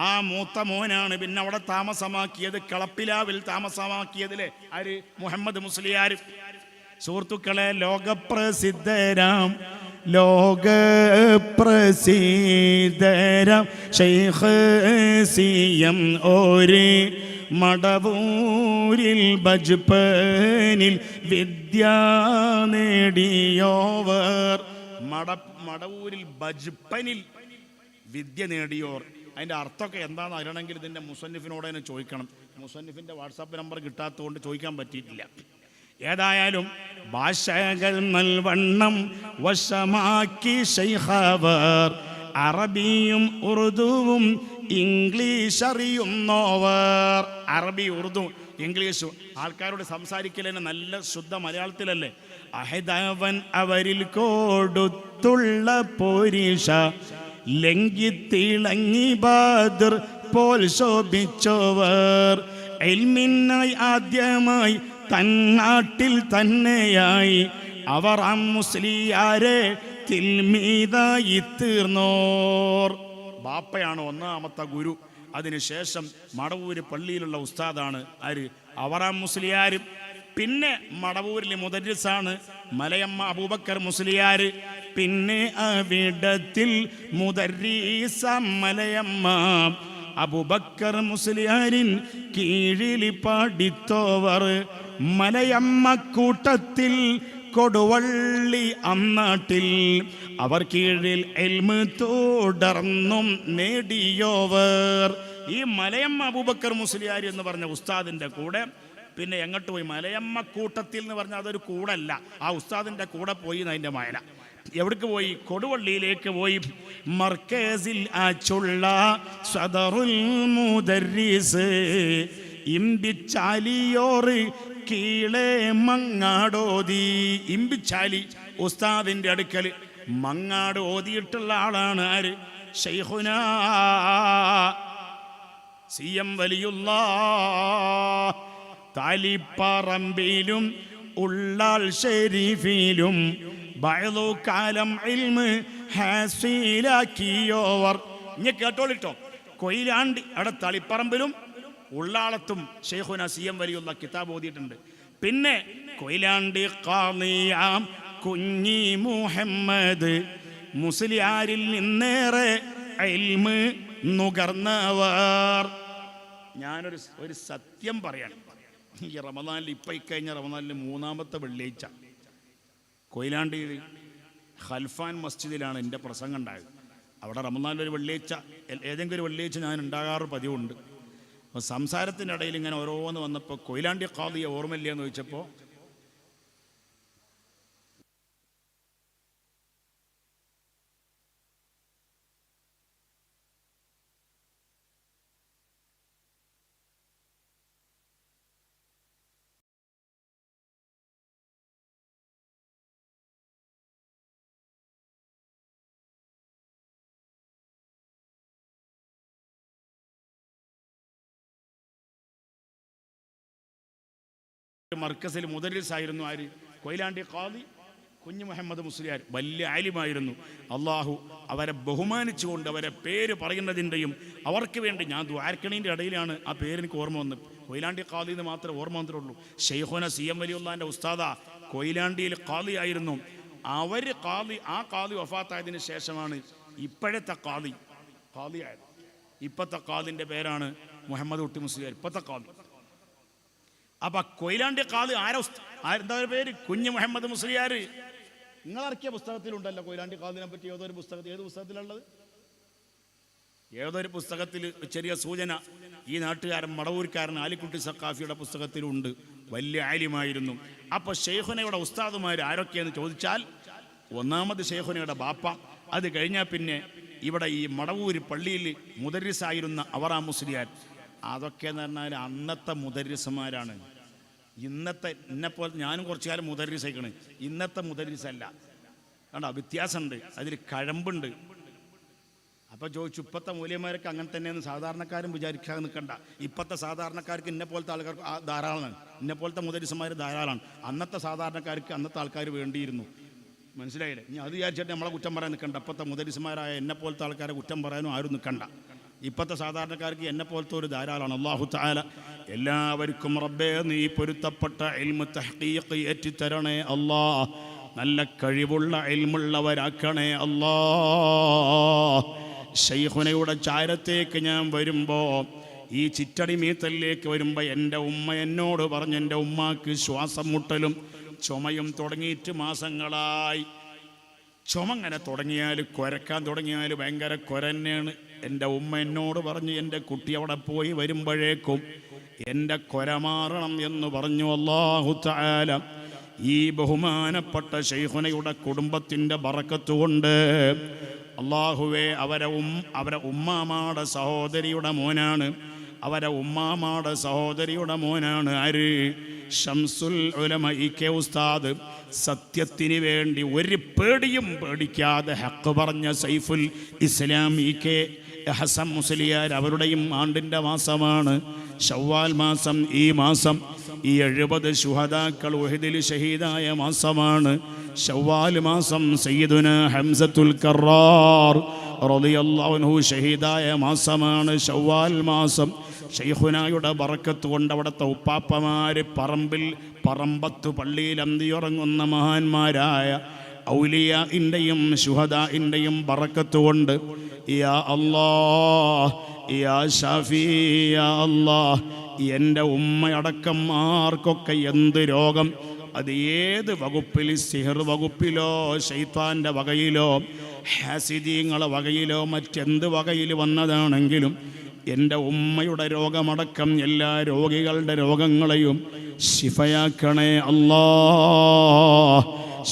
ആ മൂത്ത മോനാണ് പിന്നെ അവിടെ താമസമാക്കിയത്, കളപ്പിലാവിൽ താമസമാക്കിയതിലെ ആര്? മുഹമ്മദ് മുസ്ലിയാർ. സുഹൃത്തുക്കളെ, ലോകപ്രസിദ്ധരാം ശൈഖ് സിയം ഓര് മടവൂരിൽ ബജ്പനിൽ വിദ്യ നേടിയോവർ. മടവൂരിൽ ബജ്പനിൽ വിദ്യ നേടിയോർ. അതിൻ്റെ അർത്ഥമൊക്കെ എന്താണെന്ന് അറിയണമെങ്കിൽ ഇതിൻ്റെ മുസന്നിഫിനോട് തന്നെ ചോദിക്കണം. മുസന്നിഫിൻ്റെ വാട്സാപ്പ് നമ്പർ കിട്ടാത്തതുകൊണ്ട് ചോദിക്കാൻ പറ്റിയിട്ടില്ല. ഏതായാലും ഭാഷകൾ നൽവണ്ണം വശമാക്കി ശൈഖവർ. അറബിയും ഉറുദുവും ഇംഗ്ലീഷ് അറിയുന്നവർ. അറബി, ഉറുദു, ഇംഗ്ലീഷ് ആൾക്കാരോട് സംസാരിക്കലന്നെ നല്ല ശുദ്ധ മലയാളത്തിലല്ലേ. അഹദവൻ അവരിൽ കൊടുത്തുള്ള പോരീഷ ലംഘിത്തിളങ്ങി ബദർ പോൽ ശോഭിച്ചവർ. ഇൽമിനായി ആദ്യമായി തന്നാട്ടിൽ തന്നെയായി അവർ ആ മുസ്ലിയാരെ തിൽമീദായി തീർന്നോർ. ബാപ്പയാണ് ഒന്നാമത്തെ ഗുരു. അതിനുശേഷം മടവൂര് പള്ളിയിലുള്ള ഉസ്താദാണ് ആര്? അവറാം മുസ്ലിയാർ. പിന്നെ മടവൂരിലെ മുദരിസാണ് മലയമ്മ അബൂബക്കർ മുസ്ലിയാർ. പിന്നെ അവിടത്തിൽ മുദരീസ മലയമ്മ അബൂബക്കർ മുസ്ലിയാരിൻ കീഴിൽ പഠിത്തോവർ. മലയമ്മ കൂട്ടത്തിൽ കൊടുവള്ളി അന്നാട്ടിൽ അവർ കീഴിൽ ഇൽമ് തുടർന്നും നേടിയോവർ. ഈ മലയമ്മ അബൂബക്കർ മുസ്ലിയാർ എന്ന് പറഞ്ഞ ഉസ്താദിൻ്റെ കൂടെ പിന്നെ എങ്ങോട്ട് പോയി? മലയമ്മ കൂട്ടത്തിൽ എന്ന് പറഞ്ഞാൽ അതൊരു കൂടല്ല, ആ ഉസ്താദിൻ്റെ കൂടെ പോയി എന്നതിൻ്റെ മായന. എവിടേക്ക് പോയി? കൊടുവള്ളിയിലേക്ക് പോയി. മർക്കസിൽ അച്ചുള്ള സദറുൽ മുദരിസ് ഇമ്പിച്ചാലിയോറ് കീളെ മങ്ങാടോതി. ഇമ്പിച്ചാലി ഉസ്താദിൻ്റെ അടുക്കൽ മങ്ങാട് ഓതിയിട്ടുള്ള ആളാണ് ആര്? ശൈഖുനാ സിയം വലിയുല്ലാഹ്. താലിപ്പറമ്പിലും ഉള്ളാൾ ഷെരീഫിലും ബഅ്ദുകാലം ഇൽമ് ഹാസിലാക്കിയോവർ. ഇനി കേട്ടോളിട്ടോ, കൊയിലാണ്ടി അവിടെ തളിപ്പറമ്പിലും ഉള്ളാളത്തും ശൈഖുനാ സിയം വലിയുള്ള കിതാബ് ഓതിയിട്ടുണ്ട്. പിന്നെ കൊയിലാണ്ടി ഖാദിയാം കുഞ്ഞി മുഹമ്മദ് മുസ്ലിയാരിൽ നിന്നേറെ ഇൽമ് നുകർന്നവർ. ഞാനൊരു സത്യം പറയാണ്. ഈ റമദാനിൽ ഇപ്പം ഇക്കഴിഞ്ഞ റമദാനിൽ 3-ാമത്തെ വെള്ളിയാഴ്ച കൊയിലാണ്ടിയിൽ ഖൽഫാൻ മസ്ജിദിലാണ് എൻ്റെ പ്രസംഗം ഉണ്ടായത്. അവിടെ റമദാനിലൊരു വെള്ളിയാഴ്ച, ഏതെങ്കിലും ഒരു വെള്ളിയാഴ്ച ഞാൻ ഉണ്ടാകാറ് പതിവുണ്ട്. അപ്പോൾ സംസാരത്തിനിടയിൽ ഇങ്ങനെ ഓരോന്ന് വന്നപ്പോൾ കൊയിലാണ്ടി ഖാദിയെ ഓർമ്മയില്ല എന്ന് ചോദിച്ചപ്പോൾ മർക്കസിൽ മുദരിസായിരുന്നു ആര്? കൊയിലാണ്ടി ഖാദി കുഞ്ഞു മുഹമ്മദ് മുസ്ലിയാർ. വലിയ ആലിമായിരുന്നു. അള്ളാഹു അവരെ ബഹുമാനിച്ചുകൊണ്ട് അവരെ പേര് പറയുന്നതിൻ്റെയും അവർക്ക് വേണ്ടി ഞാൻ ദ്വാരക്കണീൻ്റെ ഇടയിലാണ് ആ പേര് എനിക്ക് ഓർമ്മ വന്നത്. കൊയിലാണ്ടി ഖാദി എന്ന് മാത്രമേ ഓർമ്മ വന്നിട്ടുള്ളൂ. ശൈഖുനാ സിയം വലിയുള്ളാൻ്റെ ഉസ്താദ കൊയിലാണ്ടിയിൽ ഖാദി ആയിരുന്നു. അവർ ആ ഖാദി വഫാത്തായതിനു ശേഷമാണ് ഇപ്പോഴത്തെ ഖാദിയായത്. ഇപ്പോഴത്തെ ഖാദിൻ്റെ പേരാണ് മുഹമ്മദ് കുട്ടി മുസ്ലിയാർ, ഇപ്പോഴത്തെ ഖാദി. അപ്പൊ കൊയിലാണ്ടി ഖാദി എന്താ പേര്? കുഞ്ഞു മുഹമ്മദ് മുസ്ലിയാർ. നിങ്ങളിറക്കിയ പുസ്തകത്തിലുണ്ടല്ലോ കൊയിലാണ്ടി ഖാദിനെ പറ്റി ഏതൊരു പുസ്തകത്തിൽ. ഏത് പുസ്തകത്തിലുള്ളത്? ഏതൊരു പുസ്തകത്തിൽ ചെറിയ സൂചന ഈ നാട്ടുകാരൻ മടവൂർക്കാരൻ ആലിക്കുട്ടി സഖാഫിയുടെ പുസ്തകത്തിലുണ്ട്. വലിയ ആലിമായിരുന്നു. അപ്പൊ ശൈഖുനയുടെ ഉസ്താദുമാർ ആരൊക്കെയെന്ന് ചോദിച്ചാൽ, ഒന്നാമത് ശൈഖുനയുടെ ബാപ്പ. അത് കഴിഞ്ഞാൽ പിന്നെ ഇവിടെ ഈ മടവൂർ പള്ളിയിൽ മുദരിസായിരുന്ന അവറാം മുസ്ലിയാർ. അതൊക്കെ എന്ന് പറഞ്ഞാൽ അന്നത്തെ മുദരിസന്മാരാണ്. ഇന്നത്തെ എന്നെപ്പോലെ ഞാനും കുറച്ചു കാലം മുദരിസയിക്കണ്. ഇന്നത്തെ മുദരിസല്ല. കണ്ടോ, വ്യത്യാസമുണ്ട്, അതിൽ കഴമ്പുണ്ട്. അപ്പോൾ ചോദിച്ചു, ഇപ്പോഴത്തെ മൂല്യന്മാരൊക്കെ അങ്ങനെ തന്നെയെന്ന് സാധാരണക്കാരും വിചാരിക്കാതെ നിൽക്കണ്ട. ഇപ്പോഴത്തെ സാധാരണക്കാർക്ക് ഇന്നെപ്പോലത്തെ ആൾക്കാർക്ക് ധാരാളമാണ്. ഇന്നെപ്പോലത്തെ മുദരിസന്മാർ ധാരാളമാണ്. അന്നത്തെ സാധാരണക്കാർക്ക് അന്നത്തെ ആൾക്കാർ വേണ്ടിയിരുന്നു. മനസ്സിലായില്ലേ? ഇനി അത് വിചാരിച്ചിട്ട് നമ്മളെ കുറ്റം പറയാൻ നിൽക്കണ്ട. ഇപ്പോഴത്തെ മുദരിസന്മാരായ എന്നെപ്പോലത്തെ ആൾക്കാരെ കുറ്റം പറയാനും ആരും നിൽക്കണ്ട. ഇപ്പോഴത്തെ സാധാരണക്കാർക്ക് എന്നെപ്പോലത്തെ ഒരു ധാരാളമാണ്. അല്ലാഹു തആല എല്ലാവർക്കും റബ്ബേ നീ പൊരുത്തപ്പെട്ട ഇൽമു തഹ്ഖീഖ് ഏറ്റിത്തരണേ അല്ലാ. നല്ല കഴിവുള്ള ഇൽമുള്ളവരാക്കണേ അല്ലാ. ശൈഖുനയുടെ ചാരത്തേക്ക് ഞാൻ വരുമ്പോൾ, ഈ ചിറ്റടി മീത്തലിലേക്ക് വരുമ്പോൾ എൻ്റെ ഉമ്മ എന്നോട് പറഞ്ഞു, എൻ്റെ ഉമ്മാക്ക് ശ്വാസം മുട്ടലും ചുമയും തുടങ്ങിയിട്ട് മാസങ്ങളായി. ചുമ ഇങ്ങനെ തുടങ്ങിയാൽ, കുരക്കാൻ തുടങ്ങിയാൽ ഭയങ്കര കുരന്നെയാണ്. എൻ്റെ ഉമ്മ എന്നോട് പറഞ്ഞു, എൻ്റെ കുട്ടി അവിടെ പോയി വരുമ്പോഴേക്കും എൻ്റെ കുര മാറണം എന്ന് പറഞ്ഞു. അല്ലാഹു തആല ഈ ബഹുമാനപ്പെട്ട ശൈഖുനയുടെ കുടുംബത്തിൻ്റെ ബറക്കത്ത് കൊണ്ട് അള്ളാഹുവേ അവരെ ഉമ്മാമാടെ സഹോദരിയുടെ മോനാണ്. അവരെ ഉമ്മാമാടെ സഹോദരിയുടെ മോനാണ് ആര്? ഷംസുൽ ഉലമ ഇ.കെ. ഉസ്താദ്. സത്യത്തിന് വേണ്ടി ഒരു പേടിയും പേടിക്കാതെ ഹക്ക് പറഞ്ഞ സൈഫുൽ ഇസ്ലാം ഇ.കെ. ഹസൻ മുസ്ലിയാർ. അവരുടെയും ആണ്ടിൻ്റെ മാസമാണ് ശവ്വാൽ മാസം. ഈ മാസം ഈ 70 ശുഹദാക്കൾ ഉഹദിൽ ഷഹീദായ മാസമാണ് ശവ്വാൽ മാസം. സയ്യിദുന ഹംസത്തുൽ കറാർ റളിയല്ലാഹു അൻഹു ഷഹീദായ മാസമാണ് ശവ്വാൽ മാസം. ശൈഖുനായുടെ ബറക്കത്ത് കൊണ്ട് അവിടുത്തെ ഉപ്പാപ്പമാർ പറമ്പത്ത് പള്ളിയിൽ അന്തിയുറങ്ങുന്ന മഹാന്മാരായ ഔലിയാഇൻ്റെയും ശുഹദാഇൻ്റെയും ബറക്കത്ത് കൊണ്ട് യാ അല്ലാഹ് യാ ഷാഫി യാ അല്ലാഹ്, എൻ്റെ ഉമ്മയടക്കം ആർക്കൊക്കെ എന്ത് രോഗം, അത് ഏത് വകുപ്പിൽ, സിഹർ വകുപ്പിലോ ശൈത്താൻ്റെ വകയിലോ ഹാസിദീങ്ങളെ വകയിലോ മറ്റെന്ത് വകയിൽ വന്നതാണെങ്കിലും എൻ്റെ ഉമ്മയുടെ രോഗമടക്കം എല്ലാ രോഗികളുടെ രോഗങ്ങളെയും ശിഫയാക്കണേ അല്ലാഹ്,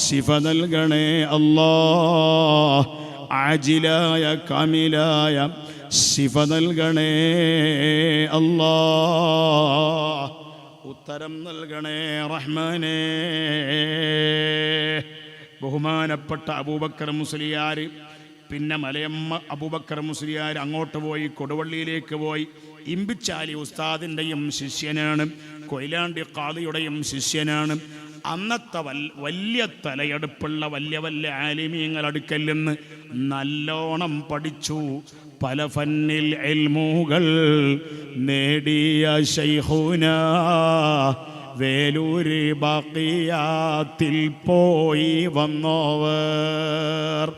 ശിഫ നൽകണേ അല്ലാഹ്, ആജിലായ കാമിലായ ശിഫ നൽകണേ അല്ലാഹ്, ഉത്തരം നൽകണേ റഹ്മാനേ. ബഹുമാനപ്പെട്ട അബൂബക്കർ മുസ്ലിയാർ, പിന്നെ മലയമ്മ അബൂബക്കർ മുസ്ലിയാർ അങ്ങോട്ട് പോയി, കൊടുവള്ളിയിലേക്ക് പോയി. ഇമ്പിച്ചാലി ഉസ്താദിൻ്റെയും ശിഷ്യനാണ്, കൊയിലാണ്ടി ഖാദിയുടെയും ശിഷ്യനാണ്. അന്നത്തെ വലിയ തലയെടുപ്പുള്ള വലിയ ആലിമീങ്ങൾ അടുക്കൽ നിന്ന് നല്ലോണം പഠിച്ചു. പല ഫന്നിൽ ഇൽമുകൾ നേടിയ ശൈഖുന വേലൂര് ബാഖിയാത്തിൽ പോയി വന്നോവർ.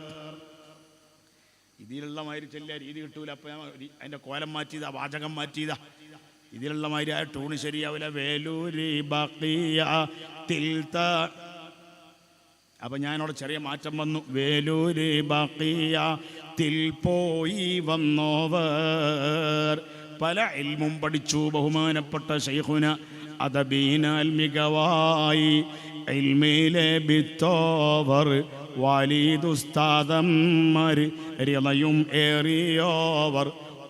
ഇതിലുള്ള മാതിരി ചെല്ല രീതി കിട്ടൂല. അപ്പം അതിൻ്റെ കോലം മാറ്റിയതാ, വാചകം മാറ്റിയതാ. ഇതിലുള്ള മാതിരി ആ ടൂണ് ശരിയാവില്ല. വേലൂര് ബാഖിയാത്തിൽ അപ്പം ഞാനവിടെ ചെറിയ മാറ്റം വന്നു. വേലൂര് ബാഖിയാത്തിൽ പോയി വന്നോവർ പല ഇൽമും പഠിച്ചു. ബഹുമാനപ്പെട്ട ശൈഖുന അദബീനാൽ മികവായി ഇൽമിലെ ബിത്തോവർ വാലിദുസ്താദന്മാർ റിളയും ഏറിയോവർ.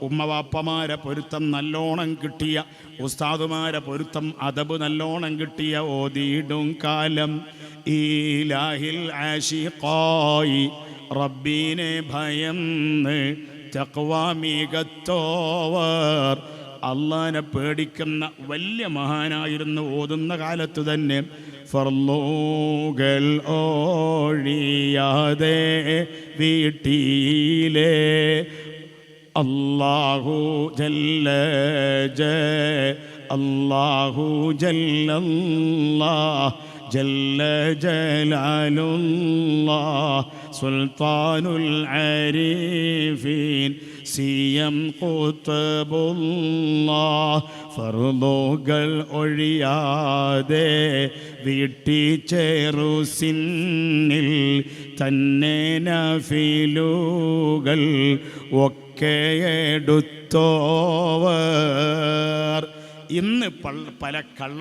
ഉമ്മവാപ്പമാരെ പൊരുത്തം നല്ലോണം കിട്ടിയ, ഉസ്താദുമാരെ പൊരുത്തം അദബ് നല്ലോണം കിട്ടിയ, ഓതിയിടും കാലം ഈലാഹിൽ ആശിഖായി റബ്ബിനെ ഭയന്ന് തഖ്വാ മികത്തോവർ. അള്ളാനെ പേടിക്കുന്ന വലിയ മഹാനായിരുന്നു. ഓതുന്ന കാലത്ത് തന്നെ ഫർളുകൾ ഒഴിയാതെ വീട്ടിലെ അല്ലാഹു ജല്ല അല്ലാഹു ജല്ലല്ലാഹ് ജല്ല ജലാലുല്ലാഹ് സുൽത്താനുൽ ആരിഫീൻ സിയം ഖുത്ബുല്ലാഹ്. ഫർളുകൾ ഒഴിയാതെ വീട്ടിച്ചേറു സിന്നിൽ തന്നെ നഫിലുകൾ ഒക്കെ എടുത്തോവർ. ഇന്ന് പല കള്ള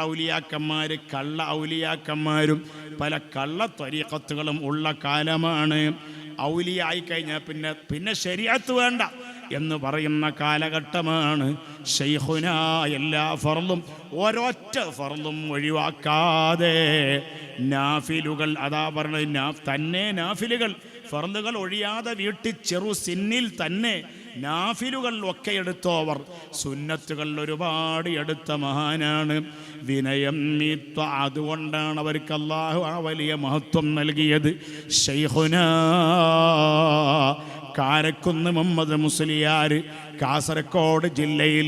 ഔലിയാക്കന്മാരും പല കള്ള ത്വരീഖത്തുകളും ഉള്ള കാലമാണ്. ഔലിയായി കഴിഞ്ഞാൽ പിന്നെ ശരീഅത്ത് വേണ്ട എന്ന് പറയുന്ന കാലഘട്ടമാണ്. ശൈഖുന എല്ലാ ഫർളും ഒരൊറ്റ ഫർളും ഒഴിവാക്കാതെ നാഫിലുകൾ, അതാ പറഞ്ഞത് തന്നെ നാഫിലുകൾ, ഫർളുകൾ ഒഴിയാതെ വീട്ടിൽ ചെറു സിന്നിൽ തന്നെ നാഫിലുകൾ ഒക്കെ എടുത്തോവർ. സുന്നത്തുകൾ ഒരുപാട് എടുത്ത മഹാനാണ്. വിനയം മീത്വ, അതുകൊണ്ടാണ് അവർക്ക് അല്ലാഹു ആ വലിയ മഹത്വം നൽകിയത്. ശൈഖുന കാരക്കുന്ന് മുഹമ്മദ് മുസ്ലിയാർ കാസർഗോഡ് ജില്ലയിൽ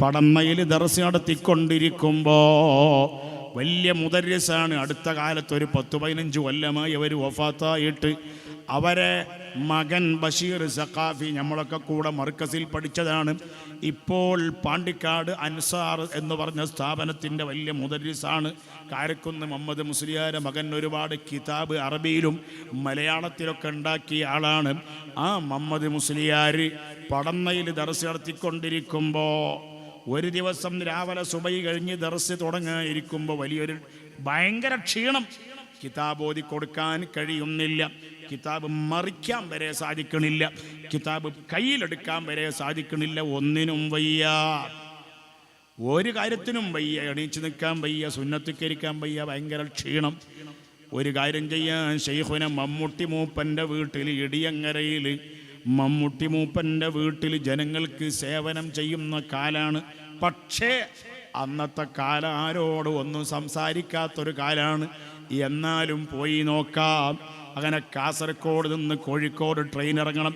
പടന്നയിൽ ദർസ് നടത്തിക്കൊണ്ടിരിക്കുമ്പോൾ വലിയ മുദർരിസാണ്. അടുത്ത കാലത്ത് ഒരു 10-15 കൊല്ലമായി അവർ വഫാത്തായിട്ട്. അവരെ മകൻ ബഷീർ സഖാഫി, നമ്മളൊക്കെ കൂടെ മർക്കസിൽ പഠിച്ചതാണ്. ഇപ്പോൾ പാണ്ടിക്കാട് അൻസാർ എന്ന് പറഞ്ഞ സ്ഥാപനത്തിൻ്റെ വലിയ മുദർരിസാണ്. കാരക്കുന്ന് മുഹമ്മദ് മുസ്ലിയാരെ മകൻ ഒരുപാട് കിതാബ് അറബിയിലും മലയാളത്തിലൊക്കെ ഉണ്ടാക്കിയ ആളാണ്. ആ മുഹമ്മദ് മുസ്ലിയാർ പടന്നയിൽ ദർസ് നടത്തിക്കൊണ്ടിരിക്കുമ്പോൾ ഒരു ദിവസം രാവിലെ സുബഹി കഴിഞ്ഞ് ദർസ് തുടങ്ങാനിരിക്കുമ്പോൾ ഭയങ്കര ക്ഷീണം. കിതാബ് ഓതി കൊടുക്കാൻ കഴിയുന്നില്ല, കിതാബ് മറിക്കാൻ വരെ സാധിക്കണില്ല, കിതാബ് കയ്യിലെടുക്കാൻ വരെ സാധിക്കണില്ല. ഒന്നിനും വയ്യ, ഒരു കാര്യത്തിനും വയ്യ. എണീച്ച് നിൽക്കാൻ വയ്യ, സുന്നത്തിക്കരിക്കാൻ വയ്യ, ഭയങ്കര ക്ഷീണം. ഒരു കാര്യം ചെയ്യാൻ ശൈഖുന മമ്മൂട്ടി മൂപ്പൻ്റെ വീട്ടിൽ, ഇടിയങ്ങരയിൽ മമ്മൂട്ടി മൂപ്പൻ്റെ വീട്ടിൽ ജനങ്ങൾക്ക് സേവനം ചെയ്യുന്ന കാലാണ്. പക്ഷേ അന്നത്തെ കാലം ആരോട് ഒന്നും സംസാരിക്കാത്തൊരു കാലാണ്. എന്നാലും പോയി നോക്കാം. അങ്ങനെ കാസർഗോഡ് നിന്ന് കോഴിക്കോട് ട്രെയിൻ ഇറങ്ങണം.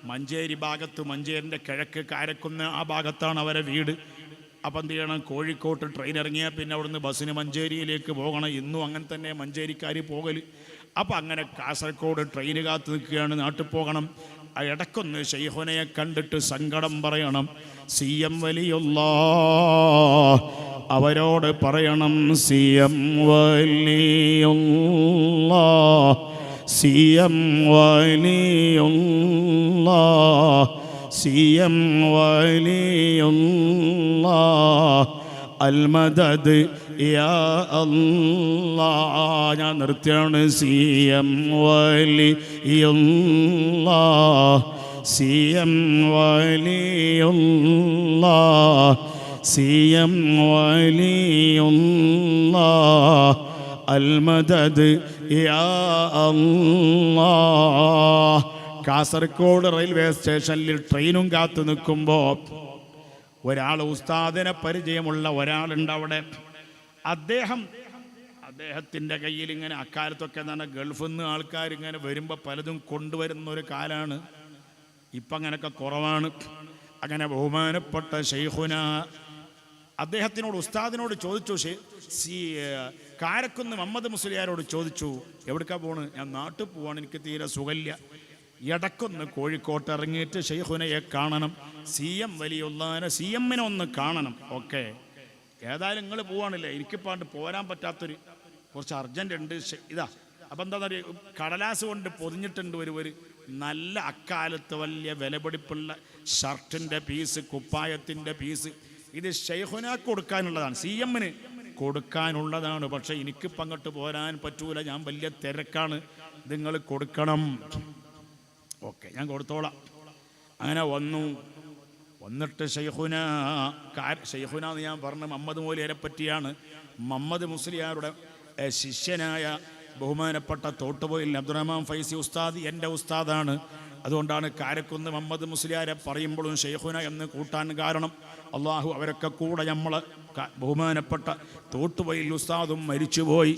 മഞ്ചേരി ഭാഗത്ത്, മഞ്ചേരിൻ്റെ കിഴക്ക് കാരക്കുന്ന് ആ ഭാഗത്താണ് അവരെ വീട്. അപ്പം എന്ത് ചെയ്യണം, കോഴിക്കോട്ട് ട്രെയിൻ ഇറങ്ങിയാൽ പിന്നെ അവിടുന്ന് ബസ്സിന് മഞ്ചേരിയിലേക്ക് പോകണം. ഇന്നും അങ്ങനെ തന്നെ മഞ്ചേരിക്കാർ പോകൽ. അപ്പം അങ്ങനെ കാസർഗോഡ് ട്രെയിൻ കാത്ത് നിൽക്കുകയാണ്, നാട്ടിൽ പോകണം. ആ ഇടയ്ക്കൊന്ന് ശൈഖുനയെ കണ്ടിട്ട് സങ്കടം പറയണം. CM വലിയുള്ളാ അവരോട് പറയണം, CM വലിയുള്ളാ, CM വലിയുള്ളാ, CM വലിയുള്ളാ, അൽമദദ് യാ അല്ലാഹ്. ഞാൻ നിർത്തിയാണ്. CM വലിയുള്ളാ, CM വലിയുള്ളാ, CM വലിയുള്ളാ, അൽമദദ് യാ അല്ലാഹ്. കാസർഗോഡ് റെയിൽവേ സ്റ്റേഷനിൽ ട്രെയിനും കാത്തു നിൽക്കുമ്പോൾ ഒരാൾ, ഉസ്താദിനെ പരിചയമുള്ള ഒരാളുണ്ട് അവിടെ. അദ്ദേഹത്തിൻ്റെ കയ്യിൽ ഇങ്ങനെ, അക്കാലത്തൊക്കെ എന്താണ്, ഗൾഫിൽ നിന്ന് ആൾക്കാർ ഇങ്ങനെ വരുമ്പോൾ പലതും കൊണ്ടുവരുന്ന ഒരു കാലമാണ്. ഇപ്പം അങ്ങനെയൊക്കെ കുറവാണ്. അങ്ങനെ ബഹുമാനപ്പെട്ട ശൈഖുന അദ്ദേഹത്തിനോട്, ഉസ്താദിനോട് ചോദിച്ചു, കാരക്കുന്ന് മുഹമ്മദ് മുസ്ലിയാരോട് ചോദിച്ചു, എവിടേക്കാ പോണ്? ഞാൻ നാട്ടിൽ പോവാണ്, എനിക്ക് തീരെ സുഖമില്ല. ഇടക്കൊന്ന് കോഴിക്കോട്ട് ഇറങ്ങിയിട്ട് ശൈഖുനയെ കാണണം, CM വലിയുള്ളാനെ, CMനെ ഒന്ന് കാണണം. ഓക്കെ, ഏതായാലും നിങ്ങൾ പോവാണില്ലേ, എനിക്കിപ്പാണ്ട് പോരാൻ പറ്റാത്തൊരു കുറച്ച് അർജൻറ്റ് ഉണ്ട്. ഇതാ, അപ്പം എന്താ പറയുക, കടലാസ് കൊണ്ട് പൊതിഞ്ഞിട്ടുണ്ട് ഒരു നല്ല, അക്കാലത്ത് വലിയ വിലപിടിപ്പുള്ള ഷർട്ടിൻ്റെ പീസ്, കുപ്പായത്തിൻ്റെ പീസ്. ഇത് ശൈഖുനാക്ക് കൊടുക്കാനുള്ളതാണ്, CMന് കൊടുക്കാനുള്ളതാണ്. പക്ഷേ എനിക്കിപ്പം അങ്ങോട്ട് പോരാൻ പറ്റൂല, ഞാൻ വലിയ തിരക്കാണ്, നിങ്ങൾ കൊടുക്കണം. ഓക്കെ, ഞാൻ കൊടുത്തോളാം. അങ്ങനെ വന്നിട്ട് ശൈഖുന എന്ന് ഞാൻ പറഞ്ഞ മുഹമ്മദ് മൗലിയരെ പറ്റിയാണ്. മുഹമ്മദ് മുസ്ലിയാരുടെ ശിഷ്യനായ ബഹുമാനപ്പെട്ട തോട്ടുപോയിൽ അബ്ദുറഹ്മാൻ ഫൈസി ഉസ്താദ് എൻ്റെ ഉസ്താദാണ്. അതുകൊണ്ടാണ് കാരക്കുന്ന് മുഹമ്മദ് മുസ്ലിയാരെ പറയുമ്പോഴും ശൈഖുന എന്ന് കൂട്ടാൻ കാരണം. അള്ളാഹു അവരൊക്കെ കൂടെ നമ്മളെ ബഹുമാനപ്പെട്ട തോട്ടുപോയിൽ ഉസ്താദും മരിച്ചുപോയി.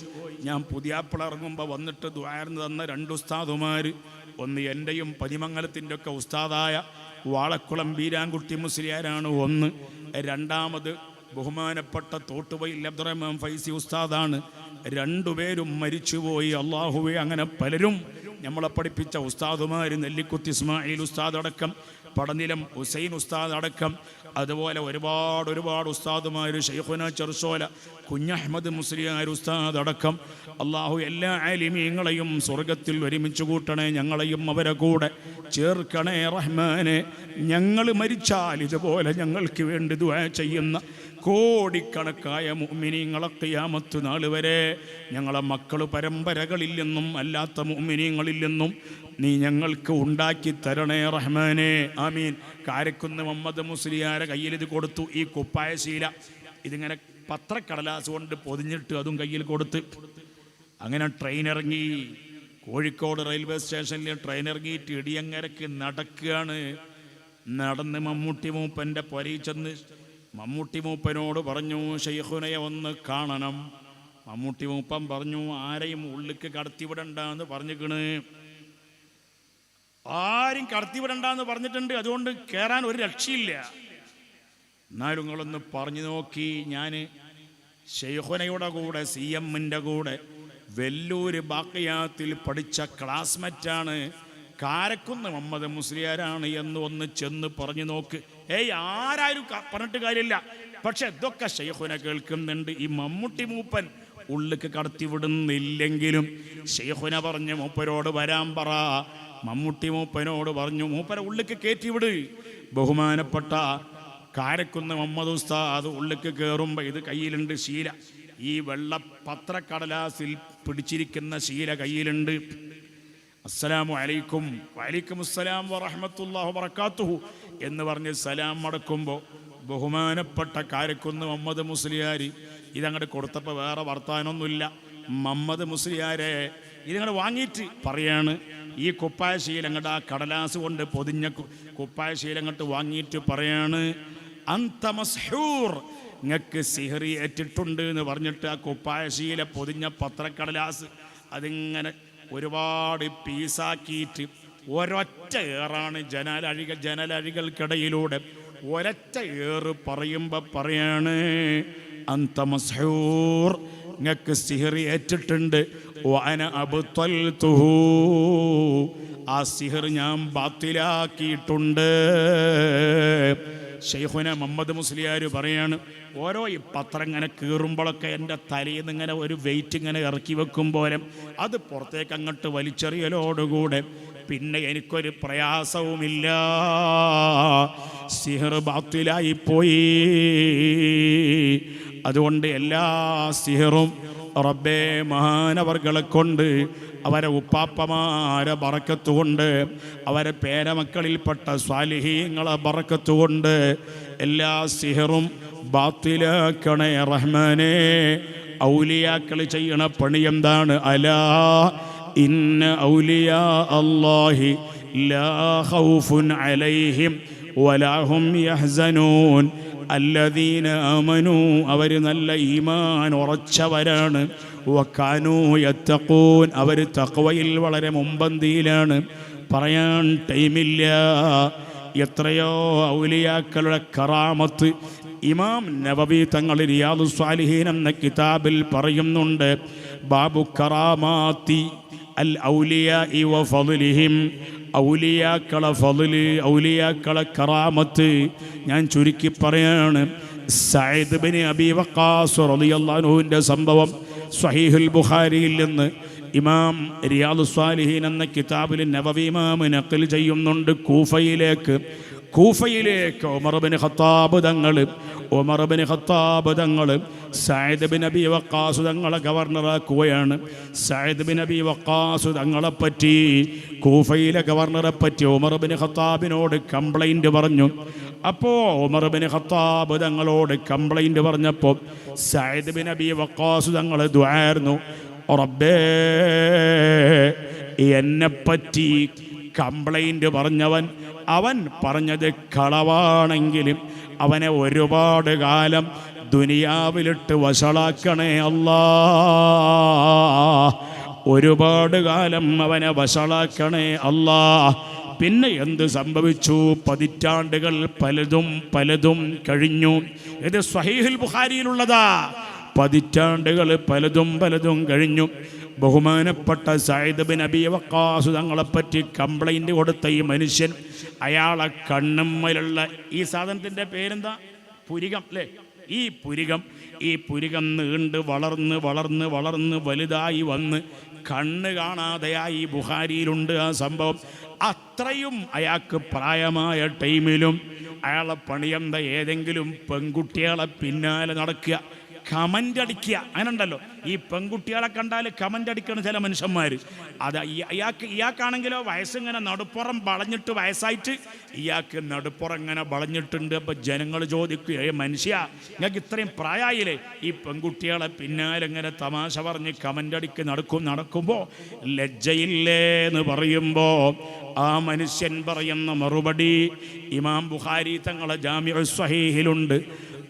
ഞാൻ പുതിയാപ്പിള ഇറങ്ങുമ്പോൾ വന്നിട്ട് ദ്വാരന്ന് തന്ന 2 ഉസ്താദുമാർ, ഒന്ന് എൻ്റെയും പതിമംഗലത്തിൻ്റെ ഒക്കെ ഉസ്താദായ വാളക്കുളം ബീരാൻകുട്ടി മുസ്ലിയാരാണ് ഒന്ന്, രണ്ടാമത് ബഹുമാനപ്പെട്ട തോട്ടുപോയിൽ അബ്ദുറഹ്മാൻ ഫൈസി ഉസ്താദാണ്. 2 പേരും മരിച്ചുപോയി. അള്ളാഹുവെ, അങ്ങനെ പലരും നമ്മളെ പഠിപ്പിച്ച ഉസ്താദുമാർ, നെല്ലിക്കുത്തി ഇസ്മായിൽ ഉസ്താദ് അടക്കം, പടനിലം ഹുസൈൻ ഉസ്താദ് അടക്കം, അതുപോലെ ഒരുപാട് ഉസ്താദുമാർ, ശൈഖുന ചെറുസോല കുഞ്ഞഹമ്മദ് മുസ്ലിയാർ ഉസ്താദ് അടക്കം. അള്ളാഹു എല്ലാ ആലിമീങ്ങളെയും സ്വർഗത്തിൽ ഒരുമിച്ച് കൂട്ടണേ, ഞങ്ങളെയും അവരെ കൂടെ ചേർക്കണേ റഹ്മാനെ. ഞങ്ങൾ മരിച്ചാൽ ഇതുപോലെ ഞങ്ങൾക്ക് വേണ്ടി ദുആ ചെയ്യുന്ന കോടിക്കണക്കായ മുഅ്മിനീങ്ങളെ ഖിയാമത്ത് നാൾ വരെ, ഞങ്ങളെ മക്കൾ പരമ്പരകളിൽ നിന്നും അല്ലാത്ത മുഅ്മിനീങ്ങളിൽ നിന്നും നീ ഞങ്ങൾക്ക് ഉണ്ടാക്കി തരണേ റഹ്മാനെ, ആമീൻ. കാരക്കുന്ന് മുഹമ്മദ് മുസ്ലിയാരെ കയ്യിൽ ഇത് കൊടുത്തു, ഈ കുപ്പായ ശീല. ഇതിങ്ങനെ പത്രക്കടലാസ് കൊണ്ട് പൊതിഞ്ഞിട്ട് അതും കയ്യിൽ കൊടുത്ത് അങ്ങനെ ട്രെയിൻ ഇറങ്ങി. കോഴിക്കോട് റെയിൽവേ സ്റ്റേഷനിൽ ട്രെയിൻ ഇറങ്ങിയിട്ട് ഇടിയങ്ങരക്ക് നടക്കുകയാണ്. നടന്ന് മമ്മൂട്ടി മൂപ്പൻ്റെ പുരയിൽ ചെന്ന് മമ്മൂട്ടി മൂപ്പനോട് പറഞ്ഞു, ശൈഖുനയെ ഒന്ന് കാണണം. മമ്മൂട്ടി മൂപ്പൻ പറഞ്ഞു, ആരെയും ഉള്ളിക്ക് കടത്തിവിടണ്ടെന്ന് പറഞ്ഞിക്കണ്. ആരും കടത്തിവിടണ്ടെന്ന് പറഞ്ഞിട്ടുണ്ട്, അതുകൊണ്ട് കയറാൻ ഒരു രക്ഷയില്ല. എന്നാലും നിങ്ങളൊന്ന് പറഞ്ഞു നോക്കി. ഞാൻ ശൈഖുനയുടെ കൂടെ, CMൻ്റെ കൂടെ വെല്ലൂര് ബാക്കിയാത്തിൽ പഠിച്ച ക്ലാസ്മേറ്റാണ്, കാരക്കുന്ന് മുഹമ്മദ് മുസ്ലിയാരാണ് എന്ന് ഒന്ന് ചെന്ന് പറഞ്ഞു നോക്ക്. ആരാരും പറഞ്ഞിട്ട് കാര്യമില്ല. പക്ഷെ ഇതൊക്കെ ശൈഖുന കേൾക്കുന്നുണ്ട്. ഈ മമ്മൂട്ടി മൂപ്പൻ ഉള്ളിക്ക് കടത്തിവിടുന്നില്ലെങ്കിലും ശൈഖുന പറഞ്ഞ് മൂപ്പരോട് വരാൻ പറ. മമ്മൂട്ടി മൂപ്പനോട് പറഞ്ഞു, മൂപ്പരെ ഉള്ളിക്ക് കയറ്റിവിട്. ബഹുമാനപ്പെട്ട കാരക്കുന്ന് മുഹമ്മദ് ഉസ്താദ് ഉള്ളിക്ക് കയറുമ്പോൾ ഇത് കയ്യിലുണ്ട് ശീല. ഈ വെള്ള പത്രക്കടലാസിൽ പിടിച്ചിരിക്കുന്ന ശീല കയ്യിലുണ്ട്. അസ്സലാമു അലൈക്കും, വഅലൈക്കും അസ്സലാം വറഹ്മത്തുള്ളാഹി വബറകാതുഹു എന്ന് പറഞ്ഞ് സലാം മടക്കുമ്പോൾ ബഹുമാനപ്പെട്ട കാരക്കുന്ന് മുഹമ്മദ് മുസ്ലിയാർ ഇതങ്ങോട്ട് കൊടുത്തപ്പോൾ വേറെ വർത്താനൊന്നുമില്ല. മുഹമ്മദ് മുസ്ലിയാരെ ഇതങ്ങോട്ട് വാങ്ങിയിട്ട് പറയാണ്, ഈ കുപ്പായ ശീലങ്ങോട്ട് ആ കടലാസ് കൊണ്ട് പൊതിഞ്ഞ കുപ്പായ ശീലങ്ങോട്ട് വാങ്ങിയിട്ട് പറയാണ്, അന്ത മസ്ഹൂർ, നിങ്ങൾക്ക് സിഹറി ഏറ്റിട്ടുണ്ട് എന്ന് പറഞ്ഞിട്ട് ആ കുപ്പായ ശീല പൊതിഞ്ഞ പത്രക്കടലാസ് അതിങ്ങനെ ഒരുപാട് പീസാക്കിയിട്ട് ഒരൊറ്റ ഏറാണ് ജനലഴികൾക്കിടയിലൂടെ ഒരൊറ്റ ഏറ് പറയുമ്പോൾ പറയാണ്, അന്ത മസ്ഹൂർ, നിങ്ങൾക്ക് സിഹറി ഏറ്റിട്ടുണ്ട്. വഅന അബ്തൽതുഹു, ആ സിഹർ ഞാൻ ബാത്തിലാക്കിയിട്ടുണ്ട്. ശൈഖുന മുഹമ്മദ് മുസ്ലിയാർ പറയാണ്, ഓരോ ഈ പത്രം ഇങ്ങനെ കീറുമ്പോഴൊക്കെ എൻ്റെ തലയിൽ നിന്ന് ഇങ്ങനെ ഒരു വെയിറ്റ് ഇങ്ങനെ ഇറക്കി വെക്കും പോലെ അത് പുറത്തേക്ക് അങ്ങോട്ട് വലിച്ചെറിയലോടുകൂടെ പിന്നെ എനിക്കൊരു പ്രയാസവുമില്ല, സിഹർ ബാത്തിലായിപ്പോയി. അതുകൊണ്ട് എല്ലാ സിഹറും റബ്ബേ മഹാനവർകളെ കൊണ്ട്, അവരെ ഉപ്പാപ്പമാരെ ബറക്കത്തുകൊണ്ട്, അവരെ പേരമക്കളിൽപ്പെട്ട സ്വാലിഹീങ്ങളെ ബറക്കത്തുകൊണ്ട് എല്ലാ സിഹറും ബാത്തിലാക്കണേ റഹ്മാനേ. ഔലിയാക്കൾ ചെയ്യണ പണി എന്താണ്? അലാ ഇന്ന ഔലിയാ അല്ലാഹി ലാ ഖൗഫുൻ അലൈഹിം വലാ ഹും യഹ്സനൂൻ അല്ലദീന ആമനൂ, അവർ നല്ല ഈമാൻ ഉറച്ചവരാണ്. വകാനൂ യത്തഖൂൻ, അവർ തഖ്വയിൽ വളരെ മുമ്പന്തിയിലാണ്. പറയാൻ ടൈമില്ല. എത്രയോ ഔലിയാക്കളുടെ കറാമത്ത് ഇമാം നവവി തങ്ങൾ റിയാദുസ് സ്വാലിഹീൻ എന്ന കിതാബിൽ പറയുന്നുണ്ട്. ബാബു കറാമാത്തി അൽ ഔലിയാഇ വ ഫളിഹിം, ഔലിയാക്കളെ ഫളില്, ഔലിയാക്കളെ കറാമത്ത് ഞാൻ ചുരുക്കി പറയാണ്. സഅദ് ബിൻ അബി വഖാസ് റളിയല്ലാഹു അൻഹുവിൻ്റെ സംഭവം സ്വഹീഹുൽ ബുഖാരിയിൽ നിന്ന് ഇമാം റിയാദുസ് സ്വാലിഹീൻ എന്ന കിതാബിൽ നവവി ഇമാം നഖൽ ചെയ്യുന്നുണ്ട്. കൂഫയിലേക്ക് ഉമർ ബിൻ ഖത്താബ് തങ്ങൾ സഅദ് ബിൻ അബി വഖാസ് തങ്ങളെ ഗവർണറാക്കുകയാണ്. സഅദ് ബിൻ അബി വഖാസ് തങ്ങളെപ്പറ്റി, കൂഫയിലെ ഗവർണറെ പറ്റി ഉമർ ബിൻ ഖത്താബിനോട് കംപ്ലൈൻറ്റ് പറഞ്ഞു. അപ്പോൾ ഉമർ ബിൻ ഖത്താബ് തങ്ങളോട് കംപ്ലൈൻറ്റ് പറഞ്ഞപ്പോൾ സഅദ് ബിൻ അബി വഖാസ് തങ്ങൾ ദുആയിരുന്നു, റബ്ബേ എന്നെപ്പറ്റി കംപ്ലൈൻറ്റ് പറഞ്ഞവൻ, അവൻ പറഞ്ഞത് കളവാണെങ്കിലും അവനെ ഒരുപാട് കാലം ദുനിയാവിലിട്ട് വഷളാക്കണേ അല്ലാ, ഒരുപാട് കാലം അവനെ വഷളാക്കണേ അല്ലാ. പിന്നെ എന്ത് സംഭവിച്ചു? പതിറ്റാണ്ടുകൾ പലതും കഴിഞ്ഞു. ഇത് സ്വഹീഹുൽ ബുഖാരിയിലുള്ളതാ. പതിറ്റാണ്ടുകൾ പലതും കഴിഞ്ഞു. ബഹുമാനപ്പെട്ട സഅദ് ബിൻ അബി വഖാസ് തങ്ങളെപ്പറ്റി കംപ്ലൈൻറ്റ് കൊടുത്ത ഈ മനുഷ്യൻ, അയാളെ കണ്ണുമ്മലുള്ള ഈ സാധനത്തിൻ്റെ പേരെന്താ? പുരികം അല്ലേ? ഈ പുരികം നീണ്ട് വളർന്ന് വലുതായി വന്ന് കണ്ണ് കാണാതെയായി. ബുഖാരിയിലുണ്ട് ആ സംഭവം. അത്രയും അയാൾക്ക് പ്രായമായ ടൈമിലും അയാളെ പണിയെന്താ? ഏതെങ്കിലും പെൺകുട്ടികളെ പിന്നാലെ നടക്കുക, കമൻ്റ് അടിക്കുക. അങ്ങനെ ഉണ്ടല്ലോ, ഈ പെൺകുട്ടികളെ കണ്ടാൽ കമൻ്റ് അടിക്കണം ചില മനുഷ്യന്മാർ. അത് ഇയാൾക്കാണെങ്കിലോ വയസ്സിങ്ങനെ നടുപ്പുറം വളഞ്ഞിട്ട് വയസ്സായിട്ട് ഇയാൾക്ക് നടുപ്പുറം ഇങ്ങനെ വളഞ്ഞിട്ടുണ്ട്. അപ്പോൾ ജനങ്ങൾ ചോദിക്കുക, മനുഷ്യ നിങ്ങൾക്ക് ഇത്രയും പ്രായമായില്ലേ ഈ പെൺകുട്ടികളെ പിന്നാലെ ഇങ്ങനെ തമാശ പറഞ്ഞ് കമൻ്റ് അടിക്ക് നടക്കുമ്പോൾ ലജ്ജയില്ലേ എന്ന് പറയുമ്പോൾ ആ മനുഷ്യൻ പറയുന്ന മറുപടി ഇമാം ബുഖാരി തങ്ങളെ ജാമിഉ സ്വഹീഹിലുണ്ട്.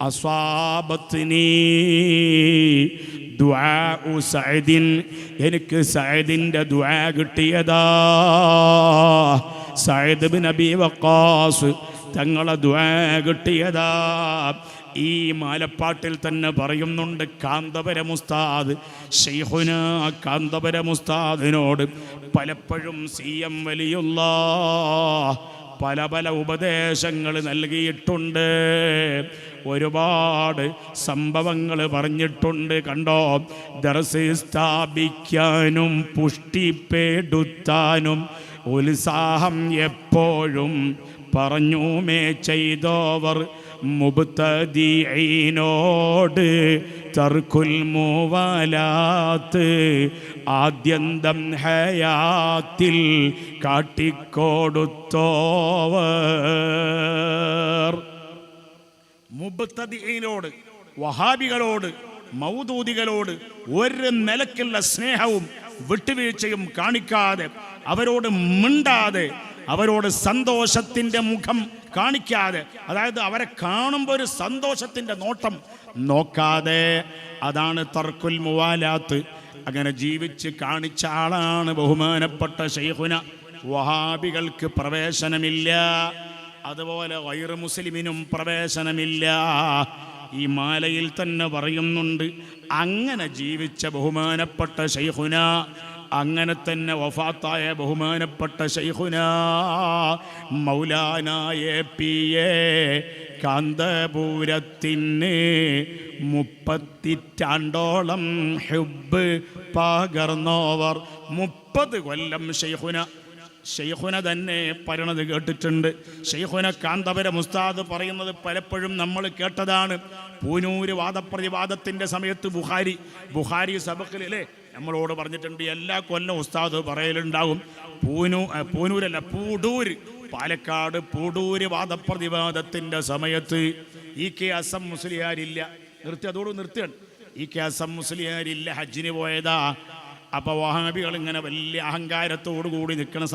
അസ്വാബത്നി ദുആഉ സഅദിൻ, എനിക്ക് സഅദിൻ്റെ ദുആ കിട്ടിയതാ. സഅദ് ബിൻ അബി വഖാസ് തങ്ങളെ ദുആ കിട്ടിയതാ. ഈ മാലപ്പാട്ടിൽ തന്നെ പറയുന്നുണ്ട്, കാന്തപുരം ഉസ്താദ് ശൈഖുന കാന്തപുരം ഉസ്താദിനോട് പലപ്പോഴും CM വലിയുള്ളാഹ് പല ഉപദേശങ്ങൾ നൽകിയിട്ടുണ്ട്, ഒരുപാട് സംഭവങ്ങൾ പറഞ്ഞിട്ടുണ്ട്. കണ്ടോ, ദർസ് സ്ഥാപിക്കാനും പുഷ്ടിപ്പെടുത്താനും ഉത്സാഹം എപ്പോഴും പറഞ്ഞുമേ ചെയ്തോവർ മുബ്തദിഈനോട് തർക്കുൽ മുവാലാത്ത് ആദ്യന്തം ഹയാത്തിൽ കാട്ടിക്കൊടുത്തോവർ. മുബ്തദിഈനോട്, വഹാബികളോട്, മൗദൂദികളോട് ഒരു നിലക്കുള്ള സ്നേഹവും വിട്ടുവീഴ്ചയും കാണിക്കാതെ, അവരോട് മിണ്ടാതെ, അവരോട് സന്തോഷത്തിൻ്റെ മുഖം കാണിക്കാതെ, അതായത് അവരെ കാണുമ്പോൾ ഒരു സന്തോഷത്തിൻ്റെ നോട്ടം നോക്കാതെ, അതാണ് തർക്കുൽ മുവാലാത്ത്. അങ്ങനെ ജീവിച്ച് കാണിച്ച ആളാണ് ബഹുമാനപ്പെട്ട ശൈഖുന. വഹാബികൾക്ക് പ്രവേശനമില്ല, അതുപോലെ ഗൈർ മുസ്ലിമിനും പ്രവേശനമില്ല. ഈ മാലയിൽ തന്നെ പറയുന്നുണ്ട്, അങ്ങനെ ജീവിച്ച ബഹുമാനപ്പെട്ട ശൈഖുന, അങ്ങനെ തന്നെ വഫാത്തായ ബഹുമാനപ്പെട്ട ശൈഖുന മൗലാനായ പി.എ. കാന്തപുരത്തിന് 30 ഹുബ്ബ് പകർന്നോവർ. 30 കൊല്ലം ശൈഖുന തന്നെ പറയണത് കേട്ടിട്ടുണ്ട്. ശൈഖുന കാന്തപുരം ഉസ്താദ് പറയുന്നത് പലപ്പോഴും നമ്മൾ കേട്ടതാണ്. പൂനൂര് വാദപ്രതിവാദത്തിൻ്റെ സമയത്ത് ബുഖാരി സബക്കിലല്ലേ നമ്മളോട് പറഞ്ഞിട്ടുണ്ട്, എല്ലാ കൊല്ലം ഉസ്താദ് പറയലുണ്ടാകും. പൂടൂര്, പാലക്കാട് പൂടൂര് വാദപ്രതിവാദത്തിൻ്റെ സമയത്ത് ഇ.കെ. അസം മുസ്ലിയാരില്ല, അതോട് നിർത്തിയാണ്. ഇ.കെ. അസം മുസ്ലിയാരില്ല, ഹജ്ജിന് പോയതാ. അപ്പോൾ വഹാബികൾ ഇങ്ങനെ വലിയ അഹങ്കാരത്തോടു കൂടി നിൽക്കുന്ന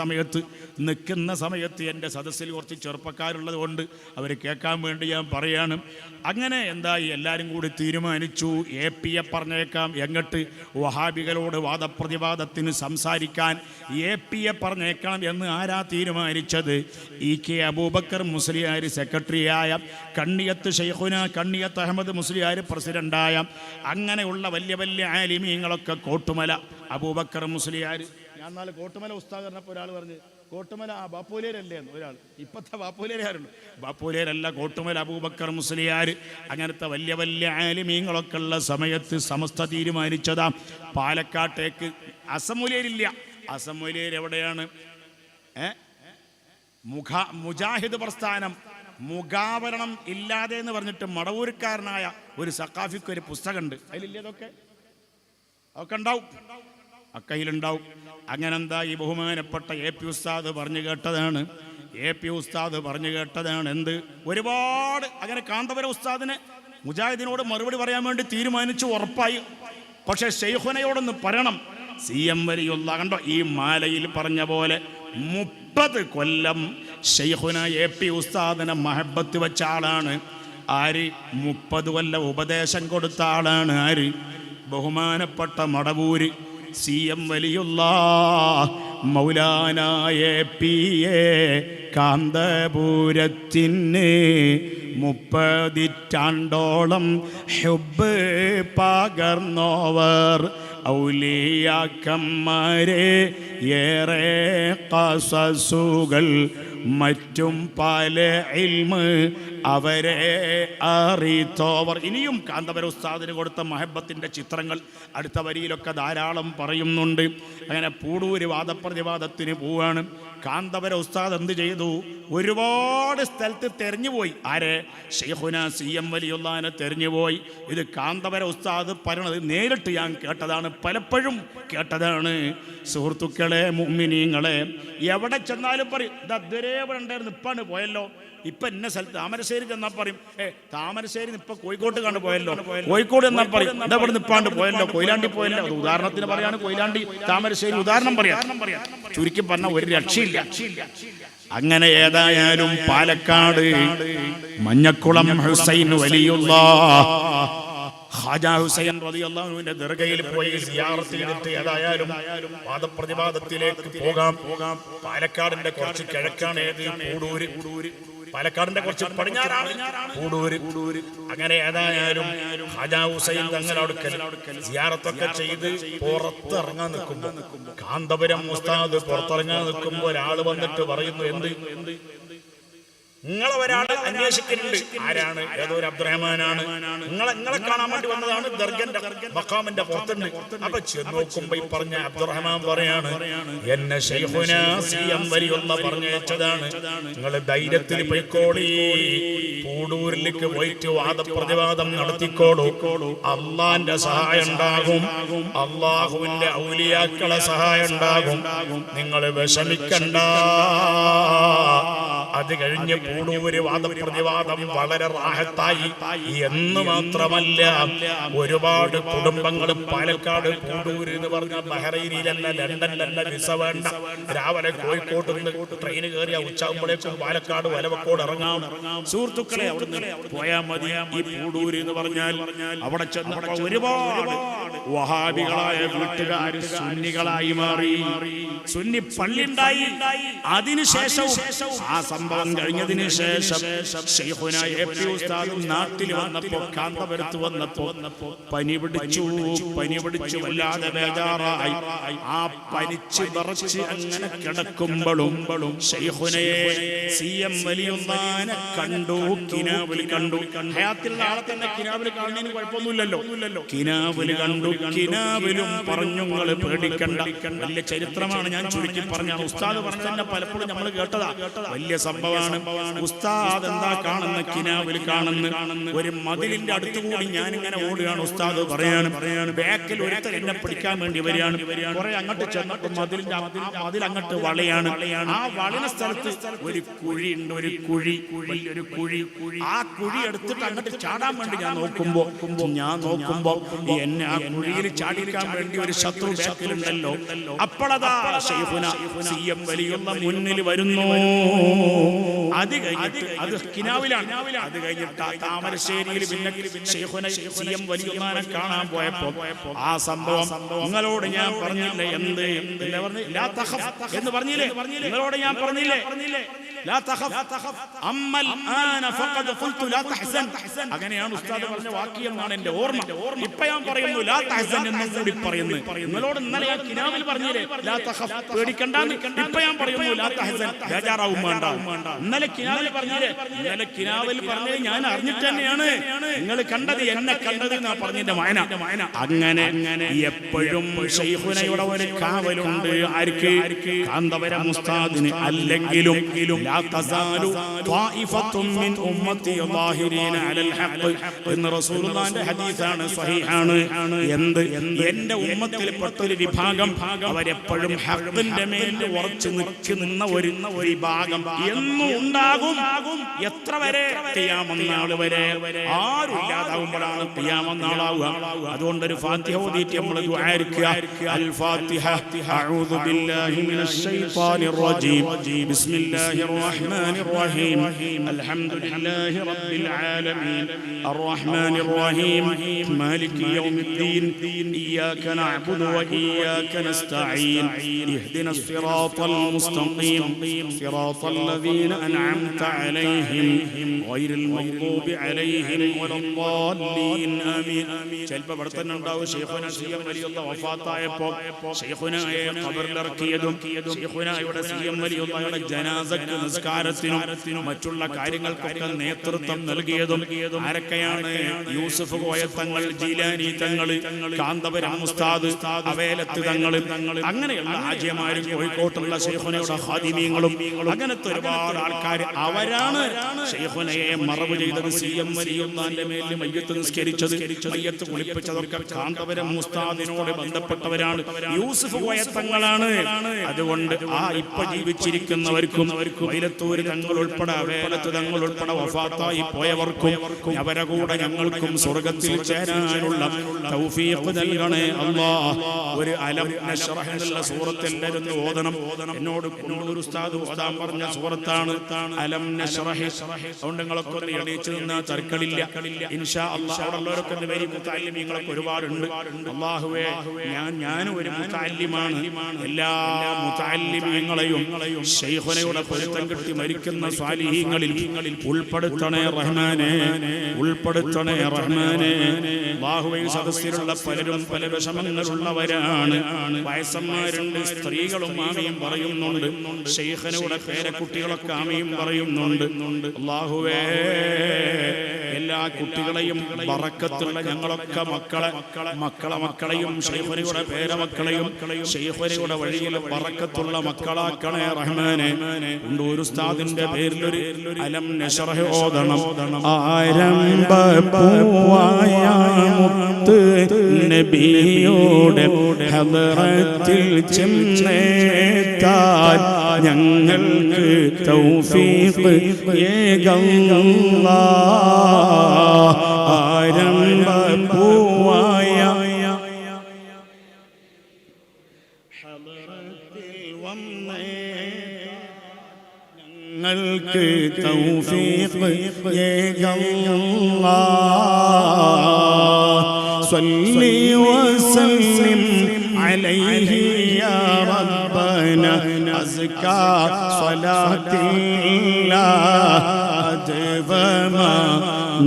സമയത്ത് എൻ്റെ സദസ്സിൽ കുറച്ച് ചെറുപ്പക്കാരുള്ളത് കൊണ്ട് അവർ കേൾക്കാൻ വേണ്ടി ഞാൻ പറയാണ്. അങ്ങനെ എന്തായി, എല്ലാവരും കൂടി തീരുമാനിച്ചു എ.പി.യെ പറഞ്ഞേക്കാം. എങ്ങോട്ട്? വഹാബികളോട് വാദപ്രതിവാദത്തിന് സംസാരിക്കാൻ എ.പി.യെ പറഞ്ഞേക്കണം എന്ന് ആരാ തീരുമാനിച്ചത്? ഇ.കെ. അബൂബക്കർ മുസ്ലിയാർ സെക്രട്ടറിയായ, കണ്ണിയത്ത് ശൈഖുന കണ്ണിയത്ത് അഹമ്മദ് മുസ്ലിയാർ പ്രസിഡൻ്റായ, അങ്ങനെയുള്ള വലിയ വലിയ ആലിമീങ്ങളൊക്കെ കോട്ടുമല അബൂബക്കർ മുസ്ലിയാർ. ഞാൻ നാളെ കോട്ടുമല ഉസ്താദ് പറഞ്ഞപ്പോൾ ഒരാൾ പറഞ്ഞു, കോട്ടുമല ബാപ്പൂലേരല്ലേ എന്ന്. ഒരാൾ ഇപ്പോഴത്തെ ബാപ്പൂലേരാരുണ്ട്, ബാപ്പൂലേരല്ല, കോട്ടുമല അബൂബക്കർ മുസ്ലിയാർ. അങ്ങനത്തെ വലിയ വലിയ ആലിമീങ്ങളൊക്കെ ഉള്ള സമയത്ത് സമസ്ത തീരുമാനിച്ചതാ പാലക്കാട്ടേക്ക്. അസമുലേരില്ല. അസമുലേർ എവിടെയാണ്? മുജാഹിദ് പ്രസ്ഥാനം മുഖാവരണം ഇല്ലാതെ എന്ന് പറഞ്ഞിട്ട് മടവൂർക്കാരനായ ഒരു സഖാഫിക്ക് ഒരു പുസ്തകമുണ്ട്. അതിലില്ലേ അതൊക്കെ ഉണ്ടാവും, അക്കയിലുണ്ടാവും. അങ്ങനെന്താ ഈ ബഹുമാനപ്പെട്ട എ.പി. ഉസ്താദ് പറഞ്ഞു കേട്ടതാണ്. എന്ത് ഒരുപാട് അങ്ങനെ കാന്തപുരം ഉസ്താദിനെ മുജാഹിദിനോട് മറുപടി പറയാൻ വേണ്ടി തീരുമാനിച്ചു, ഉറപ്പായി. പക്ഷെ ശൈഖുനയോടൊന്ന് പറയണം. CM വലിയുള്ള കണ്ടോ, ഈ മാലയിൽ പറഞ്ഞ പോലെ 30 കൊല്ലം ശൈഖുന എ.പി. ഉസ്താദിനെ മഹബത്ത് വെച്ച ആളാണ്. ആര്? 30 കൊല്ലം ഉപദേശം കൊടുത്ത ആളാണ്. ആര്? ബഹുമാനപ്പെട്ട മടവൂര് CM വലിയുള്ള മൗലാനായ പി.എ. കാന്തപുരത്തിന് 30 ഹുബ്ബ് പകർന്നോവർ. ഔലിയാക്കന്മാരെ ഏറെ ഖസസുകൾ മറ്റും പല ഇൽമ് അവരെ അറിയിത്തോവർ. ഇനിയും കാന്തപുര ഉസ്താദിന് കൊടുത്ത മഹബത്തിൻ്റെ ചിത്രങ്ങൾ അടുത്ത വരിയിലൊക്കെ ധാരാളം പറയുന്നുണ്ട്. അങ്ങനെ പൂടൂര് വാദപ്രതിവാദത്തിന് പോവാണ്. കാന്തപുര ഉസ്താദ് എന്ത് ചെയ്തു? ഒരുപാട് സ്ഥലത്ത് തെരഞ്ഞുപോയി. ആരെ? ശൈഖുന CM വലിയുള്ളാനെ തെരഞ്ഞുപോയി. ഇത് കാന്തപുര ഉസ്താദ് പറയണത് നേരിട്ട് ഞാൻ കേട്ടതാണ്, പലപ്പോഴും കേട്ടതാണ്. സുഹൃത്തുക്കളെ, മുഅ്മിനീങ്ങളെ, എവിടെ ചെന്നാലും പറയും, ഇത് അതുവരെ ഇവിടെ ഉണ്ടായിരുന്നു, ഇപ്പാണ് പോയല്ലോ. ഇപ്പം എന്നെ സ്ഥലത്ത് താമരശ്ശേരി ചെന്നാൽ പറയും, താമരശ്ശേരി ഇപ്പം കോഴിക്കോട്ട് കണ്ട് പോയല്ലോ. കോഴിക്കോട് എന്നാൽ പറയും, ഇതാ ഇവിടെ നിപ്പാണ്ട് പോയല്ലോ, കൊയിലാണ്ടി പോയല്ലോ. അത് ഉദാഹരണത്തിന് പറയാണ്, കൊയിലാണ്ടി താമരശ്ശേരി ഉദാഹരണം പറയാം. ചുരുക്കി പറഞ്ഞ ഒരു രക്ഷയില്ല. അങ്ങനെ ഏതായാലും പാലക്കാട് മഞ്ഞക്കുളം ഹുസൈൻ വലിയുള്ള ഖാജാ ഹുസൈൻ റളിയല്ലാഹുവിന്റെ ദർഗയിൽ പോയി സിയാറത്ത് ചെയ്തിട്ട് ഏതായാലും വാദപ്രതിവാദത്തിലേക്ക് പോകാം. പാലക്കാടിന്റെ കുറച്ച് കിഴക്കാണ് ഏത്? പൂടൂര്. പാലക്കാടിന്റെ കുറച്ച് പടിഞ്ഞാറാണ് പൂടൂര്. അങ്ങനെ ഏതായാലും ഖാജാ ഹുസൈൻ തങ്ങളോട് സിയാറത്തൊക്കെ ചെയ്ത് പുറത്തിറങ്ങാൻ നിൽക്കുമ്പോ, കാന്തപുരം ഉസ്താദ് പുറത്തിറങ്ങാൻ നിൽക്കുമ്പോ ഒരാള് വന്നിട്ട് പറയുന്നു, എന്ത് നിങ്ങളെ ഒരാൾ അന്വേഷിക്കുന്നുണ്ട്, ആരാണ്, ഏതോ ഒരു അബ്ദുറഹ്മാനാണ്, നിങ്ങളെ കാണാൻ വേണ്ടി വന്നതാണ്, ദർഗന്റെ മഖാമിന്റെ പുറത്തുണ്ട്. അപ്പൊ ചെന്ന് നോക്കുമ്പോ ഈ പറഞ്ഞ അബ്ദുറഹ്മാൻ പറയാണ്, എന്നെ ശൈഖുനാ സിഎം വലിയുള്ള പറഞ്ഞയച്ചതാണ്, നിങ്ങൾ ധൈര്യത്തിൽ പോയിക്കോളി, പൂടൂരിലേക്ക് പോയിട്ട് വാദപ്രതിവാദം നടത്തിക്കോളൂ, അള്ളാന്റെ സഹായം ഉണ്ടാകും, അള്ളാഹുവിന്റെ ഔലിയാക്കളെ സഹായം ഉണ്ടാകും, നിങ്ങൾ വിഷമിക്കണ്ട. അത് കഴിഞ്ഞ് പൂടൂര് വാദപ്രതിവാദം വളരെ റാഹത്തായി എന്ന് മാത്രമല്ല, ഒരുപാട് കുടുംബങ്ങൾ പാലക്കാട് പൂടൂര് എന്ന് പറഞ്ഞ ബഹ്റൈനിലല്ല, ലണ്ടനിലല്ല, വിസ വേണ്ട, രാവിലെ കോഴിക്കോട്ട് നിന്ന് ട്രെയിൻ കയറിയ ഉച്ചാകുമ്പോഴേക്കും പാലക്കാട് വലവക്കോട് ഇറങ്ങാം. സുഹൃത്തുക്കളെ, അവിടുന്ന് പോയാൽ മതി. ഈ പൂടൂര് എന്ന് പറഞ്ഞാൽ അവിടെ ചെന്നപ്പോ ഒരുപാട് വഹാബികളായ വീട്ടുകാർ സുന്നികളായി മാറി, സുന്നി പള്ളി ഉണ്ടായി. അതിനുശേഷം ആ സംഭവം കഴിഞ്ഞതിന് ശേഷം ശൈഖുനാ എ.പി. ഉസ്താദ് നാട്ടിൽ വന്നപ്പോ, കാന്തപുരത്ത് വന്നപ്പോ പനി പിടിച്ചു വല്ലാതെ ബേജാറായി. ആ പനിച്ച് വിറച്ച് അങ്ങനെ കിടക്കുമ്പോഴും ശൈഖുനയെ സിഎം വലിയുള്ളാനെ കണ്ടു, കിനാവിൽ കണ്ടു. ഹയാത്തിലുള്ള ആളെ തന്നെ കിനാവിൽ കാണുന്നതിന് കുഴപ്പമൊന്നുമില്ലല്ലോ. കിനാവിൽ കണ്ടു, കിനാവിലും പറഞ്ഞു, നിങ്ങള് പേടിക്കണ്ട. വലിയ ചരിത്രമാണ്, ഞാൻ ചുരുക്കി പറഞ്ഞാണ്. ഉസ്താദ് പറഞ്ഞ പലപ്പോഴും നമ്മൾ കേട്ടതാ, വലിയ സംഭവമാണ്. ഉസ്താദ് എന്താ കാണുന്ന, കിനാവിൽ കാണുന്ന ഒരു മതിലിന്റെ അടുത്തുകൂടി ഞാനിങ്ങനെ ഓടുകയാണ്. ഉസ്താദ് പറയാണ്, ബാക്കിൽ ഒരുത്തൻ എന്നെ പിടിക്കാൻ വേണ്ടി വരികയാണ്. കുറെ അങ്ങോട്ട് ചെന്നപ്പോൾ മതിലിന്റെ മതിൽ അങ്ങോട്ട് വളയാണ്. ആ വളന സ്ഥലത്ത് ഒരു കുഴിയുണ്ട്, ഒരു കുഴി. ആ കുഴി എടുത്തിട്ട് അങ്ങോട്ട് ചാടാൻ വേണ്ടി ഞാൻ നോക്കുമ്പോ എന്നെ ആ കുഴിയിൽ ചാടിക്കാൻ വേണ്ടി ഒരു ശത്രു ബാക്കിലുണ്ടല്ലോ. അപ്പോഴതാ ശൈഖുനാ സിഎം വലിയുള്ള മുന്നിൽ വരുന്നു. അത് കഴിഞ്ഞിട്ട് അത് കിനാവിലാണ്. അത് കഴിഞ്ഞിട്ട് താമരശ്ശേരിയിൽ പിന്നെ ശൈഖുനാ സിഎം വലിയുള്ളാനെ കാണാൻ പോയപ്പോ ആ സംഭവം നിങ്ങളോട് ഞാൻ പറഞ്ഞില്ലേ, എന്ത് ലാ തഖഫ് എന്ന് പറഞ്ഞില്ലേ, നിങ്ങളോട് ഞാൻ പറഞ്ഞില്ലേ, ലാ തഖഫ് അമ്മൽ ആന ഫഖദ് ഖുൽതു ലാ തഹ്സൻ. അങ്ങനെയാണ് ഉസ്താദ് പറഞ്ഞ വാക്യം എന്നാണ് എന്റെ ഓർമ്മ. ഇപ്പൊ ഞാൻ പറയുന്നു ലാ തഹ്സൻ എന്നും കൂടി പറയുന്നു. നിങ്ങളോട് ഇന്നലെ ഞാൻ കിനാവിൽ പറഞ്ഞില്ലേ ലാ തഖഫ്, പേടിക്കണ്ടാന്ന്. ഇപ്പൊ ഞാൻ പറയുന്നു ലാ തഹ്സൻ, ബേജാറാവും വേണ്ട. ഇന്നലെ കിനാവിൽ പറഞ്ഞില്ലേ, ഇന്നലെ കിനാവിൽ പറഞ്ഞത് ഞാൻ അറിഞ്ഞിട്ട് തന്നെയാണ് നിങ്ങൾ കണ്ടത്, എന്നെ കണ്ടത് എന്നാ പറഞ്ഞതിന്റെ വായന. അങ്ങനെ എപ്പോഴും ശൈഖുനയുടെ ഒരു കാവലുണ്ട്. ആർക്ക്? കാന്തപുരം ഉസ്താദിന്. അല്ലെങ്കിലും ലാ തസാലു ത്വായിഫത്തും മിൻ ഉമ്മത്തി ളാഹിരീന അലൽ ഹഖ് എന്ന് റസൂലുള്ളാഹിന്റെ ഹദീസാണ്, സ്വഹീഹാണ്. എന്റെ ഉമ്മത്തിൽപ്പെട്ട ഒരു വിഭാഗം അവരെപ്പോഴും ഹഖിന്റെ മേൽ ഉറച്ചു നിൽക്കുന്ന ഒരു വിഭാഗം എന്നും ഉണ്ടാകും. എത്ര വരെ? ഖിയാമത്ത് നാൾ വരെ. ആരും ഇല്ലാതാവുമ്പോഴാണ് ഖിയാമത്ത് നാളാവുക. അതുകൊണ്ട് ഒരു ഫാത്തിഹ ഓതിയിട്ട് നമ്മൾ ദുആഇരിക്കുക. അൽ ഫാത്തിഹ. അഊദു ബില്ലാഹി മിനശ് ശൈത്വാനിർ റജീം. ബിസ്മില്ലാഹിർ റഹ്മാനിർ റഹീം. അൽഹംദുലില്ലാഹി റബ്ബിൽ ആലമീൻ. അർറഹ്മാനിർ റഹീം. മാലികി യൗമിദ്ദീൻ. ഇയ്യാക നഅ്ബുദു വ ഇയ്യാക നസ്തഈൻ. ഇഹ്ദിനസ് സിറാത്തൽ മുസ്തഖീം. സിറാത്തൽ ലദീന അൻഅംത അലൈഹിം ഗൈറിൽ മഗ്ദൂബി അലൈഹിം വലദ്ദാല്ലീൻ. ആമീൻ. ചിലപ്പോൾ ഇവിടെ തന്നെ ഉണ്ടാവും ശൈഖുനാ സിഎം വലിയുള്ള വഫാത്തായപ്പോ ശൈഖുനായെ ഖബറിലിറക്കിയതും ശൈഖുനായുടെ സിഎം വലിയുടെ ജനാസക്ക് നിസ്കാരത്തിനും മറ്റുള്ള കാര്യങ്ങൾക്കൊക്കെ നേതൃത്വം നൽകിയതും ആരൊക്കെയാണ്? യൂസുഫ് കോയ തങ്ങൾ, ജീലാനി തങ്ങൾ, കാന്തപുരം ഉസ്താദ്, അവേലത്ത് തങ്ങൾ, അങ്ങനെയുള്ള ഹാജിമാരും കോഴിക്കോട്ടുള്ള ശൈഖുനയുടെ ഖാദിമീങ്ങളും അങ്ങനത്തെ ഒരുപാട് ആൾക്കാർ. അവരാണ് ശൈഖുനയെ മറവ് ചെയ്തത്. സിഎം വലിയുള്ളാന്റെ മേലിൽ മയ്യത്ത് നിസ്കരിച്ചത്, മയ്യത്ത് കുളിപ്പിച്ചതൊക്കെ കാന്തപുരം ഉസ്താദിനോട് ബന്ധപ്പെട്ടവരാണ്, യൂസുഫ് കോയ തങ്ങളാണ്. അതുകൊണ്ട് ആ ഇപ്പൊ ജീവിച്ചിരിക്കുന്നവർക്കും വൈലത്തൂര് തങ്ങൾ ഉൾപ്പെടെ അവേലത്ത് തങ്ങൾ ഉൾപ്പെടെ വഫാത്തായി പോയവർക്കും അവരെ കൂടെ ഞങ്ങൾക്കും സ്വർഗത്തിൽ ചേരാനുള്ള തൗഫീഖ് നൽകണേ അല്ലാഹ്. ഒരു അലം നശ്റഹ് എന്നുള്ള സൂറത്ത് എല്ലാവരും ഓതണം. എന്നോട് കുണ്ടൂർ ഉസ്താദ് ഓതാൻ പറഞ്ഞ സൂറത്താണ് അലം നശ്റഹ്. അതുകൊണ്ട് നിങ്ങളൊക്കെ ഒന്ന് എണീച്ചു നിന്നാ തർക്കളില്ല ഇൻഷാ അല്ലാഹ്. അവിടെ ഉള്ളവരൊക്കെ വരി മുതഅല്ലിമീങ്ങളൊക്കെ ഒരുപാടുണ്ട്. അല്ലാഹുവേ, ഞാൻ ഒരു മുതഅല്ലിമാണ്. എല്ലാ മുതഅല്ലിമീങ്ങളെയും ശൈഖുനയുടെ പൊരുത്തം കിട്ടി മരിക്കുന്ന സ്വാലിഹീങ്ങളിൽ ഉൾപ്പെടുത്തണേ റഹ്മാനെ, ഉൾപ്പെടുത്തണേ റഹ്മാനെ. അല്ലാഹുവേ സദസ്സിലുള്ള പലരും പല വിഷമങ്ങളുള്ളവരാണ്. വയസ്സന്മാരുണ്ട്, സ്ത്രീകളും ആമയും പറയുന്നുണ്ട്, ശൈഖനയുടെ പേരക്കുട്ടികളൊക്കെ ആമയും പറയുന്നുണ്ട്. അല്ലാഹുവേ എല്ലാ കുട്ടികളെയും ബറക്കത്തുള്ള ഞങ്ങളൊക്കെ മക്കളെയും ശൈഖനയുടെ പേരമക്കളെയും ശൈഖനയുടെ വഴിയിൽ ബറക്കത്തുള്ള മക്കളാക്കണേ റഹ്മാനെ. ഒരു ഉസ്താദിന്റെ പേരിൽ ഒരു അലം നശ്റഹ് ഓതണം. ആരംഭപൂവായ മുത്ത് നബിയുടെ ഹദറത്തിൽ ചെന്നേത്താൻ ഞങ്ങൾക്ക് തൗഫീഖ് ഏകല്ലാഹ്. ആരംഭപൂവായ ഹദറത്തിൽ വന്നേ ഞങ്ങൾക്ക് തൗഫീഖ് ഏകല്ലാഹ്. സ്വല്ലി വസല്ലിം അലൈഹി യാ റബ്ബനാ അസ്കാ സ്വലാത്തില്ലാഹ് അദ്വമാ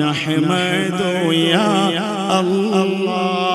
നഹ്മദു യാ അല്ലാഹ്.